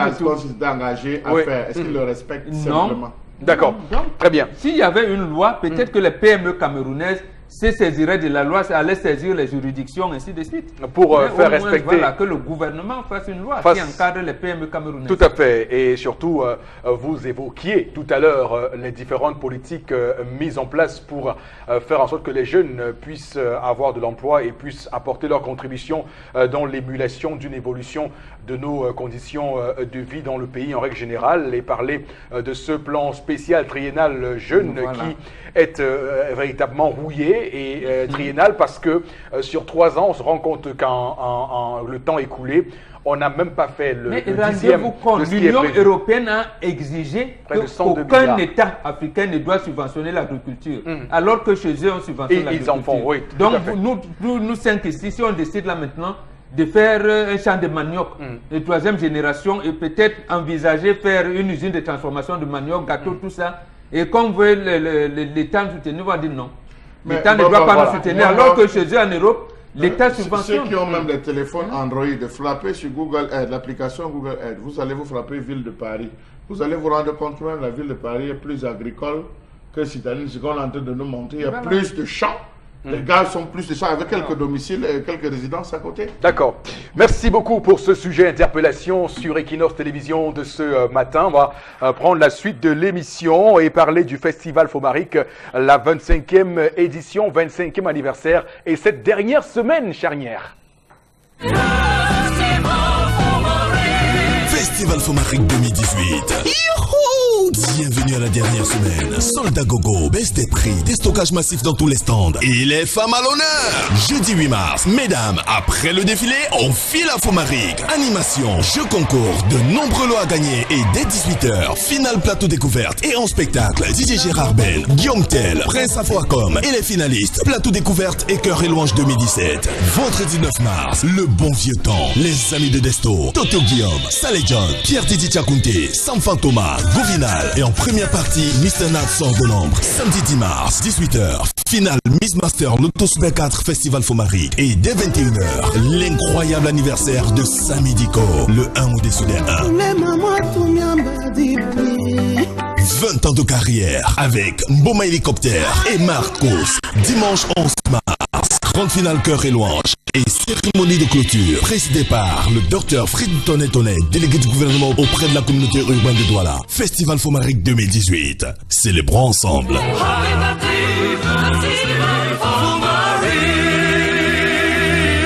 engagé à faire? Est-ce qu'ils le respectent simplement? D'accord, très bien. S'il y avait une loi, peut-être que les PME camerounaises se saisiraient de la loi, allaient saisir les juridictions, ainsi de suite. Pour faire respecter. Voilà, que le gouvernement fasse une loi qui encadre les PME camerounaises. Tout à fait. Et surtout, vous évoquiez tout à l'heure les différentes politiques mises en place pour faire en sorte que les jeunes puissent avoir de l'emploi et puissent apporter leur contribution dans l'émulation d'une évolution de nos conditions de vie dans le pays en règle générale, et parler de ce plan spécial triennal jeune qui est véritablement rouillé et triennal parce que sur 3 ans, on se rend compte qu'en le temps écoulé, on n'a même pas fait le dixième de ce qui est l'Union prévu. européenne a exigé qu'aucun État africain ne doit subventionner l'agriculture, alors que chez eux, on subventionne l'agriculture. Ils en font, oui. Donc, nous 5 ici, si on décide là maintenant de faire un champ de manioc de 3e génération et peut-être envisager faire une usine de transformation de manioc, gâteau, tout ça, et qu'on veut l'État nous soutenir, on va dire non. L'État ne doit pas nous soutenir, alors que chez eux en Europe, l'État subventionne. Ceux qui ont même des téléphones Android, frappez sur Google Aid, l'application Google Aid, vous allez vous frapper ville de Paris. Vous allez vous rendre compte que même la ville de Paris est plus agricole que citadine. Ce qu'on est en train de nous montrer, il y a plus de champs. Les gars sont plus de ça avec quelques domiciles et quelques résidences à côté. D'accord. Merci beaucoup pour ce sujet interpellation sur Equinox Télévision de ce matin. On va prendre la suite de l'émission et parler du Festival Fomaric, la 25e édition, 25e anniversaire et cette dernière semaine charnière. Festival Fomaric 2018. Youhou! Bienvenue à la dernière semaine. Soldat gogo, baisse des prix, déstockage massif dans tous les stands. Et les femmes à l'honneur. Jeudi 8 mars, mesdames, après le défilé, on file à Fomaric. Animation, jeux concours, de nombreux lots à gagner. Et dès 18h, finale plateau découverte. Et en spectacle, DJ Gérard Ben, Guillaume Tell, Prince Afoacom et les finalistes. Plateau découverte et Cœur et Louange 2017. Vendredi 9 mars, le bon vieux temps. Les amis de Desto, Toto Guillaume, Saleh John, Pierre Didi Tchakounté, Sam Fantoma, Gouvinal. Et en première partie, Mr. Nat sort de l'ombre. Samedi 10 mars, 18h, finale Miss Master Loto Super 4 Festival Fomaric. Et dès 21h, l'incroyable anniversaire de Sami Diko, le 1 au-dessus des 1. 20 ans de carrière avec Mboma Hélicoptère et Marcos. Dimanche 11 mars, grande finale Cœur et Louange. Et cérémonie de clôture présidée par le docteur Frid Tonnet, délégué du gouvernement auprès de la communauté urbaine de Douala. Festival Fomaric 2018. Célébrons ensemble.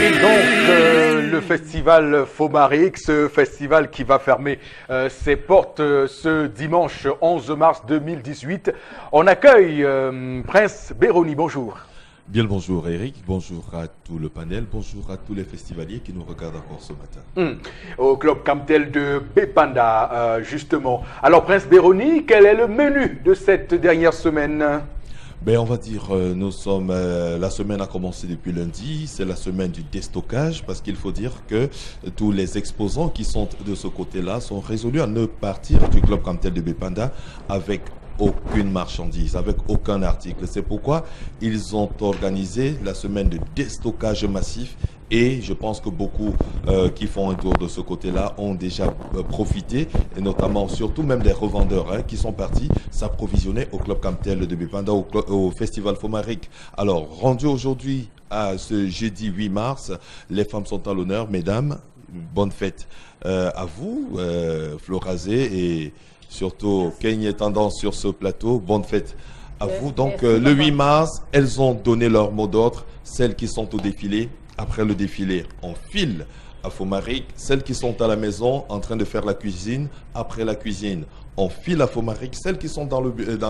Et donc, le festival Fomaric, ce festival qui va fermer ses portes ce dimanche 11 mars 2018. On accueille Prince Béroni, bonjour. Bien le bonjour Eric, bonjour à tout le panel, bonjour à tous les festivaliers qui nous regardent encore ce matin. Au club Camtel de Bépanda, justement. Alors Prince Béroni, quel est le menu de cette dernière semaine? Ben, on va dire, nous sommes, la semaine a commencé depuis lundi, c'est la semaine du déstockage parce qu'il faut dire que tous les exposants qui sont de ce côté-là sont résolus à ne partir du club Camtel de Bépanda avec aucune marchandise, avec aucun article. C'est pourquoi ils ont organisé la semaine de déstockage massif et je pense que beaucoup qui font un tour de ce côté-là ont déjà profité, et notamment, surtout même des revendeurs qui sont partis s'approvisionner au club Camtel de Bépanda, au festival Fomaric. Alors, rendu aujourd'hui à ce jeudi 8 mars, les femmes sont à l'honneur. Mesdames, bonne fête à vous, Florazé et surtout Kenya Tendance sur ce plateau. Bonne fête à vous. Donc, le 8 mars, elles ont donné leur mot d'ordre, celles qui sont au défilé. Après le défilé, on file à Fomaric. Celles qui sont à la maison en train de faire la cuisine, après la cuisine, on file à Fomaric. Celles qui sont dans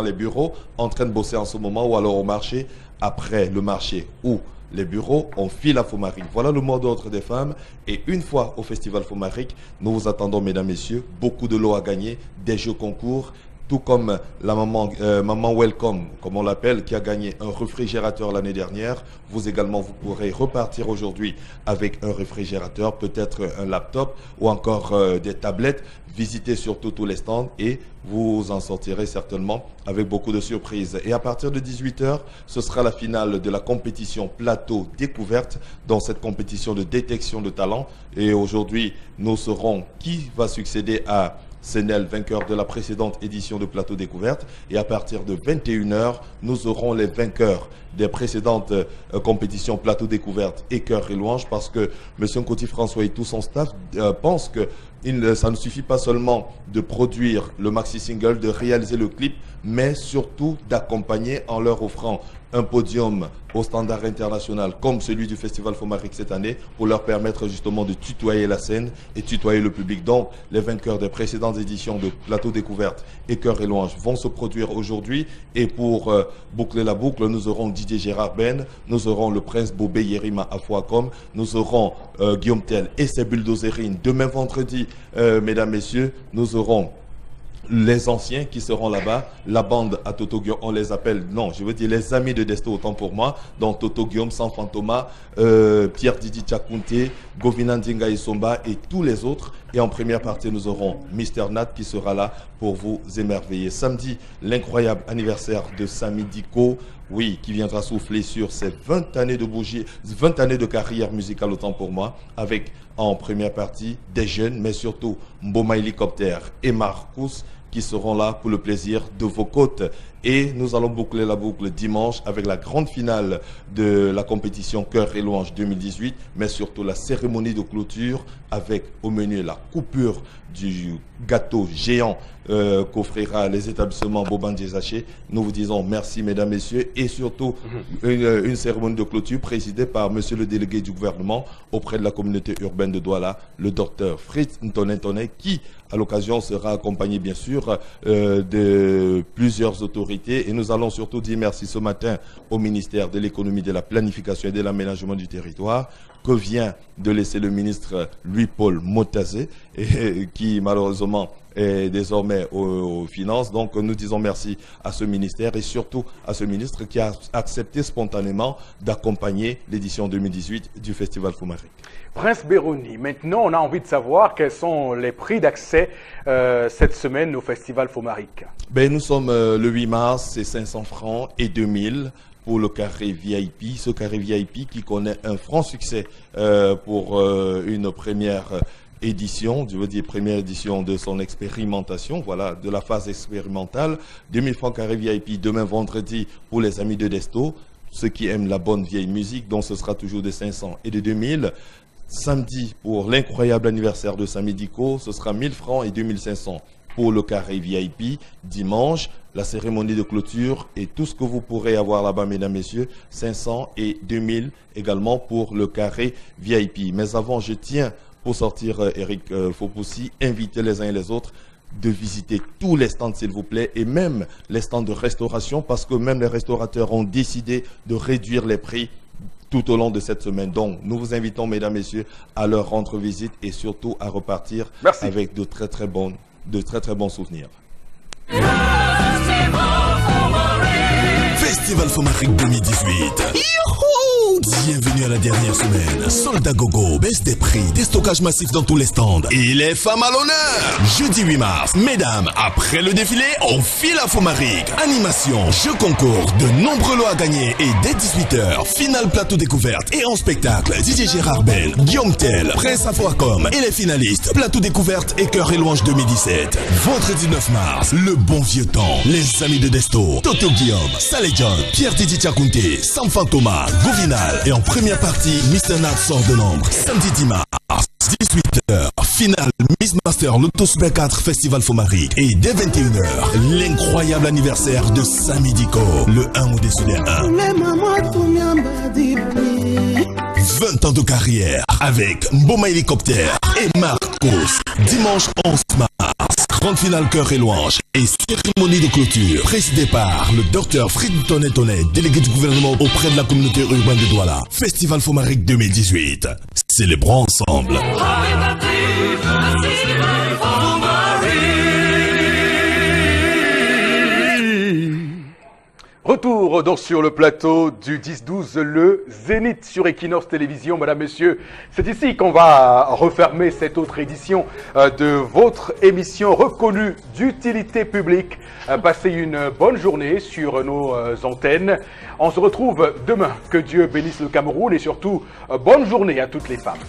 les bureaux en train de bosser en ce moment ou alors au marché, après le marché ou les bureaux, on file à Fomaric. Voilà le mot d'ordre des femmes. Et une fois au festival Fomaric, nous vous attendons, mesdames, messieurs, beaucoup de lots à gagner, des jeux concours, tout comme la maman Welcome, comme on l'appelle, qui a gagné un réfrigérateur l'année dernière. Vous également, vous pourrez repartir aujourd'hui avec un réfrigérateur, peut-être un laptop ou encore des tablettes. Visitez surtout tous les stands et vous en sortirez certainement avec beaucoup de surprises. Et à partir de 18 h, ce sera la finale de la compétition Plateau Découverte, dans cette compétition de détection de talent. Et aujourd'hui, nous saurons qui va succéder à Senel, vainqueur de la précédente édition de Plateau Découverte. Et à partir de 21 h, nous aurons les vainqueurs des précédentes compétitions Plateau Découverte et Cœur et Louange, parce que M. Nkoti François et tout son staff pensent que ça ne suffit pas seulement de produire le maxi-single, de réaliser le clip, mais surtout d'accompagner en leur offrant un podium au standard international comme celui du Festival Fomaric cette année, pour leur permettre justement de tutoyer la scène et tutoyer le public. Donc, les vainqueurs des précédentes éditions de Plateau Découverte et Cœur et Louange vont se produire aujourd'hui. Et pour boucler la boucle, nous aurons Didier Gérard Ben, nous aurons le Prince Bobé Yerima Afouakom, nous aurons Guillaume Tell et ses bulldozerines. Demain vendredi, mesdames, messieurs, nous aurons les anciens qui seront là-bas, la bande à Toto Guillaume, on les appelle, non, je veux dire les amis de Desto, autant pour moi, donc Toto Guillaume, Sanfan Thomas, Pierre Didi Tchakounté, Govina Ndinga Isomba et tous les autres. Et en première partie, nous aurons Mister Nat qui sera là pour vous émerveiller. Samedi, l'incroyable anniversaire de Samy Diko, oui, qui viendra souffler sur ses 20 années de bougie, 20 années de carrière musicale, autant pour moi, avec en première partie des jeunes, mais surtout Mboma Hélicoptère et Marcus, qui seront là pour le plaisir de vos côtes. Et nous allons boucler la boucle dimanche avec la grande finale de la compétition Cœur et Louange 2018, mais surtout la cérémonie de clôture avec au menu la coupure du gâteau géant qu'offrira les établissements Boban Djezaché. Nous vous disons merci, mesdames, messieurs, et surtout une cérémonie de clôture présidée par monsieur le délégué du gouvernement auprès de la communauté urbaine de Douala, le docteur Fritz Ntoné, qui à l'occasion sera accompagné bien sûr de plusieurs autorités. Et nous allons surtout dire merci ce matin au ministère de l'économie, de la planification et de l'aménagement du territoire, que vient de laisser le ministre Louis-Paul Motazé, qui malheureusement est désormais aux finances. Donc nous disons merci à ce ministère et surtout à ce ministre qui a accepté spontanément d'accompagner l'édition 2018 du Festival Fomaric. Prince Béroni, maintenant on a envie de savoir quels sont les prix d'accès cette semaine au Festival Fomaric. Ben, nous sommes le 8 mars, c'est 500 francs et 2000 pour le carré VIP. Ce carré VIP qui connaît un franc succès pour une première édition, je veux dire première édition de son expérimentation, voilà, de la phase expérimentale. 2000 francs carré VIP demain vendredi pour les amis de Desto, ceux qui aiment la bonne vieille musique, donc ce sera toujours de 500 et de 2000. Samedi, pour l'incroyable anniversaire de Samy Diko, ce sera 1000 francs et 2500 pour le carré VIP. Dimanche, la cérémonie de clôture et tout ce que vous pourrez avoir là-bas, mesdames, messieurs, 500 et 2000 également pour le carré VIP. Mais avant, je tiens, pour sortir, Eric Fopoussi, inviter les uns et les autres. de visiter tous les stands, s'il vous plaît, et même les stands de restauration, parce que même les restaurateurs ont décidé de réduire les prix tout au long de cette semaine. Donc, nous vous invitons, mesdames, messieurs, à leur rendre visite et surtout à repartir avec de très très bons souvenirs. Festival Fomaric 2018. Youhou! Bienvenue à la dernière semaine. Solde à gogo, baisse des prix, déstockage massif dans tous les stands. Et les femmes à l'honneur. Jeudi 8 mars, mesdames, après le défilé, on file à Fomaric. Animation, jeux concours, de nombreux lots à gagner. Et dès 18h, finale plateau découverte et en spectacle, DJ Gérard Bell, Guillaume Tell, Prince Afoacom et les finalistes, plateau découverte et Cœur et Louange 2017. Vendredi 9 mars, le bon vieux temps. Les amis de Desto, Toto Guillaume, Saleh John, Pierre Titi Tchakounté, Samfan Thomas, Govinal et en première partie, Mr. Nat sort de l'ombre. Samedi 10 mars, 18h, finale Miss Master Lotto Super 4 Festival Fomaric. Et dès 21h, l'incroyable anniversaire de Samy Diko, le 1 au-dessus des 1. 20 ans de carrière avec Mboma Hélicoptère et Marcos. Dimanche 11 mars, grande finale Cœur et Louange et cérémonie de clôture présidée par le docteur Fried Tonnet, délégué du gouvernement auprès de la communauté urbaine de Douala. Festival Fomaric 2018. Célébrons ensemble. Retour donc sur le plateau du 10-12, le Zénith sur Equinox Télévision. Madame, Messieurs, c'est ici qu'on va refermer cette autre édition de votre émission reconnue d'utilité publique. Passez une bonne journée sur nos antennes. On se retrouve demain. Que Dieu bénisse le Cameroun et surtout, bonne journée à toutes les femmes.